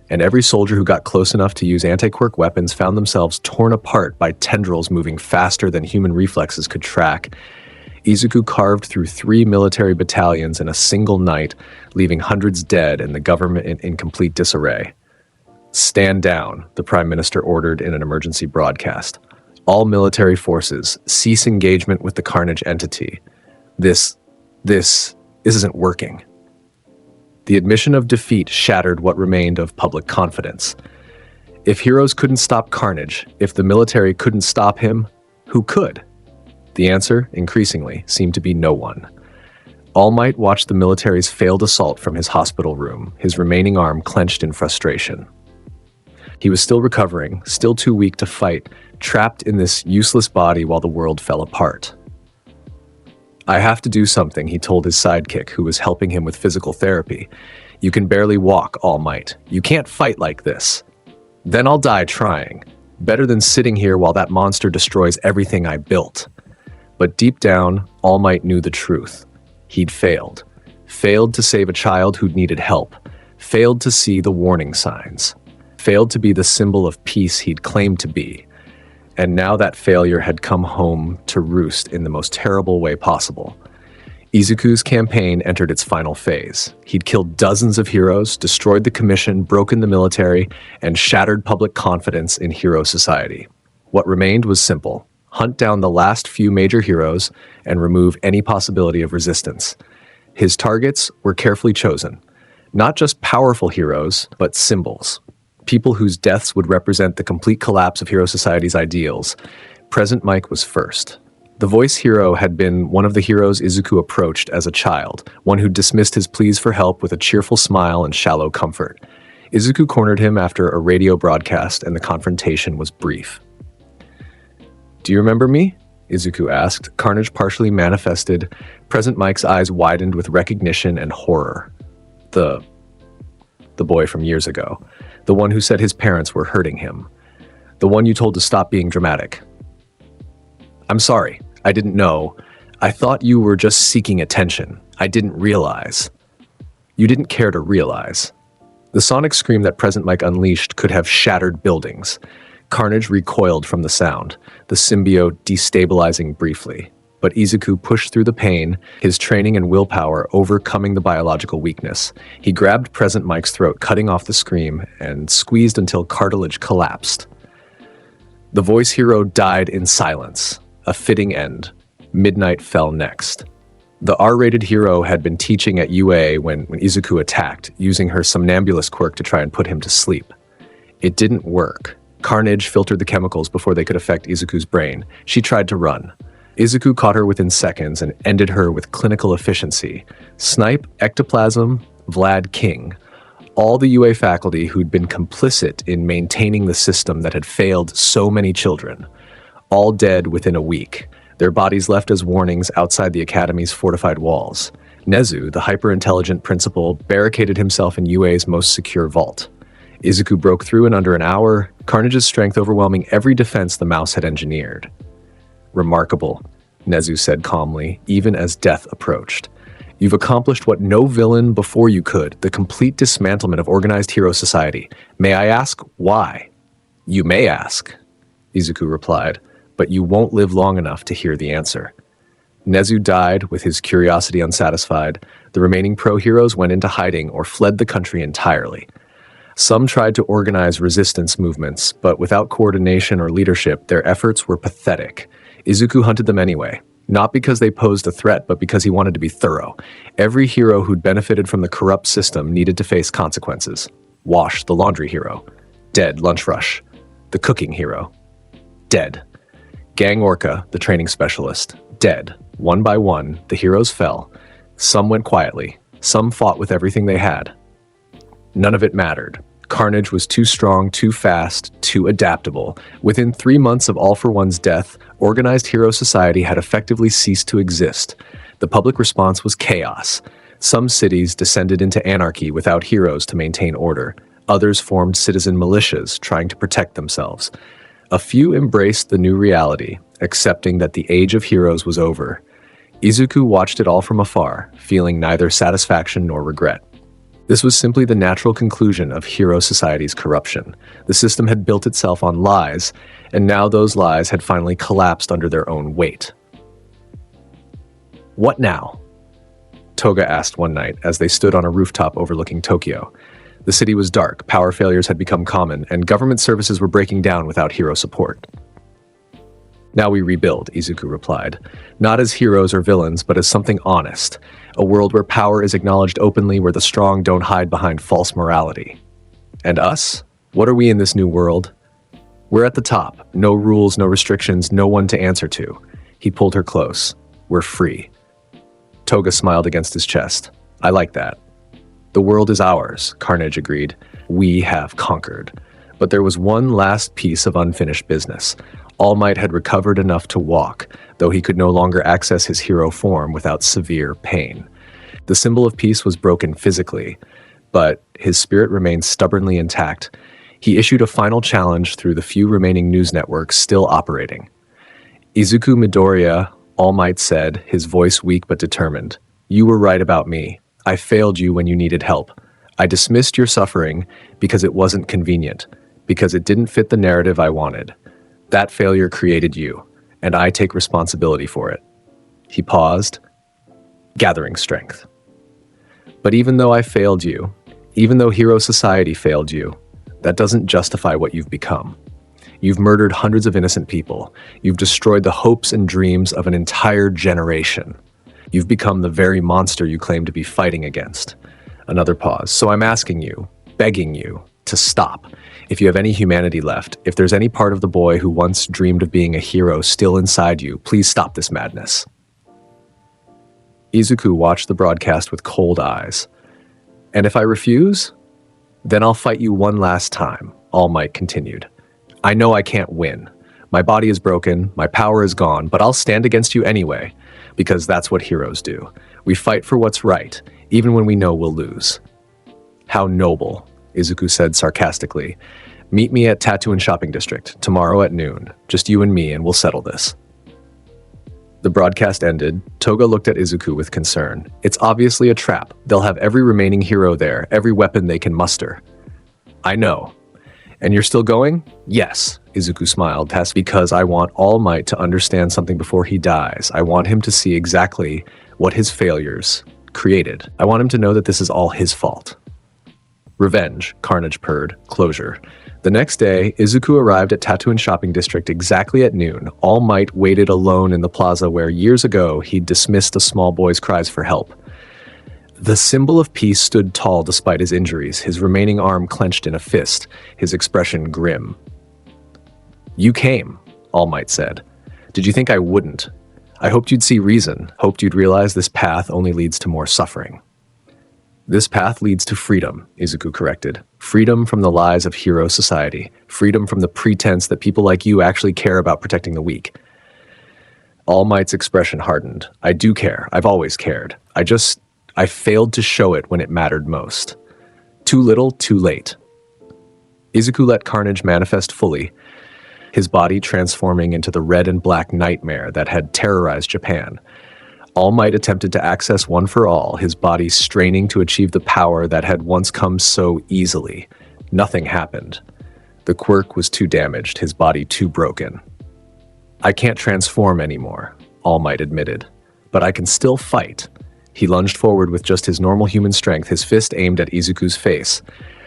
And every soldier who got close enough to use anti-quirk weapons found themselves torn apart by tendrils moving faster than human reflexes could track. Izuku carved through 3 military battalions in a single night, leaving hundreds dead and the government in complete disarray. "Stand down," the Prime Minister ordered in an emergency broadcast. "All military forces, cease engagement with the Carnage entity. This isn't working." The admission of defeat shattered what remained of public confidence. If heroes couldn't stop Carnage, if the military couldn't stop him, who could? The answer, increasingly, seemed to be no one. All Might watched the military's failed assault from his hospital room, his remaining arm clenched in frustration. He was still recovering, still too weak to fight, trapped in this useless body while the world fell apart. "I have to do something," he told his sidekick, who was helping him with physical therapy. "You can barely walk, All Might. You can't fight like this." "Then I'll die trying. Better than sitting here while that monster destroys everything I built." But deep down, All Might knew the truth. He'd failed. Failed to save a child who'd needed help. Failed to see the warning signs. Failed to be the symbol of peace he'd claimed to be. And now that failure had come home to roost in the most terrible way possible. Izuku's campaign entered its final phase. He'd killed dozens of heroes, destroyed the commission, broken the military, and shattered public confidence in Hero Society. What remained was simple: hunt down the last few major heroes and remove any possibility of resistance. His targets were carefully chosen. Not just powerful heroes, but symbols. People whose deaths would represent the complete collapse of Hero Society's ideals. Present Mic was first. The voice hero had been one of the heroes Izuku approached as a child, one who dismissed his pleas for help with a cheerful smile and shallow comfort. Izuku cornered him after a radio broadcast, and the confrontation was brief. "Do you remember me?" Izuku asked. Carnage partially manifested. Present Mic's eyes widened with recognition and horror. The boy from years ago. The one who said his parents were hurting him. The one you told to stop being dramatic. "I'm sorry. I didn't know. I thought you were just seeking attention. I didn't realize." "You didn't care to realize." The sonic scream that Present Mic unleashed could have shattered buildings. Carnage recoiled from the sound, the symbiote destabilizing briefly. But Izuku pushed through the pain, his training and willpower overcoming the biological weakness. He grabbed Present Mic's throat, cutting off the scream, and squeezed until cartilage collapsed. The voice hero died in silence, a fitting end. Midnight fell next. The R-rated hero had been teaching at UA when Izuku attacked, using her somnambulist quirk to try and put him to sleep. It didn't work. Carnage filtered the chemicals before they could affect Izuku's brain. She tried to run. Izuku caught her within seconds and ended her with clinical efficiency. Snipe, Ectoplasm, Vlad King. All the UA faculty who'd been complicit in maintaining the system that had failed so many children. All dead within a week. Their bodies left as warnings outside the Academy's fortified walls. Nezu, the hyper-intelligent principal, barricaded himself in UA's most secure vault. Izuku broke through in under an hour, Carnage's strength overwhelming every defense the mouse had engineered. Remarkable, Nezu said calmly, even as death approached. You've accomplished what no villain before you could, the complete dismantlement of organized hero society. May I ask why? You may ask, Izuku replied, but you won't live long enough to hear the answer. Nezu died, with his curiosity unsatisfied. The remaining pro-heroes went into hiding or fled the country entirely. Some tried to organize resistance movements, but without coordination or leadership, their efforts were pathetic. Izuku hunted them anyway, not because they posed a threat, but because he wanted to be thorough. Every hero who'd benefited from the corrupt system needed to face consequences. Wash, the laundry hero. Dead, lunch rush. The cooking hero. Dead. Gang Orca, the training specialist. Dead. One by one, the heroes fell. Some went quietly. Some fought with everything they had. None of it mattered. Carnage was too strong, too fast, too adaptable. Within 3 months of All for One's death, organized hero society had effectively ceased to exist. The public response was chaos. Some cities descended into anarchy without heroes to maintain order. Others formed citizen militias, trying to protect themselves. A few embraced the new reality, accepting that the age of heroes was over. Izuku watched it all from afar, feeling neither satisfaction nor regret. This was simply the natural conclusion of hero society's corruption. The system had built itself on lies, and now those lies had finally collapsed under their own weight. What now? Toga asked one night as they stood on a rooftop overlooking Tokyo. The city was dark, power failures had become common, and government services were breaking down without hero support. Now we rebuild, Izuku replied. Not as heroes or villains, but as something honest. A world where power is acknowledged openly, where the strong don't hide behind false morality. And us? What are we in this new world? We're at the top. No rules, no restrictions, no one to answer to. He pulled her close. We're free. Toga smiled against his chest. I like that. The world is ours, Carnage agreed. We have conquered. But there was one last piece of unfinished business. All Might had recovered enough to walk, though he could no longer access his hero form without severe pain. The symbol of peace was broken physically, but his spirit remained stubbornly intact. He issued a final challenge through the few remaining news networks still operating. Izuku Midoriya, All Might said, his voice weak but determined. You were right about me. I failed you when you needed help. I dismissed your suffering because it wasn't convenient, because it didn't fit the narrative I wanted. That failure created you, and I take responsibility for it. He paused, gathering strength. But even though I failed you, even though Hero Society failed you, that doesn't justify what you've become. You've murdered hundreds of innocent people. You've destroyed the hopes and dreams of an entire generation. You've become the very monster you claim to be fighting against. Another pause. So I'm asking you, begging you, to stop. If you have any humanity left, if there's any part of the boy who once dreamed of being a hero still inside you, please stop this madness. Izuku watched the broadcast with cold eyes. And if I refuse, then I'll fight you one last time, All Might continued. I know I can't win. My body is broken, my power is gone, but I'll stand against you anyway, because that's what heroes do. We fight for what's right, even when we know we'll lose. How noble, Izuku said sarcastically. Meet me at Tatooine Shopping District, tomorrow at noon. Just you and me, and we'll settle this. The broadcast ended. Toga looked at Izuku with concern. It's obviously a trap. They'll have every remaining hero there, every weapon they can muster. I know. And you're still going? Yes, Izuku smiled. That's because I want All Might to understand something before he dies. I want him to see exactly what his failures created. I want him to know that this is all his fault. Revenge, Carnage purred. Closure. The next day, Izuku arrived at Tatooine Shopping District exactly at noon. All Might waited alone in the plaza where years ago he'd dismissed a small boy's cries for help. The symbol of peace stood tall despite his injuries, his remaining arm clenched in a fist, his expression grim. You came, All Might said. Did you think I wouldn't? I hoped you'd see reason, hoped you'd realize this path only leads to more suffering. This path leads to freedom, Izuku corrected. Freedom from the lies of hero society. Freedom from the pretense that people like you actually care about protecting the weak. All Might's expression hardened. I do care. I've always cared. I just I failed to show it when it mattered most. Too little, too late. Izuku let Carnage manifest fully, his body transforming into the red and black nightmare that had terrorized Japan. All Might attempted to access One for All, his body straining to achieve the power that had once come so easily. Nothing happened. The quirk was too damaged, his body too broken. I can't transform anymore, All Might admitted, but I can still fight. He lunged forward with just his normal human strength, his fist aimed at Izuku's face.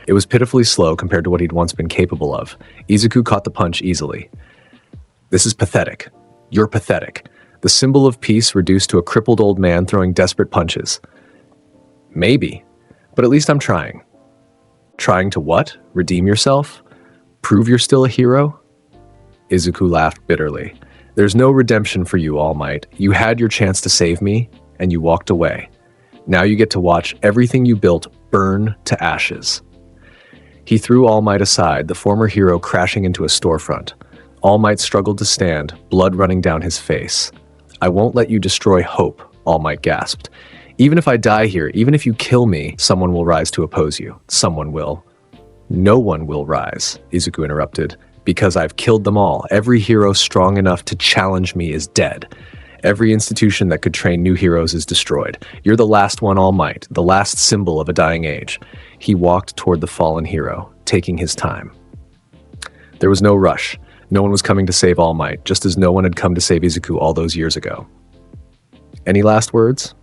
It was pitifully slow compared to what he'd once been capable of. Izuku caught the punch easily. This is pathetic. You're pathetic. The symbol of peace reduced to a crippled old man throwing desperate punches. Maybe, but at least I'm trying. Trying to what? Redeem yourself? Prove you're still a hero? Izuku laughed bitterly. There's no redemption for you, All Might. You had your chance to save me, and you walked away. Now you get to watch everything you built burn to ashes. He threw All Might aside, the former hero crashing into a storefront. All Might struggled to stand, blood running down his face. I won't let you destroy hope, All Might gasped. Even if I die here, even if you kill me, someone will rise to oppose you. Someone will. No one will rise, Izuku interrupted, because I've killed them all. Every hero strong enough to challenge me is dead. Every institution that could train new heroes is destroyed. You're the last one, All Might, the last symbol of a dying age. He walked toward the fallen hero, taking his time. There was no rush. No one was coming to save All Might, just as no one had come to save Izuku all those years ago. Any last words?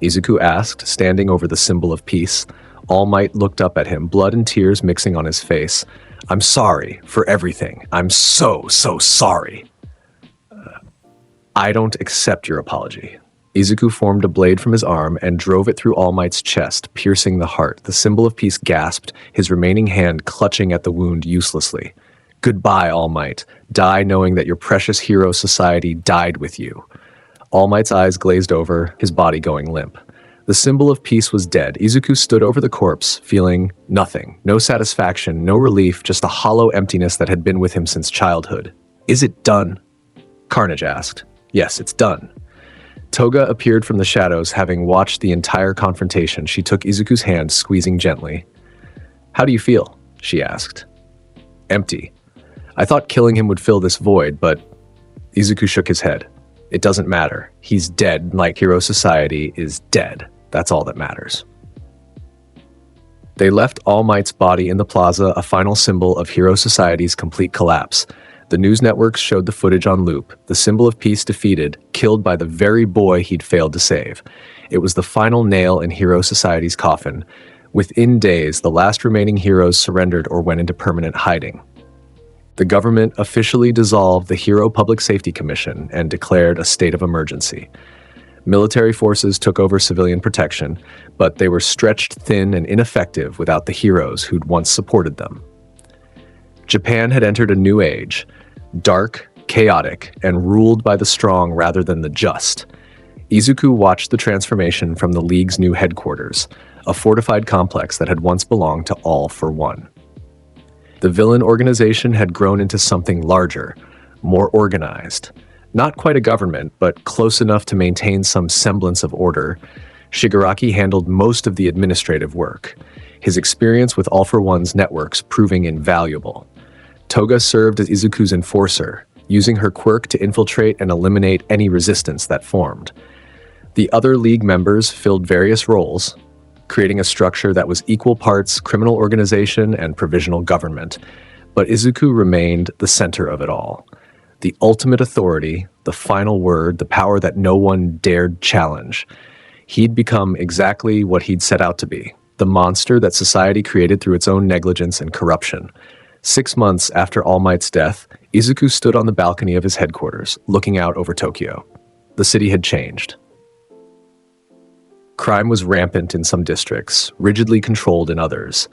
Izuku asked, standing over the symbol of peace. All Might looked up at him, blood and tears mixing on his face. I'm sorry for everything. I'm so sorry. I don't accept your apology. Izuku formed a blade from his arm and drove it through All Might's chest, piercing the heart. The symbol of peace gasped, his remaining hand clutching at the wound uselessly. Goodbye, All Might. Die knowing that your precious hero society died with you. All Might's eyes glazed over, his body going limp. The symbol of peace was dead. Izuku stood over the corpse, feeling nothing. No satisfaction, no relief, just a hollow emptiness that had been with him since childhood. Is it done? Carnage asked. Yes, it's done. Toga appeared from the shadows, having watched the entire confrontation. She took Izuku's hand, squeezing gently. How do you feel? She asked. Empty. I thought killing him would fill this void, but Izuku shook his head. It doesn't matter. He's dead, like Hero Society is dead. That's all that matters. They left All Might's body in the plaza, a final symbol of Hero Society's complete collapse. The news networks showed the footage on loop, the symbol of peace defeated, killed by the very boy he'd failed to save. It was the final nail in Hero Society's coffin. Within days, the last remaining heroes surrendered or went into permanent hiding. The government officially dissolved the Hero Public Safety Commission and declared a state of emergency. Military forces took over civilian protection, but they were stretched thin and ineffective without the heroes who'd once supported them. Japan had entered a new age, dark, chaotic, and ruled by the strong rather than the just. Izuku watched the transformation from the League's new headquarters, a fortified complex that had once belonged to All for One. The villain organization had grown into something larger, more organized. Not quite a government, but close enough to maintain some semblance of order. Shigaraki handled most of the administrative work, his experience with All for One's networks proving invaluable. Toga served as Izuku's enforcer, using her quirk to infiltrate and eliminate any resistance that formed. The other League members filled various roles, creating a structure that was equal parts criminal organization and provisional government. But Izuku remained the center of it all. The ultimate authority, the final word, the power that no one dared challenge. He'd become exactly what he'd set out to be, the monster that society created through its own negligence and corruption. 6 months after All Might's death, Izuku stood on the balcony of his headquarters, looking out over Tokyo. The city had changed. Crime was rampant in some districts, rigidly controlled in others.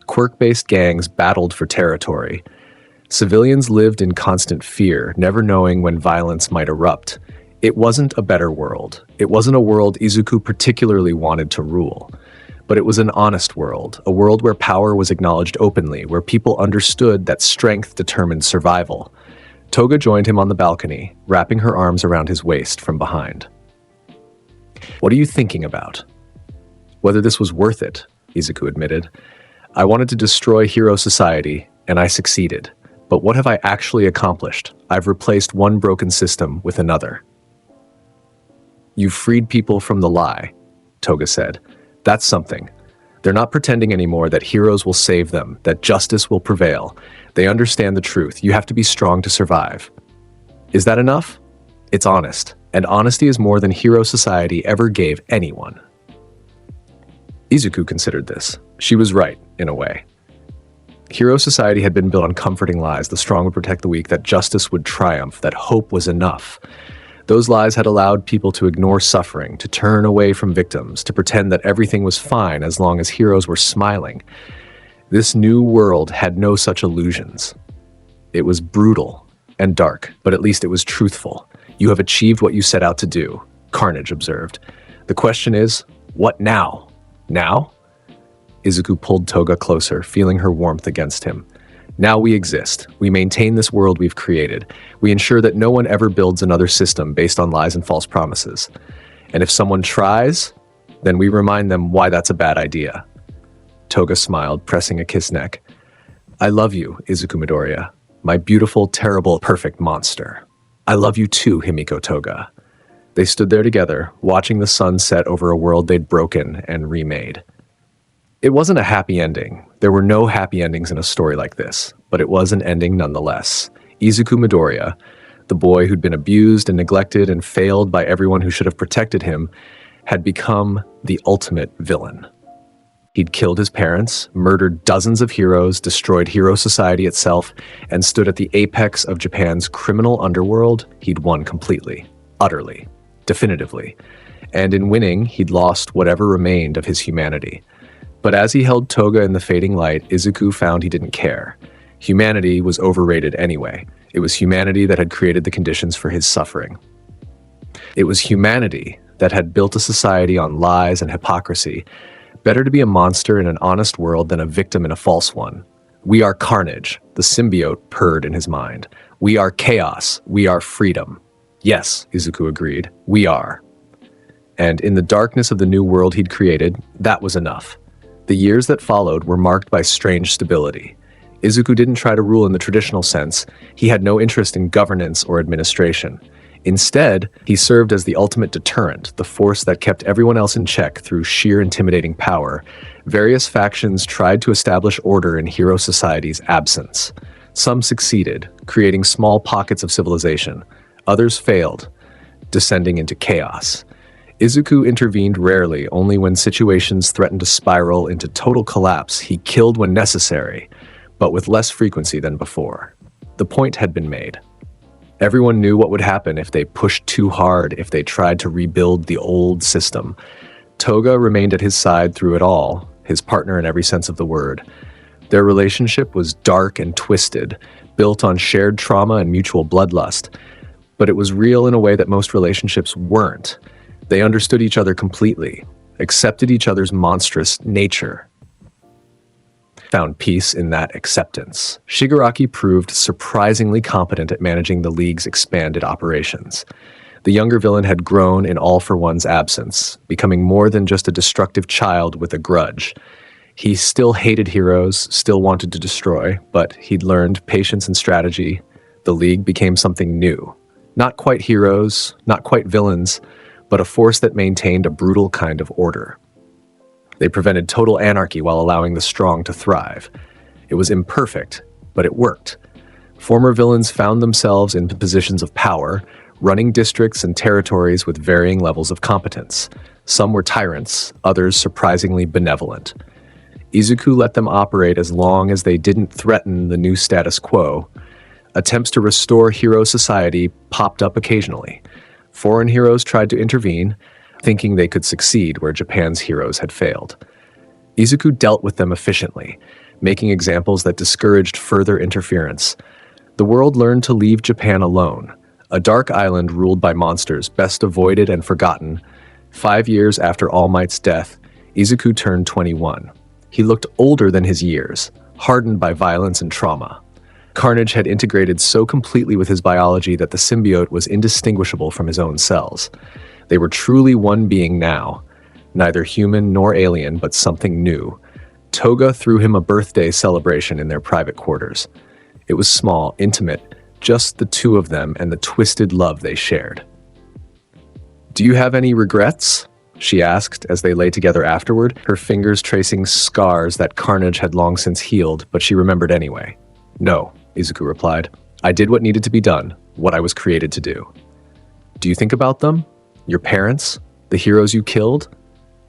Quirk-based gangs battled for territory. Civilians lived in constant fear, never knowing when violence might erupt. It wasn't a better world. It wasn't a world Izuku particularly wanted to rule. But it was an honest world, a world where power was acknowledged openly, where people understood that strength determined survival. Toga joined him on the balcony, wrapping her arms around his waist from behind. What are you thinking about? Whether this was worth it, Izuku admitted. I wanted to destroy hero society, and I succeeded. But what have I actually accomplished? I've replaced one broken system with another. You've freed people from the lie, Toga said. That's something. They're not pretending anymore that heroes will save them, that justice will prevail. They understand the truth. You have to be strong to survive. Is that enough? It's honest, and honesty is more than hero society ever gave anyone. Izuku considered this. She was right, in a way. Hero society had been built on comforting lies, the strong would protect the weak, that justice would triumph, that hope was enough. Those lies had allowed people to ignore suffering, to turn away from victims, to pretend that everything was fine as long as heroes were smiling. This new world had no such illusions. It was brutal and dark, but at least it was truthful. You have achieved what you set out to do, Carnage observed. The question is, what now? Now? Izuku pulled Toga closer, feeling her warmth against him. Now we exist. We maintain this world we've created. We ensure that no one ever builds another system based on lies and false promises. And if someone tries, then we remind them why that's a bad idea. Toga smiled, pressing a kiss neck. I love you, Izuku Midoriya. My beautiful, terrible, perfect monster. I love you too, Himiko Toga. They stood there together, watching the sun set over a world they'd broken and remade. It wasn't a happy ending. There were no happy endings in a story like this, but it was an ending nonetheless. Izuku Midoriya, the boy who'd been abused and neglected and failed by everyone who should have protected him, had become the ultimate villain. He'd killed his parents, murdered dozens of heroes, destroyed hero society itself, and stood at the apex of Japan's criminal underworld. He'd won completely, utterly, definitively. And in winning, he'd lost whatever remained of his humanity. But as he held Toga in the fading light, Izuku found he didn't care. Humanity was overrated anyway. It was humanity that had created the conditions for his suffering. It was humanity that had built a society on lies and hypocrisy. Better to be a monster in an honest world than a victim in a false one. We are Carnage, the symbiote purred in his mind. We are chaos. We are freedom. Yes, Izuku agreed. We are. And in the darkness of the new world he'd created, that was enough. The years that followed were marked by strange stability. Izuku didn't try to rule in the traditional sense. He had no interest in governance or administration. Instead, he served as the ultimate deterrent, the force that kept everyone else in check through sheer intimidating power. Various factions tried to establish order in hero society's absence. Some succeeded, creating small pockets of civilization. Others failed, descending into chaos. Izuku intervened rarely, only when situations threatened to spiral into total collapse. He killed when necessary, but with less frequency than before. The point had been made. Everyone knew what would happen if they pushed too hard, if they tried to rebuild the old system. Toga remained at his side through it all, his partner in every sense of the word. Their relationship was dark and twisted, built on shared trauma and mutual bloodlust, but it was real in a way that most relationships weren't. They understood each other completely, accepted each other's monstrous nature, found peace in that acceptance. Shigaraki proved surprisingly competent at managing the League's expanded operations. The younger villain had grown in All for One's absence, becoming more than just a destructive child with a grudge. He still hated heroes, still wanted to destroy, but he'd learned patience and strategy. The League became something new. Not quite heroes, not quite villains, but a force that maintained a brutal kind of order. They prevented total anarchy while allowing the strong to thrive. It was imperfect, but it worked. Former villains found themselves in positions of power, running districts and territories with varying levels of competence. Some were tyrants, others surprisingly benevolent. Izuku let them operate as long as they didn't threaten the new status quo. Attempts to restore hero society popped up occasionally. Foreign heroes tried to intervene, thinking they could succeed where Japan's heroes had failed. Izuku dealt with them efficiently, making examples that discouraged further interference. The world learned to leave Japan alone, a dark island ruled by monsters best avoided and forgotten. 5 years after All Might's death, Izuku turned 21. He looked older than his years, hardened by violence and trauma. Carnage had integrated so completely with his biology that the symbiote was indistinguishable from his own cells. They were truly one being now, neither human nor alien, but something new. Toga threw him a birthday celebration in their private quarters. It was small, intimate, just the two of them and the twisted love they shared. "Do you have any regrets?" she asked as they lay together afterward, her fingers tracing scars that Carnage had long since healed, but she remembered anyway. "No," Izuku replied. "I did what needed to be done, what I was created to do." "Do you think about them? Your parents? The heroes you killed?"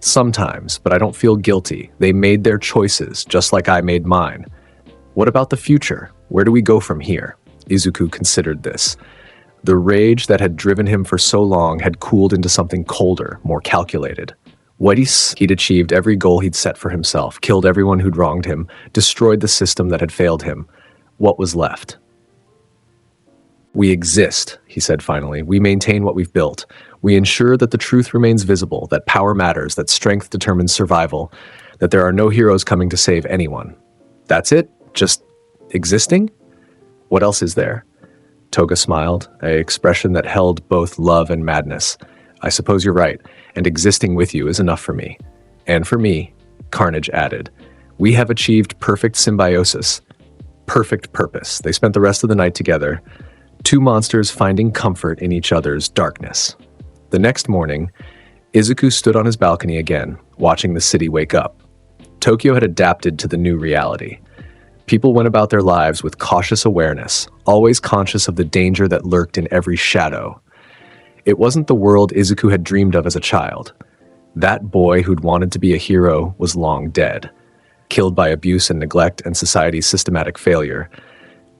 "Sometimes, but I don't feel guilty. They made their choices, just like I made mine." "What about the future? Where do we go from here?" Izuku considered this. The rage that had driven him for so long had cooled into something colder, more calculated. He'd achieved every goal he'd set for himself, killed everyone who'd wronged him, destroyed the system that had failed him. What was left? "We exist," he said finally. "We maintain what we've built. We ensure that the truth remains visible, that power matters, that strength determines survival, that there are no heroes coming to save anyone. That's it? Just existing? What else is there?" Toga smiled, an expression that held both love and madness. "I suppose you're right, and existing with you is enough for me." "And for me," Carnage added. "We have achieved perfect symbiosis, perfect purpose." They spent the rest of the night together, two monsters finding comfort in each other's darkness. The next morning, Izuku stood on his balcony again, watching the city wake up. Tokyo had adapted to the new reality. People went about their lives with cautious awareness, always conscious of the danger that lurked in every shadow. It wasn't the world Izuku had dreamed of as a child. That boy who'd wanted to be a hero was long dead, killed by abuse and neglect and society's systematic failure.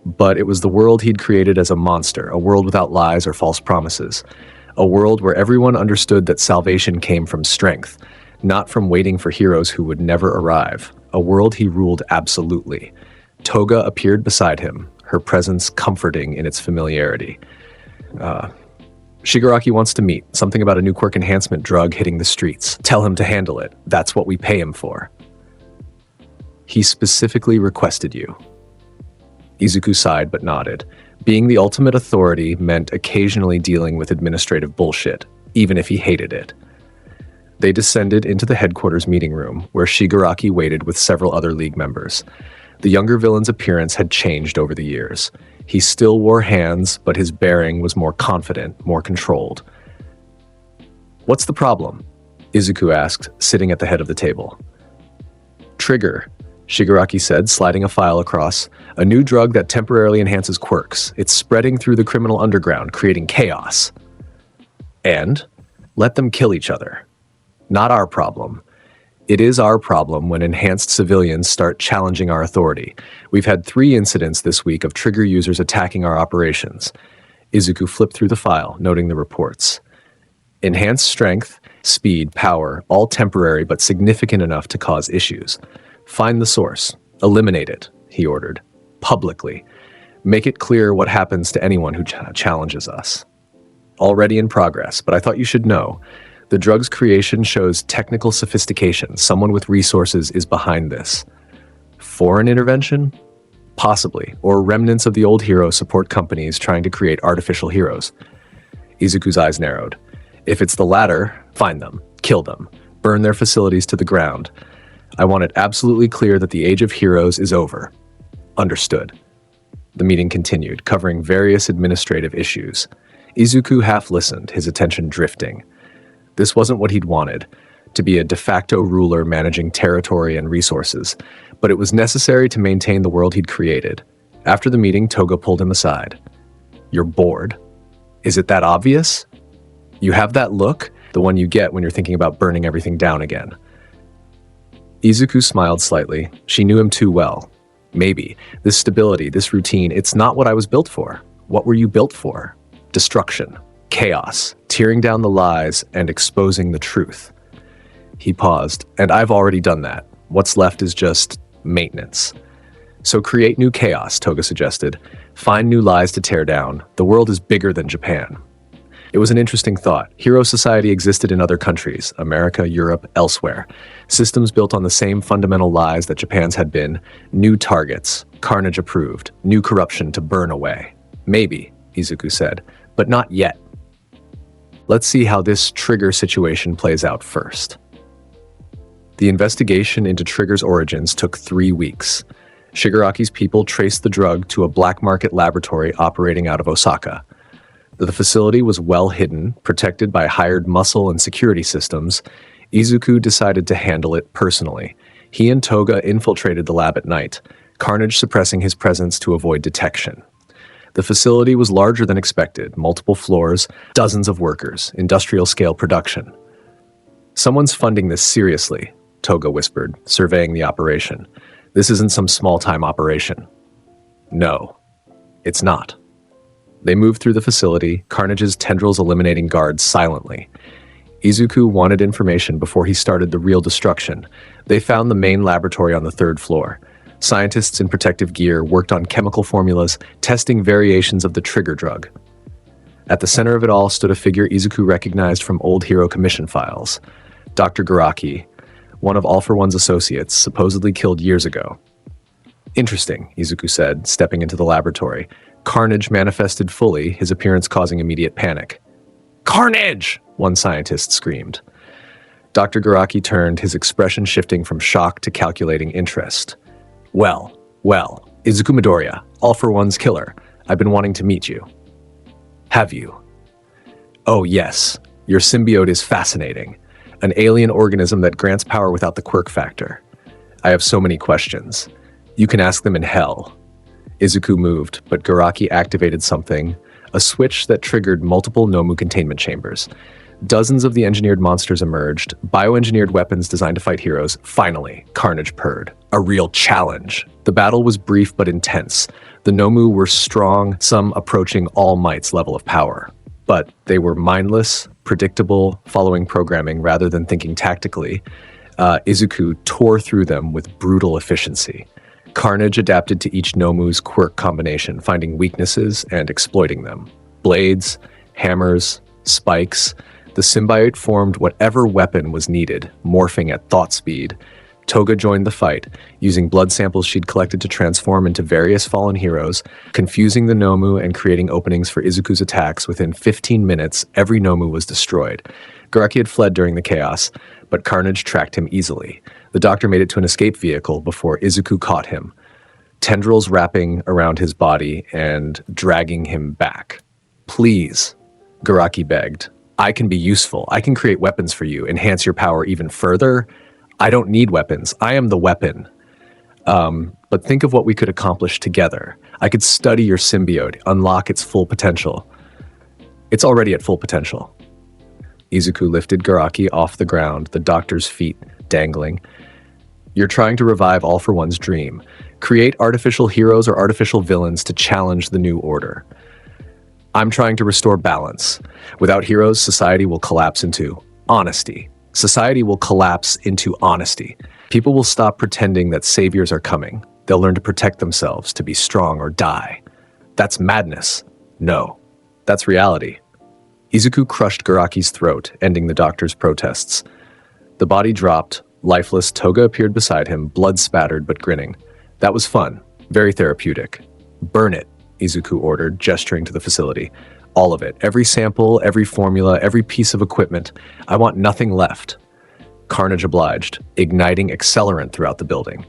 But it was the world he'd created as a monster, a world without lies or false promises, a world where everyone understood that salvation came from strength, not from waiting for heroes who would never arrive, a world he ruled absolutely. Toga appeared beside him, her presence comforting in its familiarity. "Shigaraki wants to meet. Something about a new quirk enhancement drug hitting the streets. Tell him to handle it. That's what we pay him for." "He specifically requested you." Izuku sighed but nodded. Being the ultimate authority meant occasionally dealing with administrative bullshit, even if he hated it. They descended into the headquarters meeting room, where Shigaraki waited with several other League members. The younger villain's appearance had changed over the years. He still wore hands, but his bearing was more confident, more controlled. "What's the problem?" Izuku asked, sitting at the head of the table. "Trigger," Shigaraki said, sliding a file across. "A new drug that temporarily enhances quirks. It's spreading through the criminal underground, creating chaos." "And? Let them kill each other. Not our problem. It is our problem when enhanced civilians start challenging our authority. We've had 3 incidents this week of trigger users attacking our operations." Izuku flipped through the file, noting the reports. "Enhanced strength, speed, power, all temporary but significant enough to cause issues. Find the source. Eliminate it," he ordered. "Publicly. Make it clear what happens to anyone who challenges us." "Already in progress, but I thought you should know. The drug's creation shows technical sophistication. Someone with resources is behind this." "Foreign intervention?" "Possibly, or remnants of the old hero support companies trying to create artificial heroes." Izuku's eyes narrowed. "If it's the latter, find them, kill them, burn their facilities to the ground. I want it absolutely clear that the age of heroes is over." "Understood." The meeting continued, covering various administrative issues. Izuku half listened, his attention drifting. This wasn't what he'd wanted, to be a de facto ruler managing territory and resources, but it was necessary to maintain the world he'd created. After the meeting, Toga pulled him aside. "You're bored? Is it that obvious? You have that look, the one you get when you're thinking about burning everything down again." Izuku smiled slightly. She knew him too well. "Maybe. This stability, this routine, it's not what I was built for. What were you built for? Destruction. Chaos, tearing down the lies and exposing the truth." He paused. "And I've already done that. What's left is just maintenance." "So create new chaos," Toga suggested. "Find new lies to tear down. The world is bigger than Japan." It was an interesting thought. Hero society existed in other countries, America, Europe, elsewhere. Systems built on the same fundamental lies that Japan's had been. New targets, Carnage approved, new corruption to burn away. "Maybe," Izuku said, "but not yet." Let's see how this trigger situation plays out first. The investigation into Trigger's origins took 3 weeks. Shigaraki's people traced the drug to a black market laboratory operating out of Osaka. The facility was well hidden, protected by hired muscle and security systems. Izuku decided to handle it personally. He and Toga infiltrated the lab at night, Carnage suppressing his presence to avoid detection. The facility was larger than expected, multiple floors, dozens of workers, industrial-scale production. "Someone's funding this seriously," Toga whispered, surveying the operation. "This isn't some small-time operation." "No, it's not." They moved through the facility, Carnage's tendrils eliminating guards silently. Izuku wanted information before he started the real destruction. They found the main laboratory on the 3rd floor. Scientists in protective gear worked on chemical formulas, testing variations of the trigger drug. At the center of it all stood a figure Izuku recognized from old Hero Commission files. Dr. Garaki, one of All for One's associates, supposedly killed years ago. "Interesting," Izuku said, stepping into the laboratory. Carnage manifested fully, his appearance causing immediate panic. "Carnage!" one scientist screamed. Dr. Garaki turned, his expression shifting from shock to calculating interest. Well, Izuku Midoriya, All for One's killer. I've been wanting to meet you." "Have you?" "Oh yes, your symbiote is fascinating. An alien organism that grants power without the quirk factor. I have so many questions. You can ask them in hell." Izuku moved, but Garaki activated something, a switch that triggered multiple Nomu containment chambers. Dozens of the engineered monsters emerged, bioengineered weapons designed to fight heroes. Finally, Carnage purred. A real challenge. The battle was brief but intense. The Nomu were strong, some approaching All Might's level of power. But they were mindless, predictable, following programming rather than thinking tactically. Izuku tore through them with brutal efficiency. Carnage adapted to each Nomu's quirk combination, finding weaknesses and exploiting them. Blades, hammers, spikes. The symbiote formed whatever weapon was needed, morphing at thought speed. Toga joined the fight, using blood samples she'd collected to transform into various fallen heroes, confusing the Nomu and creating openings for Izuku's attacks. Within 15 minutes, every Nomu was destroyed. Garaki had fled during the chaos, but Carnage tracked him easily. The doctor made it to an escape vehicle before Izuku caught him, tendrils wrapping around his body and dragging him back. "Please," Garaki begged. "I can be useful. I can create weapons for you, enhance your power even further. I don't need weapons. I am the weapon. But think of what we could accomplish together. I could study your symbiote, unlock its full potential." "It's already at full potential." Izuku lifted Garaki off the ground, the doctor's feet dangling. "You're trying to revive All for One's dream. Create artificial heroes or artificial villains to challenge the new order. I'm trying to restore balance. Without heroes, society will collapse into honesty. Society will collapse into honesty. People will stop pretending that saviors are coming. They'll learn to protect themselves, to be strong or die. That's madness. No, that's reality." Izuku crushed Garaki's throat, ending the doctor's protests. The body dropped. Lifeless, Toga appeared beside him, blood spattered but grinning. "That was fun. Very therapeutic." "Burn it," Izuku ordered, gesturing to the facility. "All of it. Every sample, every formula, every piece of equipment. I want nothing left." Carnage obliged, igniting accelerant throughout the building.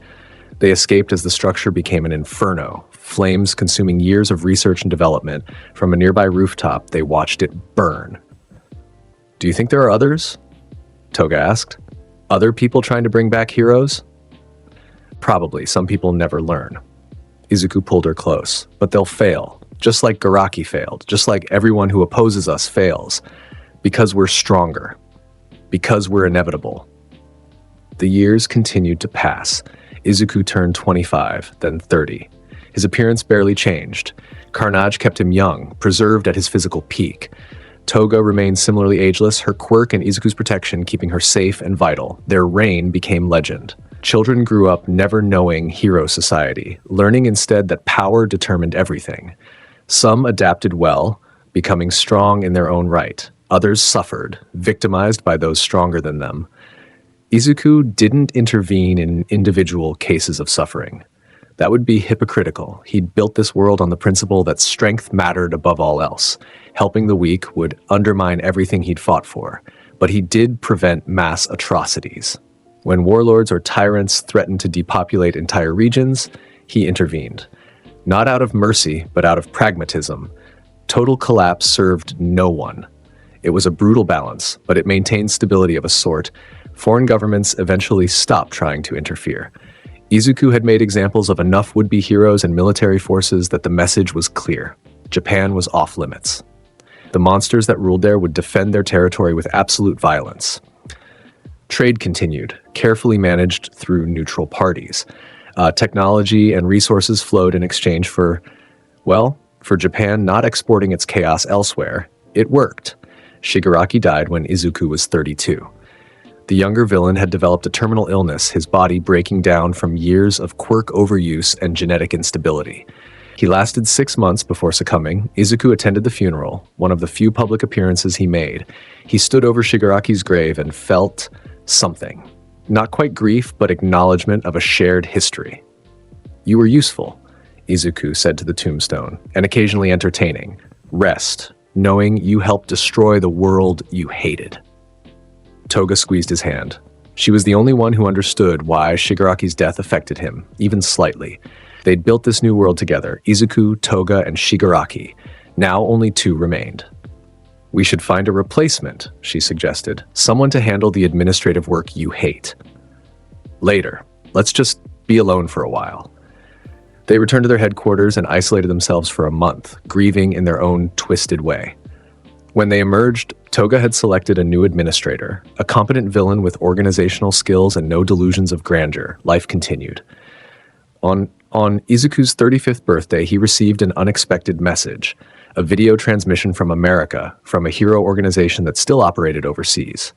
They escaped as the structure became an inferno, flames consuming years of research and development. From a nearby rooftop, they watched it burn. "Do you think there are others?" Toga asked. "Other people trying to bring back heroes?" "Probably. Some people never learn." Izuku pulled her close. "But they'll fail. Just like Garaki failed. Just like everyone who opposes us fails. Because we're stronger. Because we're inevitable." The years continued to pass. Izuku turned 25, then 30. His appearance barely changed. Carnage kept him young, preserved at his physical peak. Toga remained similarly ageless, her quirk and Izuku's protection keeping her safe and vital. Their reign became legend. Children grew up never knowing hero society, learning instead that power determined everything. Some adapted well, becoming strong in their own right. Others suffered, victimized by those stronger than them. Izuku didn't intervene in individual cases of suffering. That would be hypocritical. He'd built this world on the principle that strength mattered above all else. Helping the weak would undermine everything he'd fought for. But he did prevent mass atrocities. When warlords or tyrants threatened to depopulate entire regions, he intervened. Not out of mercy, but out of pragmatism. Total collapse served no one. It was a brutal balance, but it maintained stability of a sort. Foreign governments eventually stopped trying to interfere. Izuku had made examples of enough would-be heroes and military forces that the message was clear. Japan was off limits. The monsters that ruled there would defend their territory with absolute violence. Trade continued, carefully managed through neutral parties. Technology and resources flowed in exchange for Japan not exporting its chaos elsewhere. It worked. Shigaraki died when Izuku was 32. The younger villain had developed a terminal illness, his body breaking down from years of quirk overuse and genetic instability. He lasted 6 months before succumbing. Izuku attended the funeral, one of the few public appearances he made. He stood over Shigaraki's grave and felt something. Not quite grief, but acknowledgement of a shared history. "You were useful," Izuku said to the tombstone, and occasionally entertaining. "Rest, knowing you helped destroy the world you hated." Toga squeezed his hand. She was the only one who understood why Shigaraki's death affected him, even slightly. They'd built this new world together, Izuku, Toga, and Shigaraki. Now only 2 remained. "We should find a replacement," she suggested. "Someone to handle the administrative work you hate." "Later. Let's just be alone for a while." They returned to their headquarters and isolated themselves for a month, grieving in their own twisted way. When they emerged, Toga had selected a new administrator, a competent villain with organizational skills and no delusions of grandeur. Life continued. On Izuku's 35th birthday, he received an unexpected message, a video transmission from America, from a hero organization that still operated overseas.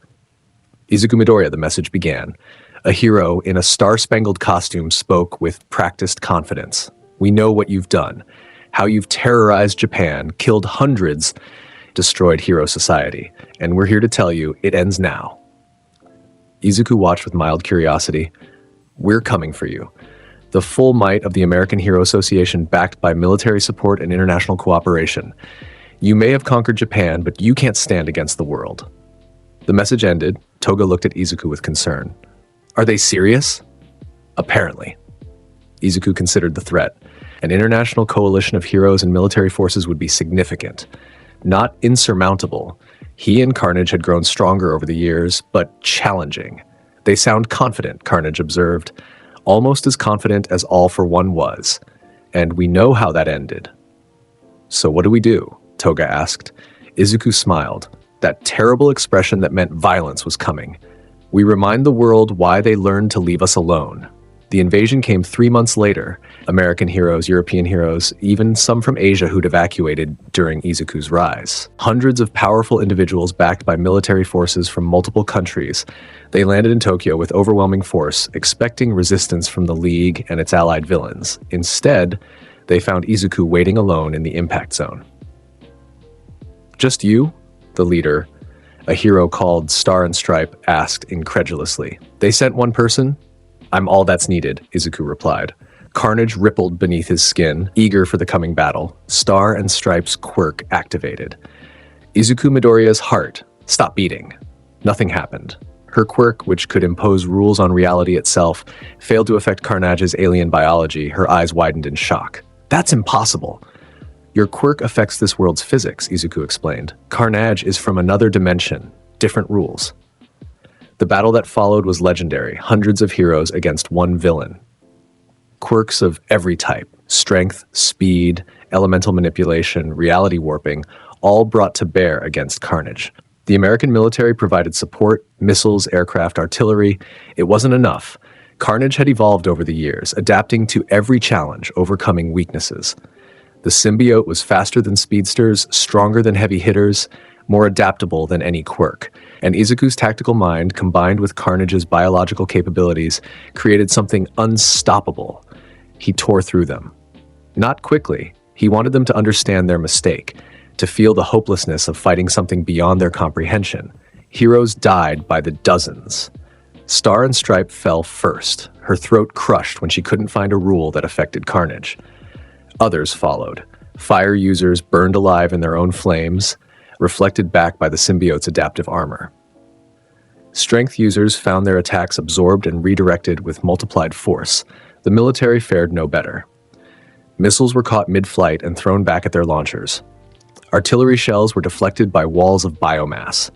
"Izuku Midoriya," the message began. A hero in a star-spangled costume spoke with practiced confidence. "We know what you've done, how you've terrorized Japan, killed hundreds, destroyed hero society, and we're here to tell you it ends now." Izuku watched with mild curiosity. "We're coming for you." The full might of the American Hero Association backed by military support and international cooperation. "You may have conquered Japan, but you can't stand against the world." The message ended. Toga looked at Izuku with concern. "Are they serious?" "Apparently." Izuku considered the threat. An international coalition of heroes and military forces would be significant. Not insurmountable. He and Carnage had grown stronger over the years, but challenging. "They sound confident," Carnage observed. "Almost as confident as All for One was. And we know how that ended." "So what do we do?" Toga asked. Izuku smiled. That terrible expression that meant violence was coming. "We remind the world why they learned to leave us alone." The invasion came 3 months later. American heroes, European heroes, even some from Asia who'd evacuated during Izuku's rise. Hundreds of powerful individuals backed by military forces from multiple countries. They landed in Tokyo with overwhelming force, expecting resistance from the League and its allied villains. Instead, they found Izuku waiting alone in the impact zone. "Just you?" the leader, a hero called Star and Stripe, asked incredulously. "They sent one person?" "I'm all that's needed," Izuku replied. Carnage rippled beneath his skin, eager for the coming battle. Star and Stripe's quirk activated. Izuku Midoriya's heart stopped beating. Nothing happened. Her quirk, which could impose rules on reality itself, failed to affect Carnage's alien biology. Her eyes widened in shock. "That's impossible." "Your quirk affects this world's physics," Izuku explained. "Carnage is from another dimension. Different rules." The battle that followed was legendary, hundreds of heroes against one villain. Quirks of every type, strength, speed, elemental manipulation, reality warping, all brought to bear against Carnage. The American military provided support, missiles, aircraft, artillery. It wasn't enough. Carnage had evolved over the years, adapting to every challenge, overcoming weaknesses. The symbiote was faster than speedsters, stronger than heavy hitters, more adaptable than any quirk. And Izuku's tactical mind, combined with Carnage's biological capabilities, created something unstoppable. He tore through them. Not quickly. He wanted them to understand their mistake, to feel the hopelessness of fighting something beyond their comprehension. Heroes died by the dozens. Star and Stripe fell first, her throat crushed when she couldn't find a rule that affected Carnage. Others followed. Fire users burned alive in their own flames, reflected back by the symbiote's adaptive armor. Strength users found their attacks absorbed and redirected with multiplied force. The military fared no better. Missiles were caught mid-flight and thrown back at their launchers. Artillery shells were deflected by walls of biomass.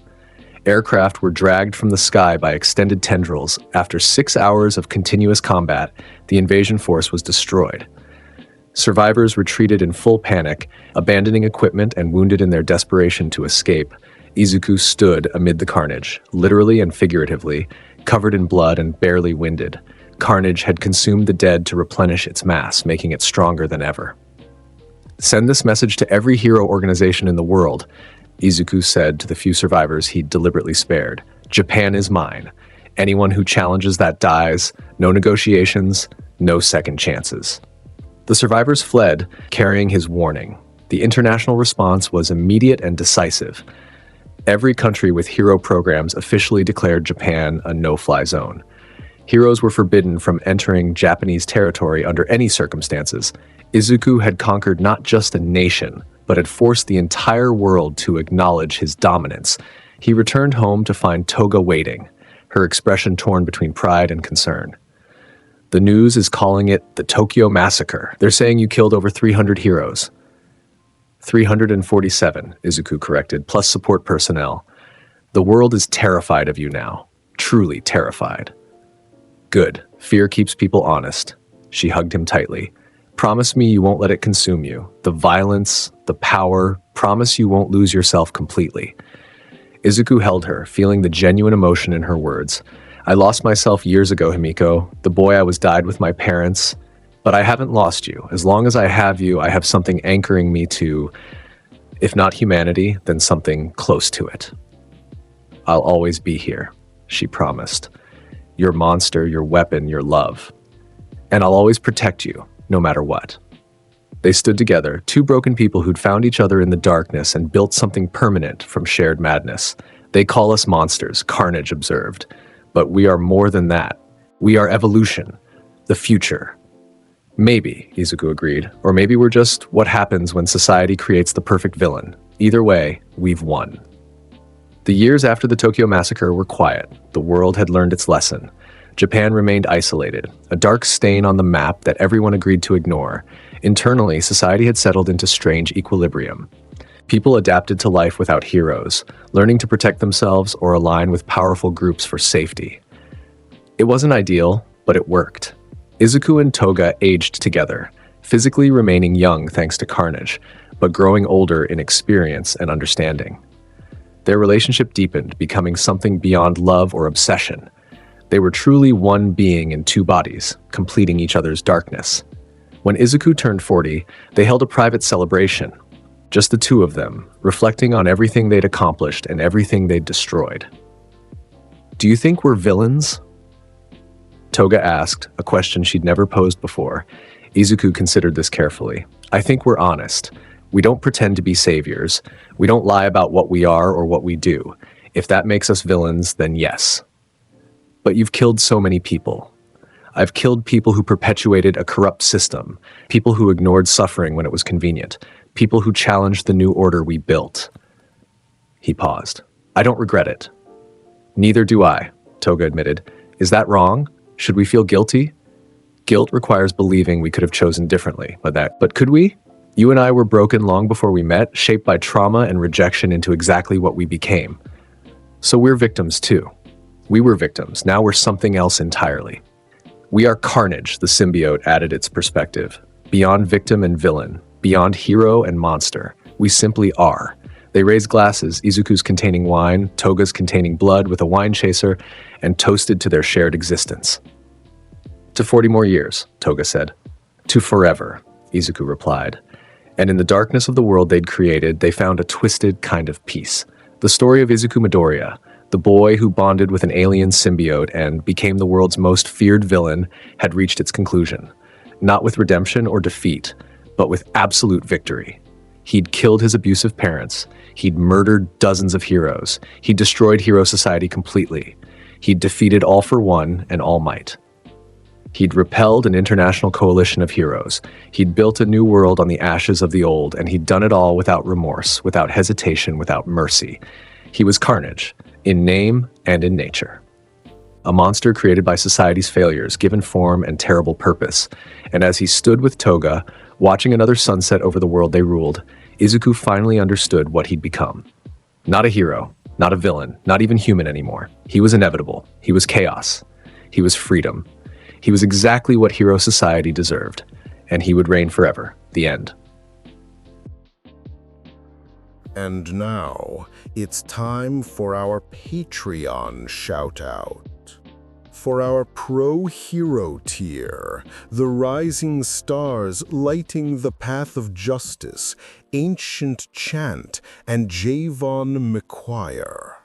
Aircraft were dragged from the sky by extended tendrils. After 6 hours of continuous combat, the invasion force was destroyed. Survivors retreated in full panic, abandoning equipment and wounded in their desperation to escape. Izuku stood amid the carnage, literally and figuratively, covered in blood and barely winded. Carnage had consumed the dead to replenish its mass, making it stronger than ever. "Send this message to every hero organization in the world," Izuku said to the few survivors he'd deliberately spared. "Japan is mine. Anyone who challenges that dies. No negotiations, no second chances." The survivors fled, carrying his warning. The international response was immediate and decisive. Every country with hero programs officially declared Japan a no-fly zone. Heroes were forbidden from entering Japanese territory under any circumstances. Izuku had conquered not just a nation, but had forced the entire world to acknowledge his dominance. He returned home to find Toga waiting, her expression torn between pride and concern. "The news is calling it the Tokyo Massacre. They're saying you killed over 300 heroes." 347, Izuku corrected, plus support personnel. "The world is terrified of you now. Truly terrified." "Good. Fear keeps people honest." She hugged him tightly. "Promise me you won't let it consume you. The violence, the power, promise you won't lose yourself completely." Izuku held her, feeling the genuine emotion in her words. "I lost myself years ago, Himiko. The boy I was died with my parents. But I haven't lost you. As long as I have you, I have something anchoring me to, if not humanity, then something close to it. I'll always be here," she promised. "Your monster, your weapon, your love. And I'll always protect you, no matter what." They stood together, two broken people who'd found each other in the darkness and built something permanent from shared madness. "They call us monsters," Carnage observed. "But we are more than that. We are evolution, the future." "Maybe," Izuku agreed. "Or maybe we're just what happens when society creates the perfect villain. Either way, we've won." The years after the Tokyo Massacre were quiet. The world had learned its lesson. Japan remained isolated, a dark stain on the map that everyone agreed to ignore. Internally, society had settled into strange equilibrium. People adapted to life without heroes, learning to protect themselves or align with powerful groups for safety. It wasn't ideal, but it worked. Izuku and Toga aged together, physically remaining young thanks to Carnage, but growing older in experience and understanding. Their relationship deepened, becoming something beyond love or obsession. They were truly one being in two bodies, completing each other's darkness. When Izuku turned 40, they held a private celebration. Just the two of them, reflecting on everything they'd accomplished and everything they'd destroyed. "Do you think we're villains?" Toga asked, a question she'd never posed before. Izuku considered this carefully. "I think we're honest. We don't pretend to be saviors. We don't lie about what we are or what we do. If that makes us villains, then yes." "But you've killed so many people." "I've killed people who perpetuated a corrupt system, people who ignored suffering when it was convenient, people who challenged the new order we built." He paused. "I don't regret it." "Neither do I," Toga admitted. "Is that wrong? Should we feel guilty?" "Guilt requires believing we could have chosen differently, but could we? You and I were broken long before we met, shaped by trauma and rejection into exactly what we became. So we're victims too. We were victims, now we're something else entirely." "We are Carnage," the symbiote added its perspective. "Beyond victim and villain, beyond hero and monster. We simply are." They raised glasses, Izuku's containing wine, Toga's containing blood with a wine chaser, and toasted to their shared existence. "To 40 more years," Toga said. "To forever," Izuku replied. And in the darkness of the world they'd created, they found a twisted kind of peace. The story of Izuku Midoriya, the boy who bonded with an alien symbiote and became the world's most feared villain, had reached its conclusion. Not with redemption or defeat, but with absolute victory. He'd killed his abusive parents. He'd murdered dozens of heroes. He'd destroyed hero society completely. He'd defeated All for One and All Might. He'd repelled an international coalition of heroes. He'd built a new world on the ashes of the old, and he'd done it all without remorse, without hesitation, without mercy. He was Carnage, in name and in nature. A monster created by society's failures, given form and terrible purpose. And as he stood with Toga, watching another sunset over the world they ruled, Izuku finally understood what he'd become. Not a hero, not a villain, not even human anymore. He was inevitable. He was chaos. He was freedom. He was exactly what hero society deserved, and he would reign forever. The end. And now, it's time for our Patreon shout-out. For our pro-hero tier, the rising stars lighting the path of justice, Ancient Chant, and Javon McQuire.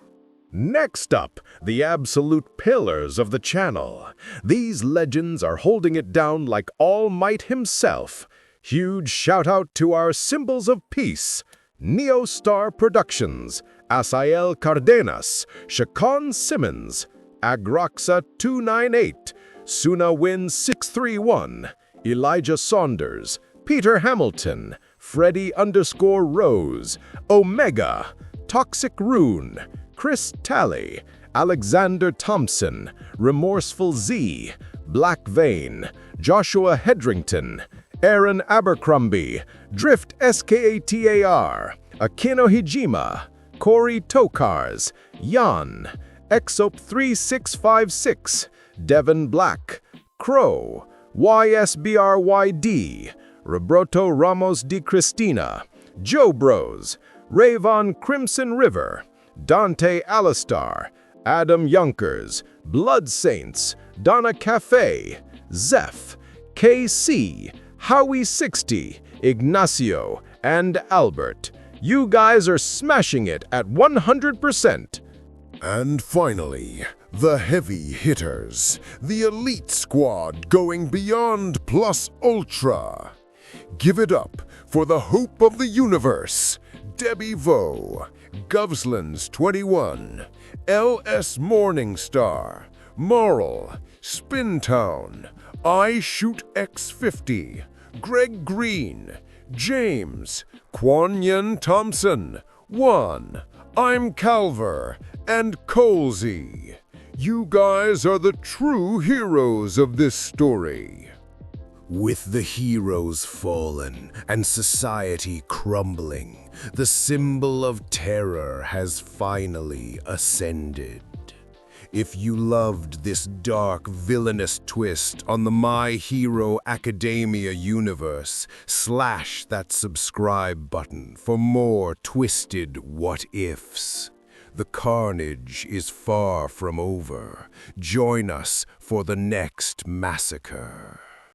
Next up, the absolute pillars of the channel. These legends are holding it down like All Might himself. Huge shout-out to our symbols of peace. Neostar Productions, Asael Cardenas, Shakon Simmons, Agroxa 298, Suna Win 631, Elijah Saunders, Peter Hamilton, Freddy_Rose, Omega, Toxic Rune, Chris Talley, Alexander Thompson, Remorseful Z, Black Vein, Joshua Hedrington, Aaron Abercrombie, Drift SKATAR, Akino Hijima, Corey Tokars, Jan, Exop 3656, Devin Black, Crow, YSBRYD, Roberto Ramos Di Cristina, Joe Bros, Ravon Crimson River, Dante Alistar, Adam Yonkers, Blood Saints, Donna Cafe, Zeph, KC, Howie60, Ignacio, and Albert. You guys are smashing it at 100%. And finally, the heavy hitters, the elite squad going beyond plus ultra. Give it up for the hope of the universe, Debbie Vo, Govslands 21, LS Morningstar, Moral, Spintown, I Shoot X50, Greg Green, James, Quan Yen Thompson, Juan, I'm Calver, and Colsey. You guys are the true heroes of this story. With the heroes fallen and society crumbling, the symbol of terror has finally ascended. If you loved this dark, villainous twist on the My Hero Academia universe, slash that subscribe button for more twisted what-ifs. The carnage is far from over. Join us for the next massacre.